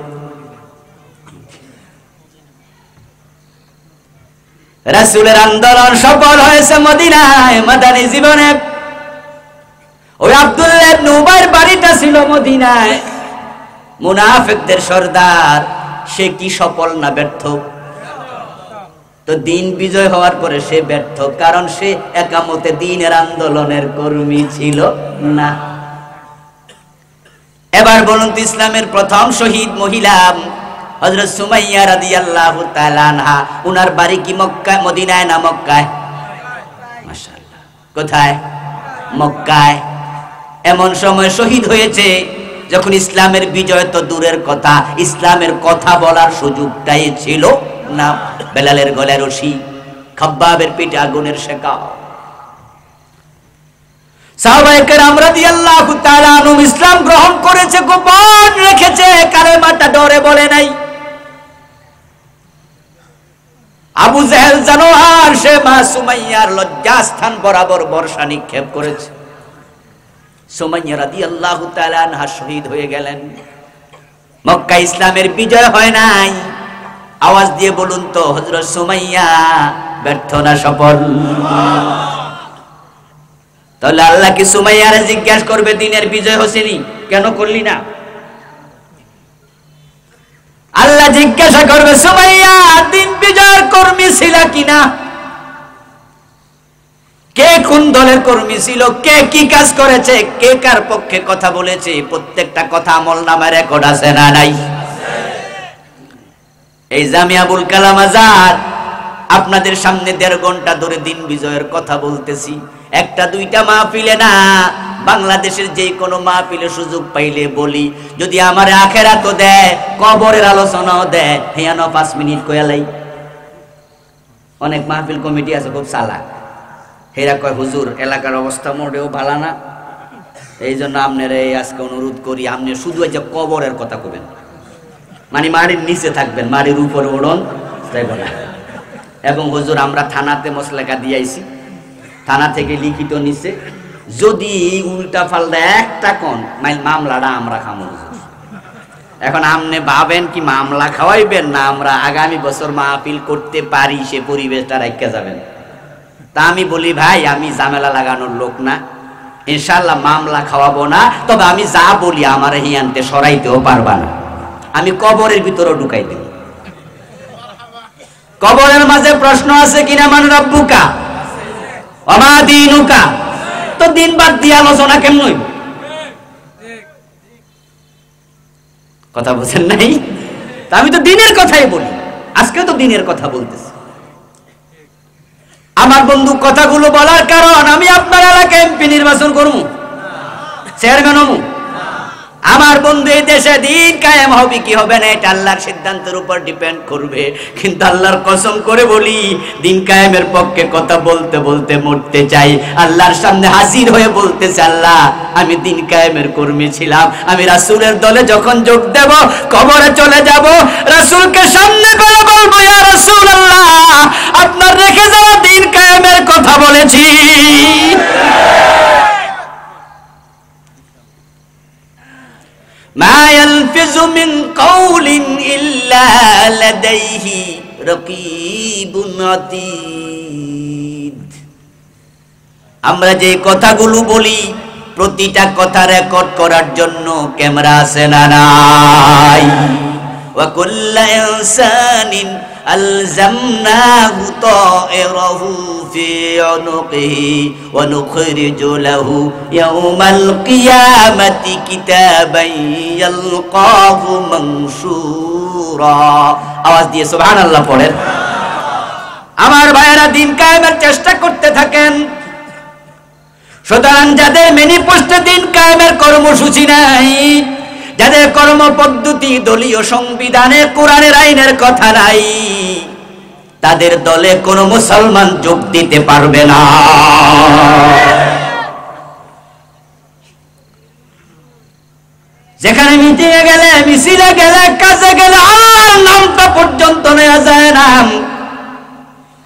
[SPEAKER 1] রাসূলের আন্দোলন সফল হয়েছে মদিনায়, মাদানী জীবনে। ওই আব্দুল্লাহ ইবনে উবাইর বাড়িটা ছিল মদিনায়। মুনাফিকদের সর্দার, সে কি সফল না ব্যর্থ? তো দিন বিজয় হওয়ার পরে সে ব্যর্থ, কারণ সে একামতে দিনের আন্দোলনের কর্মী ছিল না। এবার বলুন তো, ইসলামের প্রথম শহীদ মহিলা হযরত সুমাইয়া রাদিয়াল্লাহু তাআলা আনহা, উনার বাড়ি কি মক্কায় মদিনায় না মক্কায়? মাশাআল্লাহ, কোথায়? মক্কায়। এমন সময় শহীদ হয়েছে যখন ইসলামের বিজয় তো দূরের কথা, ইসলামের কথা বলার সুযোগটাই ছিল না। বেলালের গলায় রশি, খাব্বাবের পিঠে আগুনের শেকা। সাহাবায়ে কেরাম রাদিয়াল্লাহু তাআলা আনহুম ইসলাম গ্রহণ করেছে, গোপন রেখেছে, কালেমাটা ডরে বলে নাই। আবু জেহেল জানোয়ার, সে মা সুমাইয়ার লজ্জাস্থান বরাবর বর্ষা নিক্ষেপ করেছে। সুমাইয়া রাদিয়াল্লাহু তাআলা আনহা শহীদ হয়ে গেলেন। মক্কা ইসলামের বিজয় হয় নাই। আওয়াজ দিয়ে বলুন তো, হযরত সুমাইয়া ব্যর্থ না সফল? তাহলে আল্লাহ কি সুমাইয়ারে জিজ্ঞাসা করবে দিনের বিজয় হসেনি কেন করলি না? আল্লাহ জিজ্ঞাসা করবে, সুমাইয়া দিন বিজয়ের কর্মী ছিল কিনা? কে কোন দলের কর্মী ছিল, কে কি কাজ করেছে, কে কার পক্ষে কথা বলেছে, প্রত্যেকটা কথা আমলনামায় রেকর্ড আছে না নাই? এই জামিয়া আবুল কালাম আজাদ আপনাদের সামনে 1.5 ঘন্টা ধরে দিন বিজয়ের কথা বলতেছি। একটা দুইটা মাহফিলে না, বাংলাদেশের যে কোনো মাহফিলে সুযোগ পাইলে বলি, যদি আমার আখেরাতও দেয়, কবরের আলোচনাও দেয়, হেয়ানো 5 মিনিট কয়ালাই। অনেক মাহফিল কমিটি আছে খুব চালাক, হেরা কয় হুজুর এলাকার অবস্থা মোটেও ভালো না, এই জন্য আপনারা আজকে অনুরোধ করি আপনি শুধু এই যে কবরের কথা কবেন, মানে মাটির নিচে থাকবেন, মাটির উপরে ওড়ন যাইব না। এবং হুজুর আমরা থানাতে মসলেকা দিয়েছি, থানা থেকে লিখিত নিছে, যদি উল্টা পাল্টা একটা কোন মামলাটা আমরা খামো হুজুর। এখন আপনি ভাবেন কি মামলা খাওয়াইবেন না আমরা আগামী বছর মাহফিল করতে পারি, সে পরিবেশটা রাখতে যাবেন? তা আমি বলি ভাই, আমি ঝামেলা লাগানোর লোক না, ইনশাআল্লাহ মামলা খাওয়াবো না। তবে আমি যা বলি আমার হিয়ানতে সরাইতেও পারবা না, আমি কবরের ভিতরে ঢুকাই দেব। কবরের মাঝে প্রশ্ন আছে কিনা, মান রব্বুকা ওয়া মা দীনুকা, তো দিন বাদ দিয়ে আলোচনা কেমন হইব? কথা বুঝেন নাই? তা আমি তো দিনের কথাই বলি, আজকে তো দিনের কথা বলতেছি। আমার বন্ধু কথাগুলো বলার কারণ, আমি আপনার এলাকায় এমপি নির্বাচন করবো, চেয়ারম্যান হবো। আমার বন্ধু এই দেশে দিন কায়েম হবে কি হবে না এটা আল্লাহর সিদ্ধান্তের উপর ডিপেন্ড করবে। কিন্তু আল্লাহর কসম করে বলি, দিন কায়েমের পক্ষে কথা বলতে বলতে মরতে চাই, আল্লাহর সামনে হাজির হয়ে বলতেছে, আল্লাহ আমি দিন কায়েমের কর্মী ছিলাম, আমি রাসূলের দলে যখন যোগ দেব কবরে চলে যাব, রাসূলকে সামনে করে বলবো, ইয়া রাসূলুল্লাহ আপনার রেখে যাওয়া দিন কায়েমের কথা বলেছি, ইয়ালফিযু মিন কাউলিন ইল্লা লাদাইহি রাকীবুন আতীদ। আমরা যে কথাগুলো বলি প্রতিটা কথা রেকর্ড করার জন্য ক্যামেরা আছে না নাই? ওয়া কুল্লু ইনসানিন আলজামনাহু তায়রাহু ফি উনুকিহি ওয়া নুখরিজু লাহু ইয়াওমাল কিয়ামাতি কিতাবান ইয়ালকাহু মানশুরা। আওয়াজ দিয়ে সুবহানাল্লাহ পড়েন। আমার ভাইয়েরা, দিন কায়েমের চেষ্টা করতে থাকেন। সুতরাং যাদের ম্যানিফেস্টো দিন কায়েমের কর্মসূচি নাই, যাদের কর্মপদ্ধতি দলীয় সংবিধানে কোরআনের আইনের কথা নাই, তাদের দলে কোনো মুসলমান যোগ দিতে পারবে না। যেখানে মিটিংয়ে গেলে, মিছিলে গেলে, কাজে গেলে আল্লাহর নামটা পর্যন্ত নেওয়া যায় না।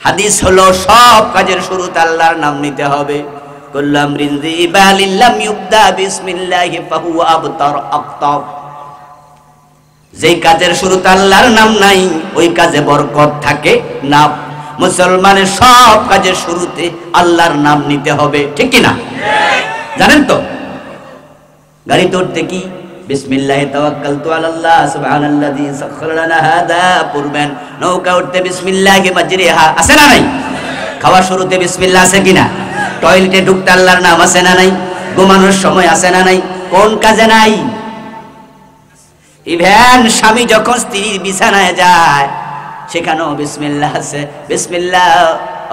[SPEAKER 1] হাদিস হলো সব কাজের শুরুতে আল্লাহর নাম নিতে হবে। কুল্লু আমরিন যিবালিন লাম ইউবদা বিসমিল্লাহি ফাহুয়া আবতার আবতাব। যেই কাজের শুরুতে আল্লাহর নাম নাই ওই কাজে বরকত থাকে না। মুসলমানের সব কাজের শুরুতে আল্লাহর নাম নিতে হবে, ঠিক কি না? জানেন তো, গাড়ি উঠতে কি বিসমিল্লাহি তাওয়াক্কালতু আলাল্লাহ সুবহানাল্লাযী সাখখারা লানা হাযা পড়বেন। নৌকা উঠতে বিসমিল্লাহি মাজরিহা আছে না নাই? খাওয়া শুরুতে বিসমিল্লাহ আছে কিনা? টয়লেটে ঢুকতে আল্লাহর নাম আছে না নাই? ঘুমানোর সময় আছে না নাই? কোন কাজে নাই? ইভেন স্বামী যখন স্ত্রীর বিছানায় যায় সেখানেও বিসমিল্লাহ আছে। বিসমিল্লাহ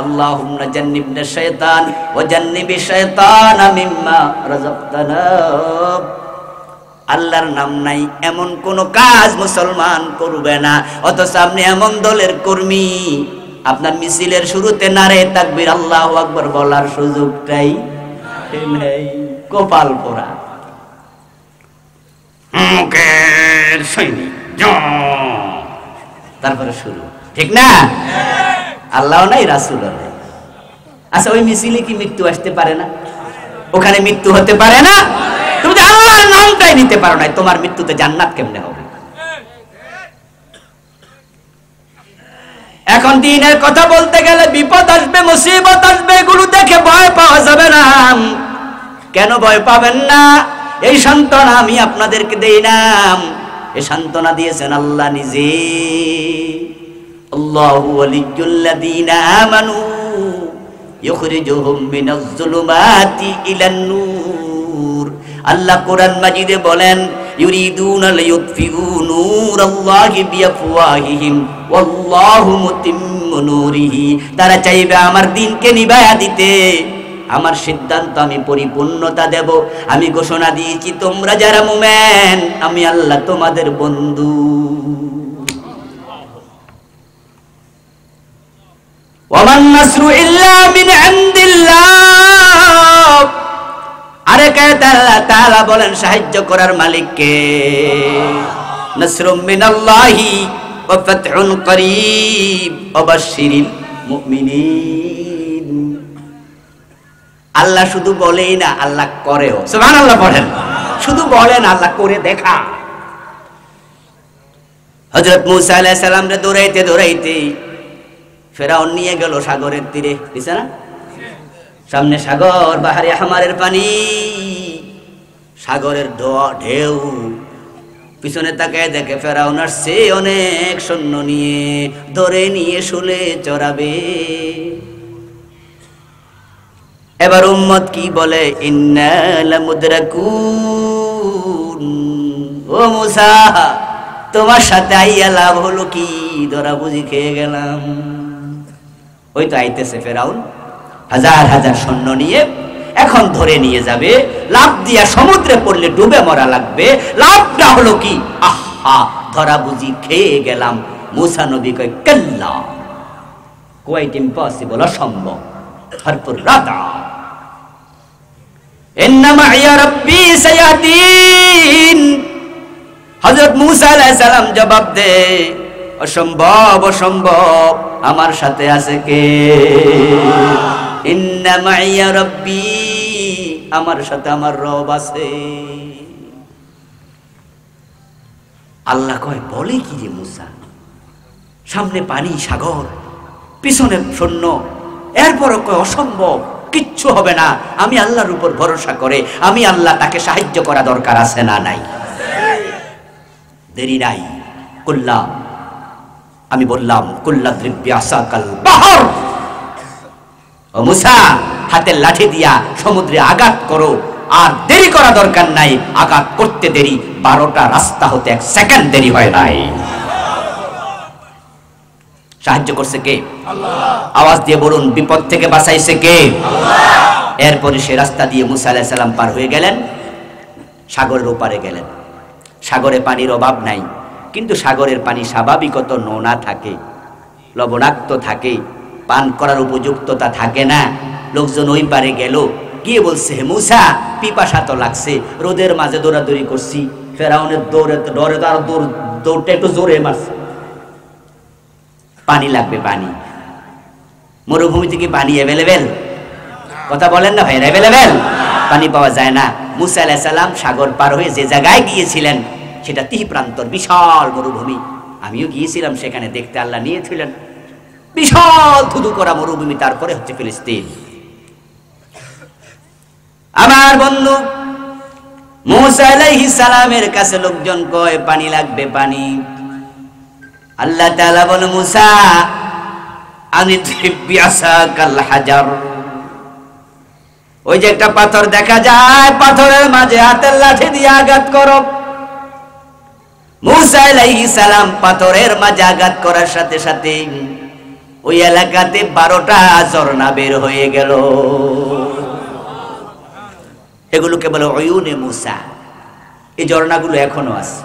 [SPEAKER 1] আল্লাহুম্মা জান্নিবনা শাইতান ওয়া জান্নিবিশ শাইতানা মিম্মা রাযাকতানা। আল্লাহর নাম নাই এমন কোন কাজ মুসলমান করবে না। অথচ আপনি এমন দলের কর্মী, আপনার মিছিলের শুরুতে নারে তাকবীর আল্লাহু আকবার বলার সুযোগটাই নেই। কপাল পোড়া তারপরে শুরু, ঠিক না? আল্লাহ নাই, রাসূল নাই। আচ্ছা, ওই মিছিলে কি মৃত্যু আসতে পারে না? ওখানে মৃত্যু হতে পারে না? তুমি তো আল্লাহর নামটাই নিতে পারো না, তোমার মৃত্যুতে জান্নাত কেমনে হবে? এখন দিনের কথা বলতে গেলে বিপদ আসবে, মুসিবত আসবে, এগুলো দেখে ভয় পাওয়া যাবে না। কেন ভয় পাবেন না? এই সান্ত্বনা আমি আপনাদেরকে দেই না, এই সান্ত্বনা দিয়েছেন আল্লাহ নিজে। আল্লাহু ওয়ালিয়্যুল্লাযীনা আমানু ইউখরিজুহুম মিনাজ যুলুমাতি ইলান নূর। আল্লাহ কোরআন মাজিদে বলেন, ইউরিদুনা লিয়ুতফিউ নূরাল্লাহি বিআফওয়াহিহিম ওয়াল্লাহু মুতিম্মু নূরিহি। তারা চাইবে আমার দ্বীনকে নিভায়া দিতে। আমার সিদ্ধান্ত, আমি পরিপূর্ণতা দেব। আমি ঘোষণা দিয়েছি, তোমরা যারা মুমিন, আমি আল্লাহ তোমাদের বন্ধু। ওয়ামান নাসরু ইল্লা মিন ইনদিল্লাহ। আরেক আয়াতে আল্লাহ তাআলা বলেন সাহায্য করার মালিক কে? নাসরুম মিনাল্লাহি ওয়া ফাতহুন করিব ওয়া বাশশিরিল মুমিনিন। আল্লাহ শুধু বলেই না, আল্লাহ করেও। সুবহানাল্লাহ পড়েন। শুধু বলেন, আল্লাহ করে দেখা। হযরত মূসা আলাইহিস সালাম রে দৌড়াইতে দৌড়াইতে ফেরাউন নিয়ে গেল সাগরের তীরে, বুঝছ না? সামনে সাগর, বাহারে হামারের পানি, সাগরের ঢেউ। পিছনে তাকায় দেখে ফেরাউন আসছে অনেক সৈন্য নিয়ে, ধরে নিয়ে শুলে চড়াবে। এবার উম্মত কি বলে? ইন্না লামুদরাকুন। ও মূসা, তোমার সাথে আইয়া লাভ হলো কি? ধরা বুঝি খেয়ে গেলাম। ওই তো আইতেছে ফেরাউন হাজার হাজার সৈন্য নিয়ে, এখন ধরে নিয়ে যাবে। লাফ দিয়া সমুদ্রে পড়লে ডুবে মরা লাগবে। লাভটা হলো কি? আহা, ধরা বুঝি খেয়ে গেলাম। মূসা নবী কয়, কাল্লা, কোয়াইট ইম্পসিবল, অসম্ভব। ভরপুর রাদা, ইন্নামা ইয়া রাব্বি সায়াহদিন। হযরত মূসা আলাইহিস সালাম জবাব দে, অসম্ভব, অসম্ভব, আমার সাথে আছে কে? ইন্নামা ইয়া রাব্বি, আমার সাথে আমার রব আছে। আল্লাহ কয়, বলে কি রে মুসা, সামনে পানি সাগর, পিছনে শূন্য, এরপরও কয় অসম্ভব, কিচ্ছু হবে না, আমি আল্লাহর উপর ভরসা করে আমি আল্লাহ, তাকে সাহায্য করা দরকার আছে না নাই? দেরি নাই। কুল্লা, আমি বললাম কুল্লা দ্রিব্য আসাকাল বাহর, ও মুসা হাতের লাঠি দিয়া সমুদ্রে আঘাত করো, আর দেরি করা দরকার নাই, আঘাত করতে দেরি 12টা রাস্তা হতে 1 সেকেন্ড দেরি হয় নাই। সাহায্য করছে কে? আল্লাহ। আওয়াজ দিয়ে বলুন, বিপদ থেকে বাঁচাইছে কে? আল্লাহ। এরপরে সে রাস্তা দিয়ে মুসা আলাইহিস সালাম পার হয়ে গেলেন, সাগরের ওপারে গেলেন। সাগরে পানির অভাব নাই, কিন্তু সাগরের পানি স্বাভাবিকত নোনা থাকে, লবণাক্ত থাকে, পান করার উপযুক্ততা থাকে না। লোকজন ওই পারে গেল, গিয়ে বলছে, হে মুসা, পিপাসা তো লাগছে, রোদের মাঝে দৌড়াদৌড়ি করছি, ফেরাউনের ডরে তো আর দৌড়টা একটু জোরে মারছে, পানি লাগবে, পানি। মরুভূমিতে কি পানি অ্যাভেলেবেল? কথা বলেন না ভাই, অ্যাভেলেবেল পানি পাওয়া যায় না। মুসা আলাইহিস সালাম সাগর পার হয়ে যে জায়গায় গিয়েছিলেন সেটা তিহপ্রান্তর, বিশাল মরুভূমি। আমিও গিয়েছিলাম সেখানে দেখতে, আল্লাহ নিয়েছিলেন, বিশাল ধুধু করা মরুভূমি, তারপরে হচ্ছে ফিলিস্তিন। আমার বন্ধু মুসা আলাইহিস সালামের কাছে লোকজন কয়, পানি লাগবে, পানি। আল্লাহ তাআলা বলে, মুসা আনিদ্রিব বিআসাকাল হাজার, ওই যে একটা পাথর দেখা যায়, পাথরের মাঝে হাতের লাঠি দিয়ে আঘাত করো। মুসা আলাইহিস সালাম পাথরের মাঝে আঘাত করার সাথে সাথে ওই এলাকাতে 12টা ঝর্ণা বের হয়ে গেল। এগুলোকে বলে উয়ুনে মুসা। এই ঝর্ণাগুলো এখনো আছে,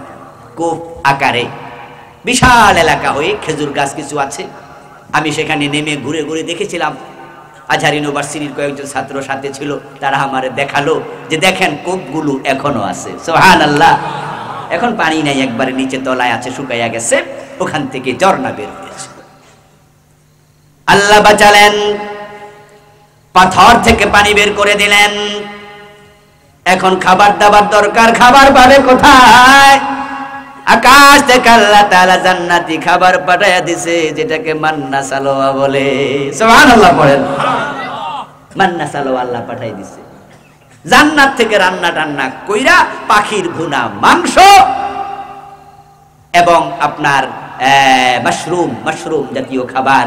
[SPEAKER 1] কূপ আকারে, বিশাল এলাকা হয়ে, খেজুর গাছ কিছু আছে। আমি সেখানে নেমে ঘুরে ঘুরে দেখেছিলাম। আজহার ইউনিভার্সিটির কয়েকজন ছাত্র সাথে ছিল, তারা আমারে দেখালো যে দেখেন কূপগুলো এখনো আছে। সুবহানাল্লাহ। এখন পানি নাই, একবারে নিচে তলায় আছে, শুকাইয়া গেছে, ওখান থেকে ঝর্ণা বের হয়েছে। আল্লাহ বাঁচালেন, পাথর থেকে পানি বের করে দিলেন। এখন খাবার দাবার দরকার, খাবার পাবে কোথায়? আকাশ থেকে আল্লাহ তাআলা জান্নাতি খাবার পাঠাইয়া দিছে, যেটাকে মান্না সালোয়া বলে। সুবহানাল্লাহ পড়েন। মান্না সালোয়া আল্লাহ পাঠাই দিছে, জান্নাত থেকে রান্না টান্না কইরা পাখির ভুনা মাংস এবং আপনার মাশরুম জাতীয় খাবার।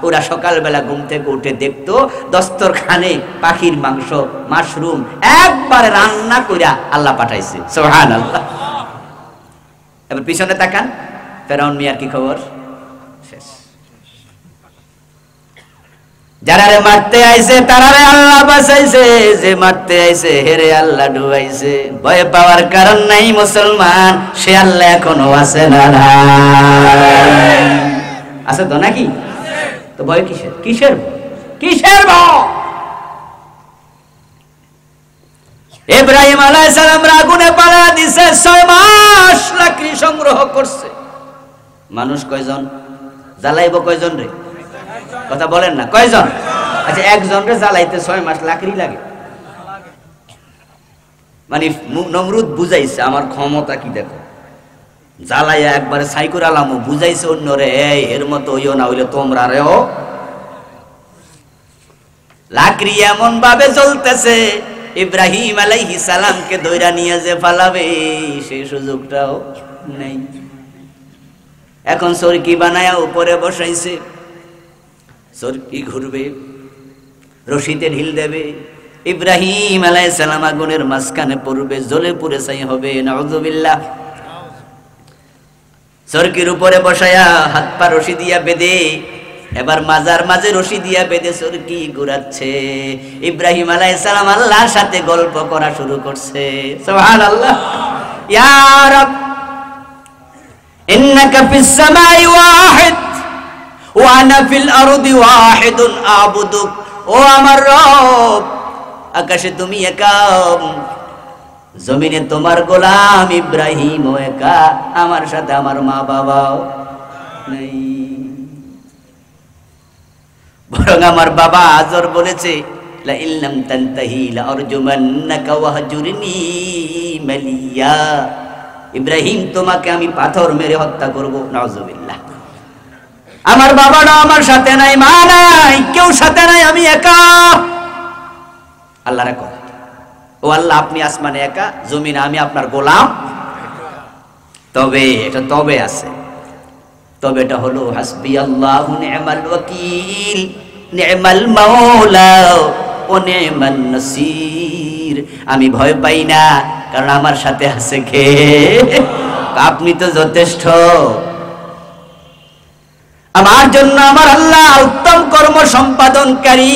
[SPEAKER 1] ওরা সকালবেলা ঘুম থেকে উঠে দেখতো দস্তরখানে পাখির মাংস, মাশরুম একবারে রান্না কইরা আল্লাহ পাঠাইছে। সুবহানাল্লাহ। এবার পিছনে তাকান, ফেরাউন মিয়ার কি খবর? শেষ। যারারে মারতে আইছে তারারে আল্লাহ বাঁচাইছে, যে মারতে আইছে হেরে আল্লাহ ডুবাইছে। ভয় পাওয়ার কারণ নাই মুসলমান, সে আল্লাহ এখনো আছে না? আছে তো নাকি? তো ভয় কিসের? কিসের কিসের ভয়? ইব্রাহিম আলাইহিস সালাম আগুনে পাড়া দিছে, 6 মাস লাকড়ি সংগ্রহ করছে। মানুষ কয়জন? জ্বালাইব কয়জন রে? কথা বলেন না, কয়জন? আচ্ছা, একজন রে জ্বালাইতে 6 মাস লাকড়ি লাগে। মানে নমরুদ বুঝাইছে আমার ক্ষমতা কি দেখো, জ্বালাইয়া একবারে সাইকুর আলামু বুঝাইছে অন্য রে, এর মতো হইও না, হইলে তোমরা রেও। লাকড়ি এমন ভাবে জ্বলতেছে, ইব্রাহিম আলাইহিস সালামকে দইরা নিয়ে যে ফালাবে সেই সুযোগটাও নেই। এখন সরকি বানায়া উপরে বসাইছে, সরকি ঘুরবে, রশিতে ঢিল দেবে, ইব্রাহিম আলাইহিস সালাম আগুনের মাঝখানে পড়বে, জ্বলে পুড়ে ছাই হবে। নাউযুবিল্লাহ। সরকির উপরে বসায়া হাত পা রশি দিয়া বেঁধে, এবার মাজার মাঝে রশি দিয়া বেঁধে সরকি ঘুরাচ্ছে। ইব্রাহিম আলাইহিস সালাম আল্লাহর সাথে গল্প করা শুরু করছে। সুবহানাল্লাহ। ইয়া রাব ইন্নাকা ফিস সামাই ওয়াহিদ ওয়া আনা ফিল আরদি ওয়াহিদুন আবুদুক। ও আমার রব, আকাশে তুমি একা, জমিনে তোমার গোলাম ইব্রাহিম ও একা, আমার সাথে আমার মা বাবাও নেই। বরং আমার বাবা আজর বলেছে, লা ইল্লাম তানতাহি লা আরজুমান্নাকা ওয়াহজুরনি মালিয়া। ইব্রাহিম তোমাকে আমি পাথর মেরে হত্যা করব। নাউজুবিল্লাহ। আমার বাবারা আমার সাথে নাই, মা নাই, কেউ সাথে নাই, আমি একা। আল্লাহ রাখো, ও আল্লাহ আপনি আসমানে একা, জমিনে আমি আপনার গোলাম। তবে এটা তবে আছে, তবে এটা হলো হাসবি আল্লাহু নি'মাল ওয়াকিল নি'মাল মাওলা ওয়া নি'মান নাসির। আমি ভয় পাই না, কারণ আমার সাথে আছে কে? আপনি তো যথেষ্ট। আমার জন্য আমার আল্লাহ উত্তম কর্ম সম্পাদনকারী,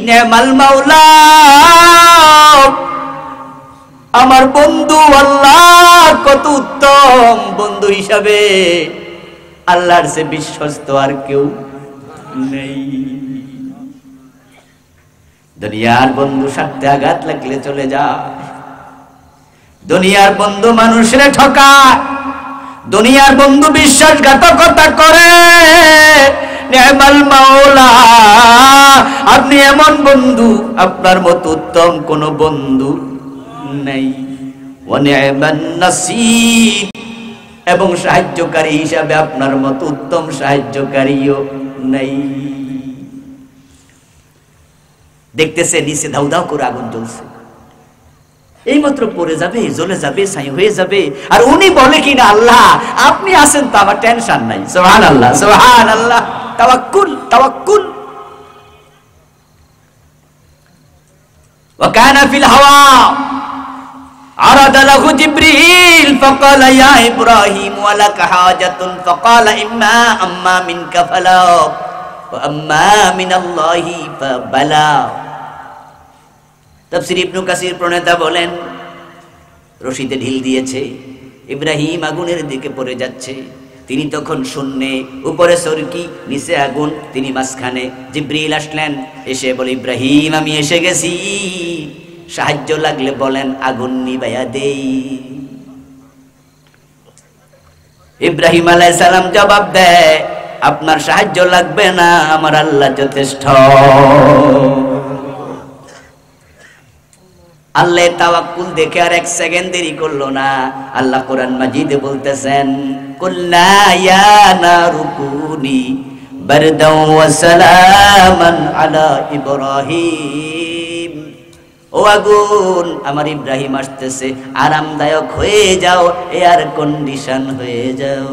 [SPEAKER 1] নি'মাল মাওলা। আমার বন্ধু আল্লাহ কত উত্তম বন্ধু হিসাবে, আল্লাহর চেয়ে বিশ্বস্ত আর কেউ নেই। দুনিয়ার বন্ধু স্বার্থে আঘাত লাগলে চলে যায়, দুনিয়ার বন্ধু মানুষের ঠকায়, দুনিয়ার বন্ধু বিশ্বাসঘাতকতা করে। নি'মাল মাওলা, আপনি এমন বন্ধু, আপনার মতো উত্তম কোন বন্ধু নেই। ওয়া নি'মান নাসীর, এবং সাহায্যকারী হিসাবে আপনার মতো উত্তম সাহায্যকারীও নেই। দেখতেছে নিচে দাউ দাউ করে আগুন জ্বলছে, এইমাত্র পড়ে যাবে, জ্বলে যাবে, ছাই হয়ে যাবে। আর উনি বলে কিনা, আল্লাহ আপনি আছেন তো, আমার টেনশন নাই। সুবহানাল্লাহ, সুবহানাল্লাহ, তাওয়াক্কুল, তাওয়াক্কুল। ওয়া কানা ফিল হাওয়া আরাদা লাহু জিবরিল ফাকালা ইয়া ইব্রাহিম ওয়া লাকা হাজাতুন ফাকালা আম্মা মিনকা ফালা ওয়া আম্মা মিনাল্লাহি ফাবালা। তাফসীর ইবনে কাসির প্রণেতা বলেন, রশিদে ঢিল দিয়েছে, ইব্রাহিম আগুনের দিকে পড়ে যাচ্ছে, তিনি তখন শূন্যে, উপরে সরকি, নিচে আগুন, তিনি মাঝখানে। জিবরিল আসলেন, এসে বলে, ইব্রাহিম আমি এসে গেছি, সাহায্য লাগলে বলেন, আগুন নিভাইয়া দেই। ইব্রাহিম আলাইহিস সালাম জবাব দেয়, আপনার সাহায্য লাগবে না, আমার আল্লাহ যথেষ্ট। আল্লাহ তাওয়াক্কুল দেখে আর এক সেকেন্ড দেরি করলো না। আল্লাহ কোরআন মাজিদে বলতেছেন, কুল্লা ইয়া নারু কুনি বারদাও ওয়া সালামান আলা ইব্রাহিম। ও আগুন, আমার ইব্রাহিম আসতেছে, আরামদায়ক হয়ে যাও, এয়ার কন্ডিশন হয়ে যাও।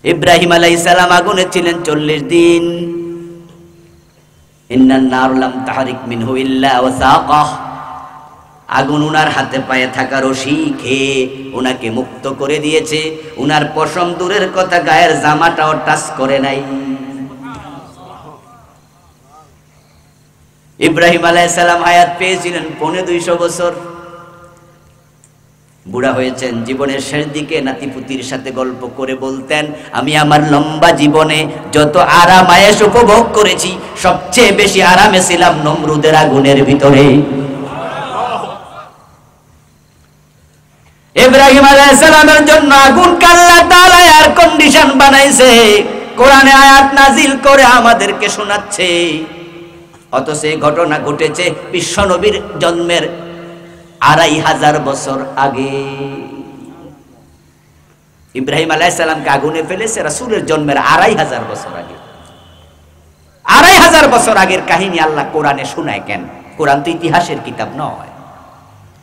[SPEAKER 1] ইব্রাহিম আলাইহিস সালাম আগুনে ছিলেন 40 দিন। ইন্নান নার লাম তাহরিক মিনহু ইল্লা ওয়াসাকাহ। আগুন উনার হাতে পায়ে থাকা রশি খেয়ে উনাকে মুক্ত করে দিয়েছে। উনার পশম দূরের কথা, গায়ের জামাটাও টাচ করে নাই। ইব্রাহিম আলাইহিস সালাম হায়াত পেয়েছিলেন 250 বছর। বুড়া হয়েছেন, জীবনের শেষ দিকে নাতিপুতির সাথে গল্প করে বলতেন, আমি আমার লম্বা জীবনে যত আরাম আয়েশ উপভোগ করেছি, সবচেয়ে বেশি আরামে ছিলাম নমরুদের আগুনের ভিতরে। ইব্রাহিম আলাইহিস সালামের জন্য আগুনকে আল্লাহ তাআলা এয়ার কন্ডিশন বানাইছে, কোরআনে আয়াত নাজিল করে আমাদেরকে শোনাচ্ছে। অথচ এই ঘটনা ঘটেছে বিশ্ব নবীর জন্মের 2500 বছর আগে। ইব্রাহিম আলাইহিস সালামকে আগুনে ফেলেছে রাসূলের জন্মের 2500 বছর আগে। 2500 বছর আগের কাহিনী আল্লাহ কোরআনে শোনায় কেন? কোরআন তো ইতিহাসের কিতাব নয়।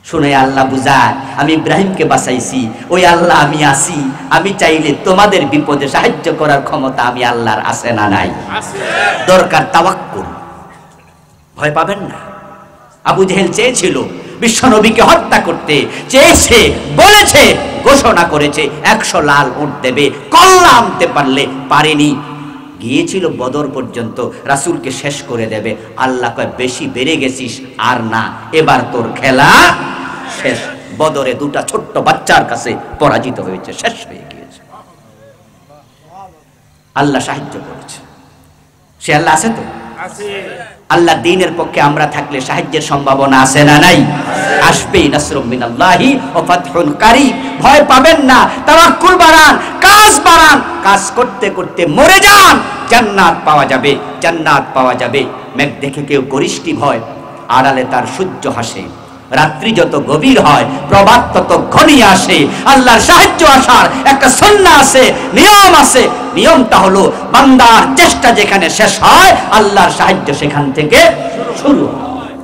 [SPEAKER 1] শুনে আল্লাহ বুঝায়, আমি ইব্রাহিমকে বাঁচাইছি, ওই আল্লাহ আমি আছি, আমি চাইলে তোমাদের বিপদে সাহায্য করার ক্ষমতা আমি আল্লাহর আছে না নাই? দরকার তাওয়াক্কুল। ভয় পাবেন না। আবু জেহেল চেয়েছিল বিশ্বনবীকে হত্যা করতে, চেয়েছে, বলেছে, ঘোষণা করেছে 100 লাল উট দেবে, কল্লা আনতে পারলে পারেনি। গিয়েছিল বদর পর্যন্ত, রাসূলকে শেষ করে দেবে। আল্লাহ কয়, বেশি বেড়ে গেছিস, আর না, এবার তোর খেলা শেষ। বদরে 2টা ছোট্ট বাচ্চার কাছে পরাজিত হয়েছে, শেষ হয়ে গিয়েছে। আল্লাহ সাহায্য করেছে। সে আল্লাহ আছে তো? আল্লাহ দ্বীনের পক্ষে আমরা থাকলে সাহায্যের সম্ভাবনা আছে না নাই? আসবে নাসরুম মিনাল্লাহি ওয়া ফাতহুন কারীব। ভয় পাবেন না, তাওয়াক্কুল বাড়ান, কাজ বাড়ান, কাজ করতে করতে মরে যান, জান্নাত পাওয়া যাবে, জান্নাত পাওয়া যাবে। মেঘ দেখে কেউ করিষ্টি ভয়, আড়ালে তার সূর্য হাসে। রাত্রি যত গভীর হয় প্রভাত তত ঘনিয়ে আসে। আল্লাহর সাহায্য আসার একটা সুন্নাহ আছে, নিয়ম আছে। নিয়মটা হলো বান্দার চেষ্টা যেখানে শেষ হয় আল্লাহর সাহায্য সেখান থেকে শুরু হয়।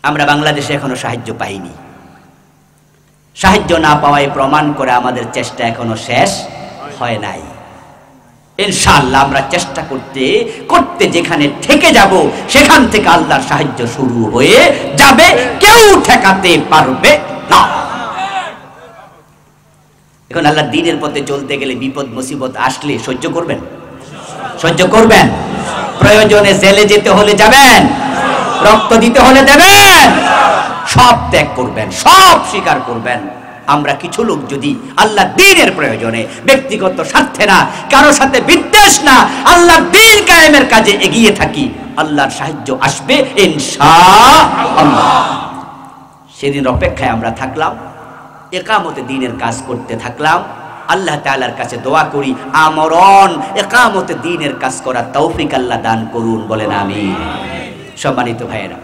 [SPEAKER 1] আমরা বাংলাদেশে এখনো সাহায্য পাইনি। সাহায্য না পাওয়ায় প্রমাণ করে আমাদের চেষ্টা এখনো শেষ হয় নাই। ইনশাআল্লাহ আমরা চেষ্টা করতে করতে যেখানে ঠেকে যাব সেখান থেকে আল্লাহর সাহায্য শুরু হয়ে যাবে, কেউ ঠেকাতে পারবে না। এখন আল্লাহর দ্বীনের পথে চলতে গেলে বিপদ মুসিবত আসলে সহ্য করবেন? সহ্য করবেন? প্রয়োজনে জেলে যেতে হলে যাবেন, রক্ত দিতে হলে দেবেন, সব ত্যাগ করবেন, সব স্বীকার করবেন। আমরা কিছু লোক যদি আল্লাহ দ্বীনের প্রয়োজনে, ব্যক্তিগত স্বার্থে না, কারো সাথে বিদ্বেষ না, আল্লাহ দ্বীন কায়েমের কাজে এগিয়ে থাকি, আল্লাহর সাহায্য আসবে ইনশাআল্লাহ। সেদিন অপেক্ষায় আমরা থাকলাম, ইকামতে দ্বীনের কাজ করতে থাকলাম। আল্লাহ তাআলার কাছে দোয়া করি আমরণ ইকামতে দ্বীনের কাজ করার তৌফিক আল্লাহ দান করুন, বলেন আমিন। সম্মানিত ভাইয়েরা,